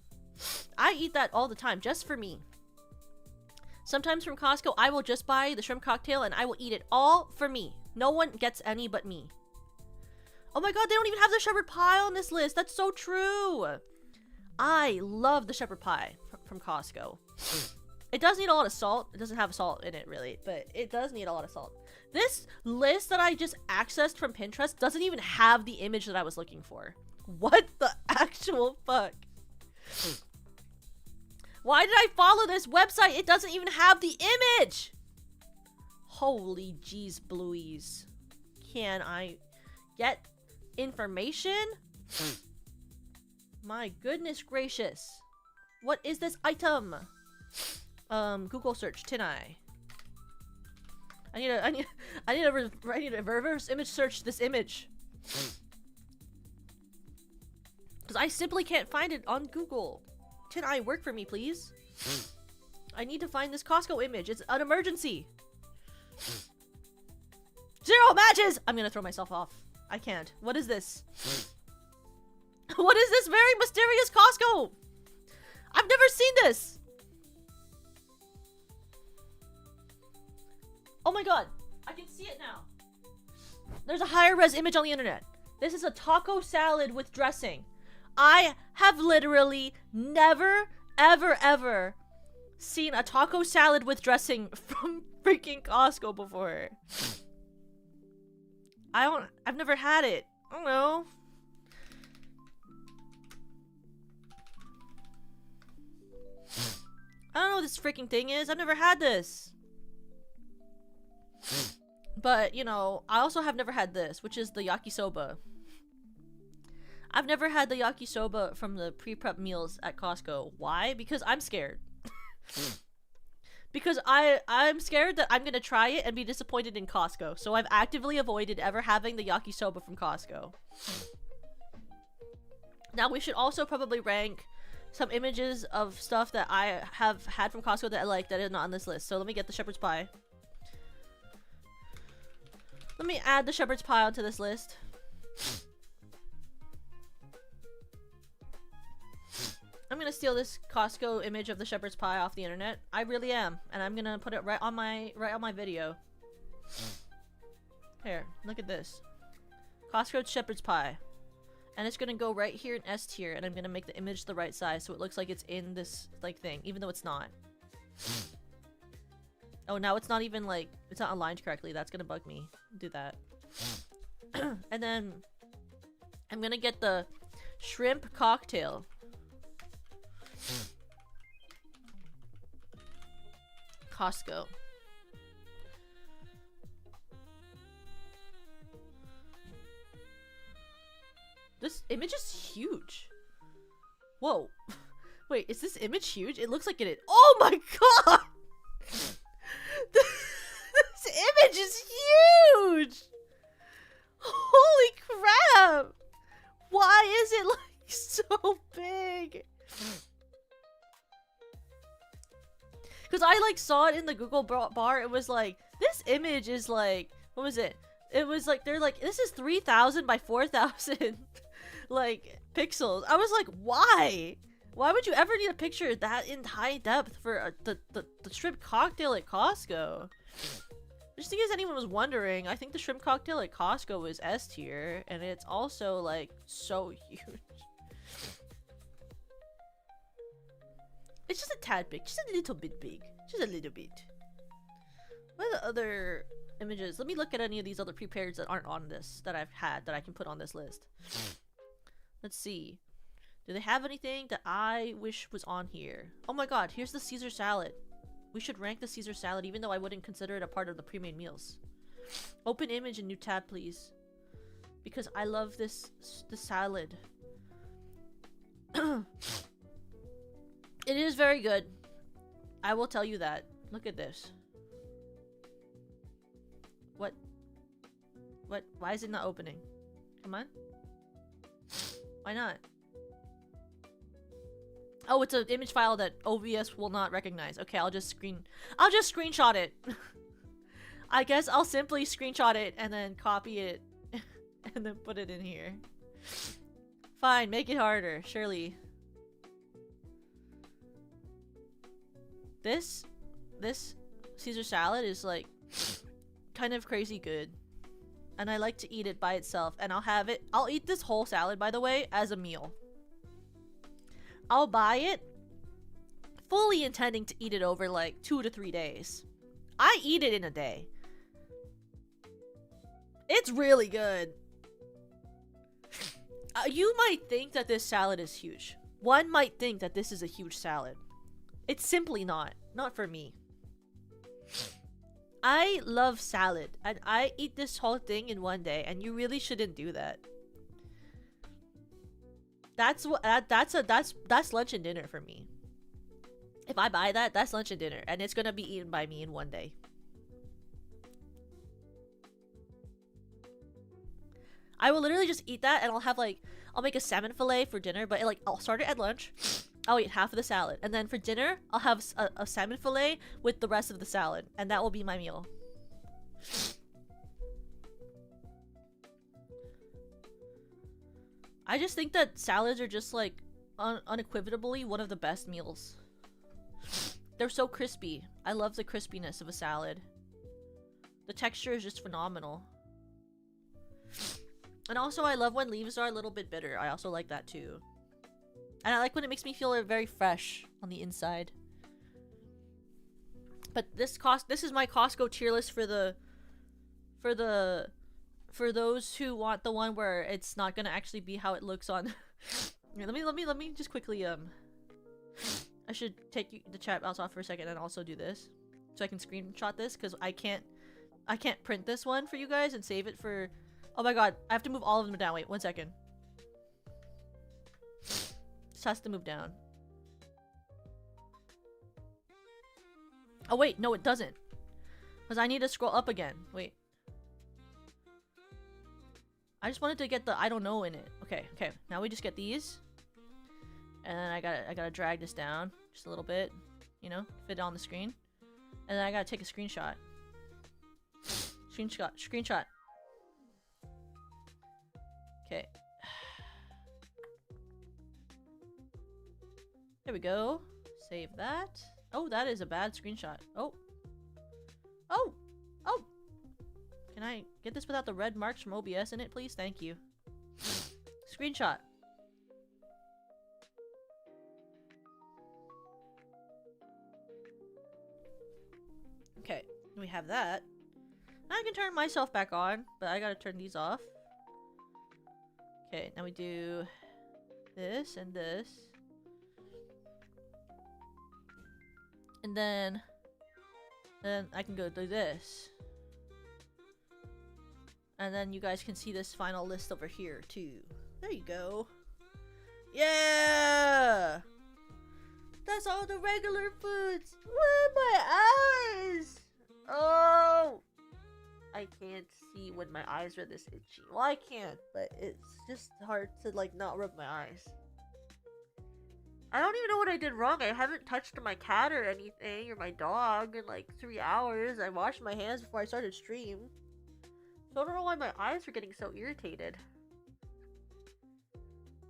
I eat that all the time just for me. Sometimes from Costco, I will just buy the shrimp cocktail and I will eat it all for me. No one gets any but me. Oh my god, they don't even have the shepherd pie on this list. That's so true. I love the shepherd pie from Costco. It does need a lot of salt. It doesn't have salt in it, really, but it does need a lot of salt. This list that I just accessed from Pinterest doesn't even have the image that I was looking for. What the actual fuck? Why did I follow this website? It doesn't even have the image! Holy jeez blueies. Can I get information? My goodness gracious. What is this item? Google search, tin eye. I need a reverse image search this image. Because I simply can't find it on Google. Tin eye, work for me, please. I need to find this Costco image. It's an emergency. 0 matches! I'm gonna throw myself off. I can't. What is this? What is this very mysterious Costco? I've never seen this. Oh my god. I can see it now. There's a higher res image on the internet. This is a taco salad with dressing. I have literally never, ever seen a taco salad with dressing from freaking Costco before. I've never had it. I don't know. I don't know what this freaking thing is. I've never had this. But, you know, I also have never had this, which is the yakisoba. I've never had the yakisoba from the pre-prep meals at Costco. Why? Because I'm scared. Because I'm scared that I'm gonna try it and be disappointed in Costco. So I've actively avoided ever having the yakisoba from Costco. Now we should also probably rank some images of stuff that I have had from Costco that I like that is not on this list. So let me get the shepherd's pie. Let me add the shepherd's pie onto this list. I'm gonna steal this Costco image of the shepherd's pie off the internet. I really am, and I'm gonna put it right on my video. Here, look at this. Costco shepherd's pie. And it's gonna go right here in S tier, and I'm gonna make the image the right size so it looks like it's in this like thing, even though it's not. Oh, now it's not even like it's not aligned correctly. That's gonna bug me. Do that. And then I'm gonna get the shrimp cocktail. Costco. This image is huge. Whoa. Wait, is this image huge? It looks like it is. Oh my god! This image is huge! Holy crap! Why is it like so big? Because I like saw it in the Google bar. It was like, this image is like, what was it? It was like, they're like, this is 3,000 by 4,000 like pixels. I was like, why? Why would you ever need a picture that in high depth for the shrimp cocktail at Costco? Just in case anyone was wondering, I think the shrimp cocktail at Costco is S tier, and it's also like so huge. It's just a tad big, just a little bit big, just a little bit. What are the other images? Let me look at any of these other prepared that aren't on this, that I've had, that I can put on this list. Let's see. Do they have anything that I wish was on here? Oh my god, here's the Caesar salad. We should rank the Caesar salad even though I wouldn't consider it a part of the pre-made meals. Open image and new tab, please. Because I love this salad. It is very good. I will tell you that. Look at this. What? What? Why is it not opening? Come on. Why not? Oh, it's an image file that OBS will not recognize. Okay, I'll just screenshot it. I guess I'll simply screenshot it and then copy it and then put it in here. Fine, make it harder, surely. This Caesar salad is like kind of crazy good. And I like to eat it by itself, and I'll eat this whole salad, by the way, as a meal. I'll buy it fully intending to eat it over like 2 to 3 days. I eat it in a day. It's really good. You might think that this salad is huge. One might think that this is a huge salad. It's simply not. Not for me. I love salad, and I eat this whole thing in one day, and you really shouldn't do that. That's lunch and dinner for me. If I buy that, that's lunch and dinner, and it's gonna be eaten by me in one day. I will literally just eat that, and I'll have like, I'll make a salmon fillet for dinner, but like I'll start it at lunch. I'll eat half of the salad, and then for dinner, I'll have a salmon fillet with the rest of the salad, and that will be my meal. I just think that salads are just like unequivocally one of the best meals. They're so crispy. I love the crispiness of a salad. The texture is just phenomenal. And also, I love when leaves are a little bit bitter. I also like that too. And I like when it makes me feel very fresh on the inside. But this is my Costco tier list for those who want the one where it's not gonna actually be how it looks on. let me just quickly I should take the chat mouse off for a second and also do this so I can screenshot this, because I can't print this one for you guys and save it for. Oh my god, I have to move all of them down. Wait, 1 second. This has to move down. Oh wait, no it doesn't. Because I need to scroll up again. Wait. I just wanted to get the I don't know in it. Okay, now we just get these. And then I gotta drag this down just a little bit. You know, fit it on the screen. And then I gotta take a screenshot. Screenshot. Okay. There we go. Save that. Oh, that is a bad screenshot. Oh. Can I get this without the red marks from OBS in it, please? Thank you. Screenshot. Okay, we have that. I can turn myself back on, but I gotta turn these off. Okay, now we do this and this. And then I can go do this. And then you guys can see this final list over here too. There you go. Yeah! That's all the regular foods. Where are my eyes? Oh! I can't see when my eyes are this itchy. Well, I can't, but it's just hard to like not rub my eyes. I don't even know what I did wrong. I haven't touched my cat or anything, or my dog in like 3 hours. I washed my hands before I started stream. So I don't know why my eyes are getting so irritated.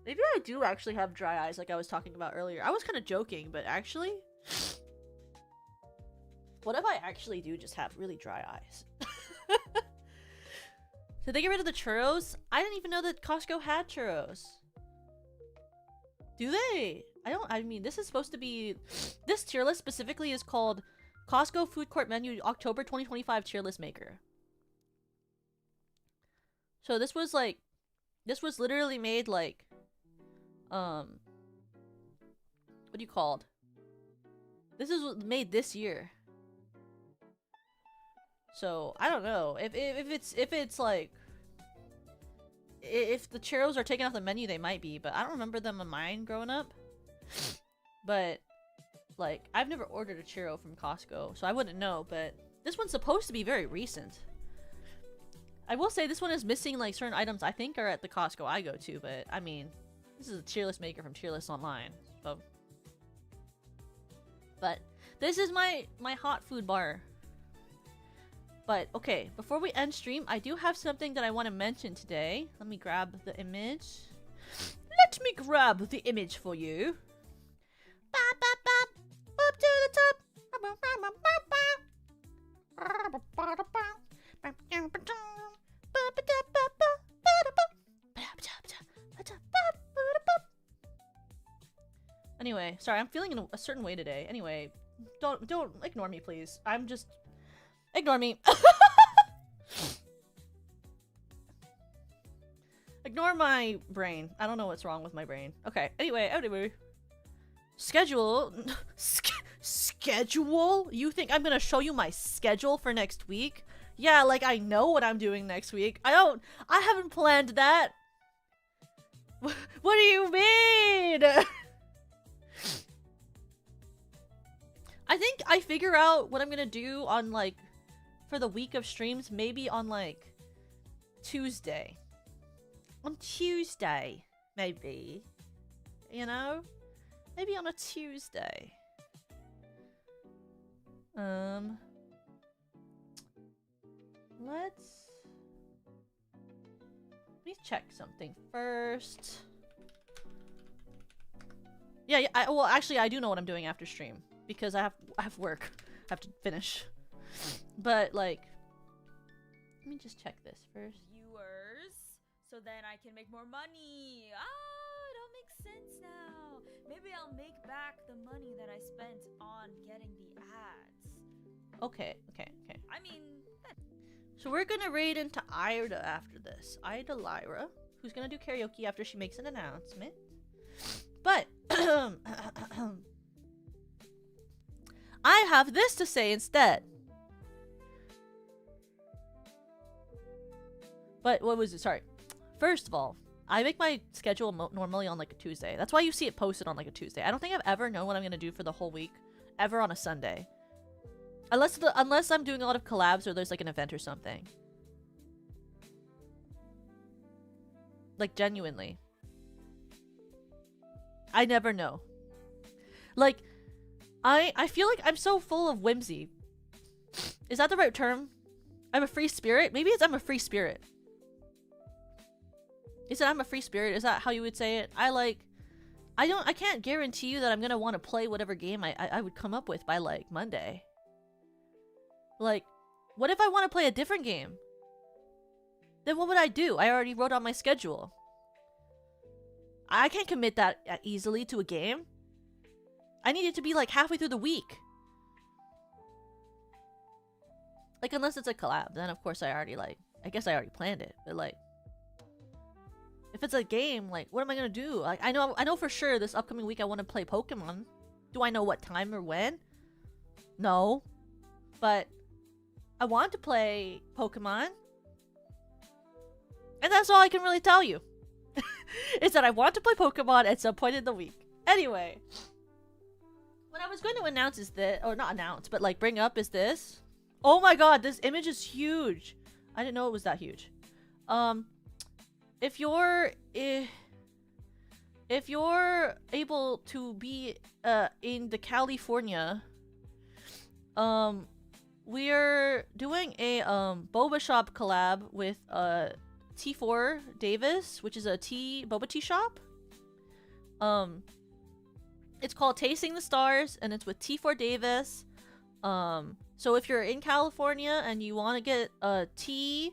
Maybe I do actually have dry eyes like I was talking about earlier. I was kind of joking, but actually... What if I actually do just have really dry eyes? Did they get rid of the churros? I didn't even know that Costco had churros. Do they? I mean, this is supposed to be... This tier list specifically is called Costco Food Court Menu October 2025 Tier List Maker. So this was like... This was literally made like... What do you call it? This is made this year. So I don't know if it's like if the churros are taken off the menu, they might be, but I don't remember them on mine growing up. But like I've never ordered a churro from Costco, so I wouldn't know. But this one's supposed to be very recent. I will say this one is missing like certain items I think are at the Costco I go to, but I mean this is a tier list maker from Tier List Online. So, but this is my hot food bar. But, okay, before we end stream, I do have something that I want to mention today. Let me grab the image. Let me grab the image for you. Bop, bop, bop. Up to the top. Anyway, sorry, I'm feeling in a certain way today. Anyway, don't ignore me, please. I'm just... Ignore me. Ignore my brain. I don't know what's wrong with my brain. Okay, anyway. Schedule? Schedule? You think I'm gonna show you my schedule for next week? Yeah, like I know what I'm doing next week. I haven't planned that. What do you mean? I think I figure out what I'm gonna do on like, for the week of streams, maybe on like Tuesday. On Tuesday, maybe. You know? Maybe on a Tuesday. Let me check something first. Yeah, well, actually, I do know what I'm doing after stream because I have work. I have to finish. But like, let me just check this first. Viewers, so then I can make more money. Ah, it all makes sense now. Maybe I'll make back the money that I spent on getting the ads. Okay. I mean, so we're gonna raid into Ida after this. Ida Lyra, who's gonna do karaoke after she makes an announcement. But I have this to say instead. But what was it? Sorry. First of all, I make my schedule normally on like a Tuesday. That's why you see it posted on like a Tuesday. I don't think I've ever known what I'm gonna do for the whole week, ever on a Sunday. Unless I'm doing a lot of collabs or there's like an event or something. Like genuinely. I never know. Like, I feel like I'm so full of whimsy. Is that the right term? I'm a free spirit? Maybe it's I'm a free spirit. Is it I'm a free spirit? Is that how you would say it? I can't guarantee you that I'm gonna want to play whatever game I would come up with by like Monday. Like, what if I want to play a different game? Then what would I do? I already wrote on my schedule. I can't commit that easily to a game. I need it to be like halfway through the week. Like, unless it's a collab, then of course I guess I already planned it. But like, if it's a game, like, what am I gonna do? Like, I know for sure this upcoming week I want to play Pokemon. Do I know what time or when? No. But I want to play Pokemon. And that's all I can really tell you. Is that I want to play Pokemon at some point in the week. Anyway. What I was going to announce is this, or not announce, but like bring up is this. Oh my god, this image is huge. I didn't know it was that huge. If you're able to be in the California, we're doing a boba shop collab with T4 Davis, which is a boba tea shop. It's called Tasting the Stars, and it's with T4 Davis. So if you're in California and you want to get tea,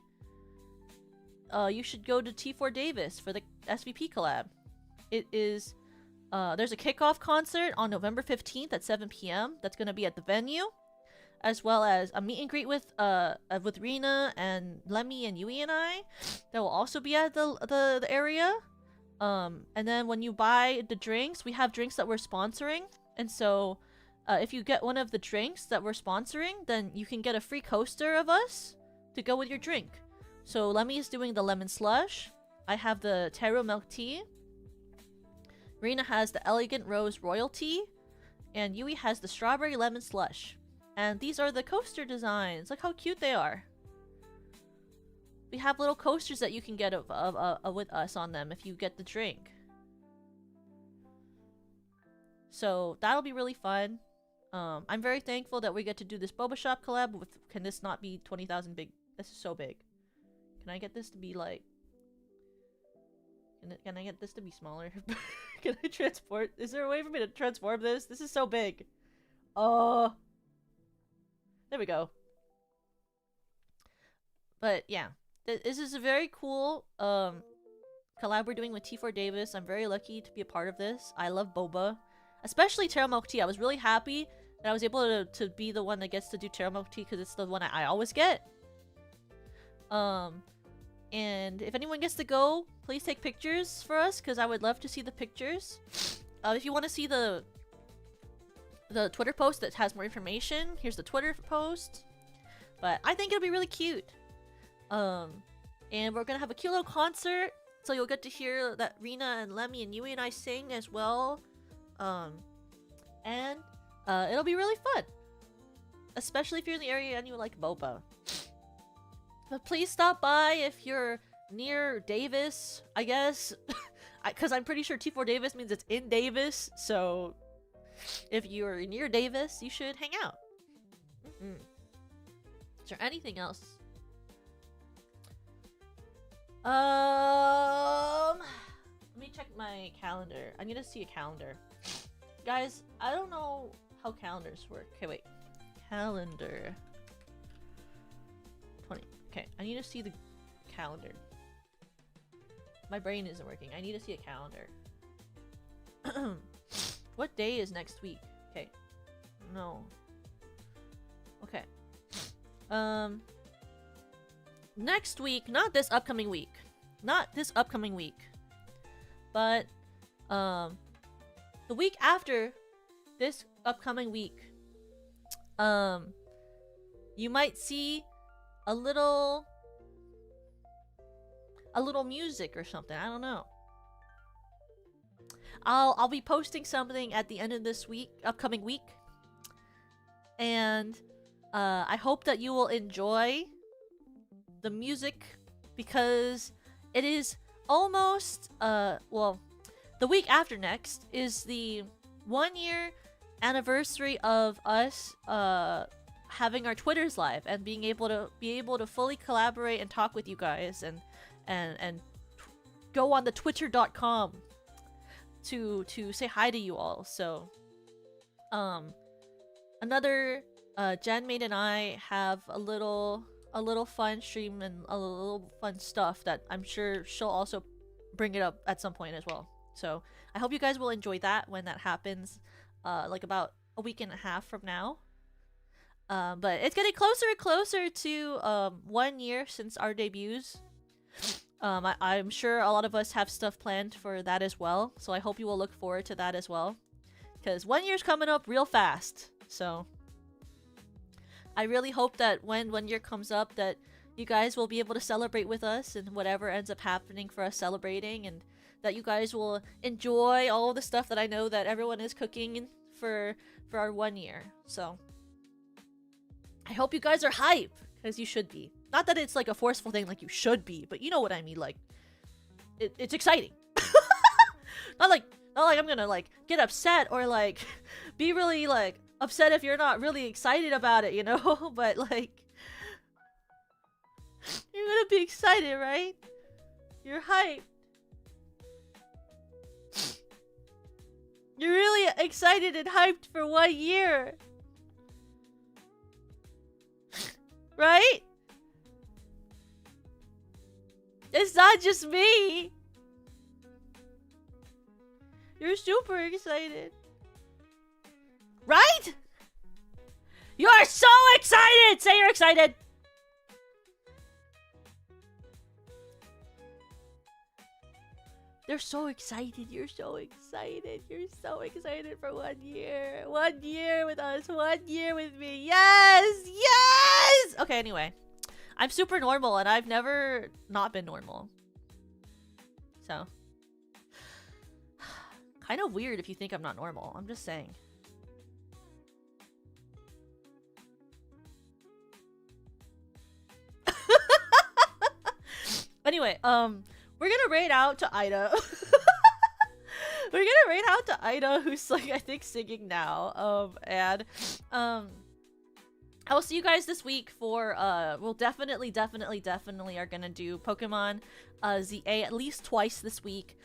you should go to T4 Davis for the SVP collab. It is there's a kickoff concert on November 15th at 7 p.m. That's going to be at the venue, as well as a meet and greet with Rena and Lemmy and Yui and I. That will also be at the area. And then when you buy the drinks, we have drinks that we're sponsoring, and so if you get one of the drinks that we're sponsoring, then you can get a free coaster of us to go with your drink. So Lemmy is doing the lemon slush. I have the taro milk tea. Rena has the elegant rose royal tea, and Yui has the strawberry lemon slush. And these are the coaster designs. Look how cute they are. We have little coasters that you can get with us on them if you get the drink. So that'll be really fun. I'm very thankful that we get to do this boba shop collab with. Can this not be 20,000 big? This is so big. Can I get this to be like? Can I get this to be smaller? Can I transport? Is there a way for me to transform this? This is so big. Oh. There we go. But yeah, this is a very cool collab we're doing with T4 Davis. I'm very lucky to be a part of this. I love boba, especially taro milk tea. I was really happy that I was able to be the one that gets to do taro milk tea because it's the one I always get. And if anyone gets to go, please take pictures for us, because I would love to see the pictures. If you want to see the Twitter post that has more information, here's the Twitter post. But I think it'll be really cute. And we're gonna have a cute little concert, so you'll get to hear that Rena and Lemmy and Yui and I sing as well. And it'll be really fun, especially if you're in the area and you like boba. But please stop by if you're near Davis, I guess. Because I'm pretty sure T4 Davis means it's in Davis. So if you're near Davis, you should hang out. Is there anything else? Let me check my calendar. I need to see a calendar. Guys, I don't know how calendars work. Okay, wait. Calendar. 20. Okay, I need to see the calendar. My brain isn't working. I need to see a calendar. What day is next week? Okay. No. Okay. Next week, not this upcoming week. Not this upcoming week. But, the week after this upcoming week, you might see a little music or something. I don't know. I'll be posting something at the end of this week, upcoming week. And I hope that you will enjoy the music, because it is almost well, the week after next is the 1-year anniversary of us having our Twitters live and being able to fully collaborate and talk with you guys and go on the twitter.com to say hi to you all. So another Janmade and I have a little fun stream and a little fun stuff that I'm sure she'll also bring it up at some point as well. So I hope you guys will enjoy that when that happens, like about a week and a half from now. But it's getting closer and closer to 1 year since our debuts. I'm sure a lot of us have stuff planned for that as well, so I hope you will look forward to that as well, because 1 year's coming up real fast. So I really hope that when 1 year comes up that you guys will be able to celebrate with us and whatever ends up happening for us celebrating, and that you guys will enjoy all the stuff that I know that everyone is cooking for our 1 year. So I hope you guys are hype, because you should be. Not that it's like a forceful thing like you should be, but you know what I mean. Like, it's exciting. not like I'm gonna like get upset or like be really like upset if you're not really excited about it, you know? But like, you're gonna be excited, right? You're hyped. You're really excited and hyped for 1 year. Right? It's not just me. You're super excited. Right? You are so excited! Say you're excited! They're so excited. You're so excited. You're so excited for 1 year. 1 year with us. 1 year with me. Yes! Yes! Okay, anyway. I'm super normal, and I've never not been normal. So. Kind of weird if you think I'm not normal. I'm just saying. Anyway, we're gonna raid out to Ida. We're gonna raid out to Ida, who's like, I think, singing now. I will see you guys this week for, we'll definitely are gonna do Pokemon ZA at least twice this week.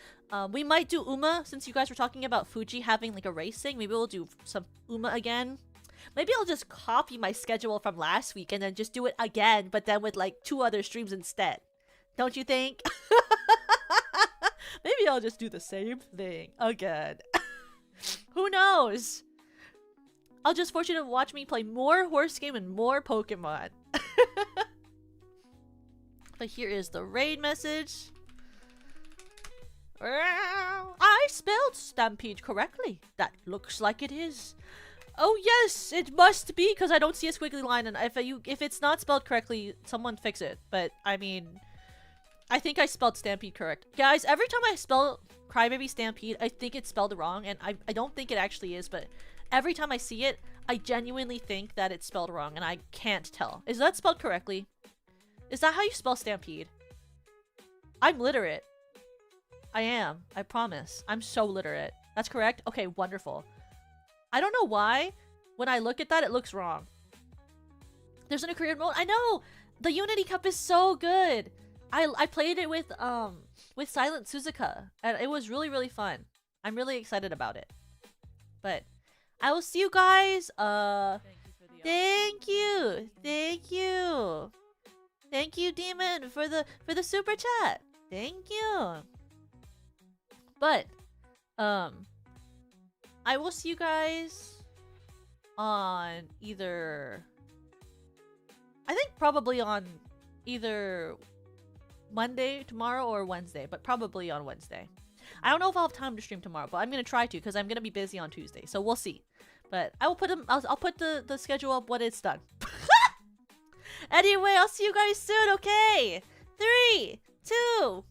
We might do Uma, since you guys were talking about Fuji having like a racing. Maybe we'll do some Uma again. Maybe I'll just copy my schedule from last week and then just do it again, but then with like 2 other streams instead. Don't you think? Maybe I'll just do the same thing again. Who knows? I'll just force you to watch me play more horse game and more Pokemon. But here is the raid message. I spelled stampede correctly. That looks like it is. Oh yes, it must be, because I don't see a squiggly line, and if it's not spelled correctly, someone fix it. But I mean, I think I spelled stampede correct. Guys, every time I spell Crybaby Stampede, I think it's spelled wrong, and I don't think it actually is, but every time I see it, I genuinely think that it's spelled wrong, and I can't tell. Is that spelled correctly? Is that how you spell stampede? I'm literate. I am. I promise. I'm so literate. That's correct? Okay, wonderful. I don't know why, when I look at that, it looks wrong. There's an Korean mode. I know! The Unity Cup is so good! I played it with Silent Suzuka, and it was really, really fun. I'm really excited about it. But I will see you guys. Thank you. Thank you. Thank you, Demon, for the super chat. Thank you. But I will see you guys on either, I think probably on either Monday tomorrow or Wednesday, but probably on Wednesday. I don't know if I'll have time to stream tomorrow, but I'm gonna try to, because I'm gonna be busy on Tuesday, so we'll see. But I will put them. I'll put the schedule up when it's done. Anyway, I'll see you guys soon. Okay, 3, 2.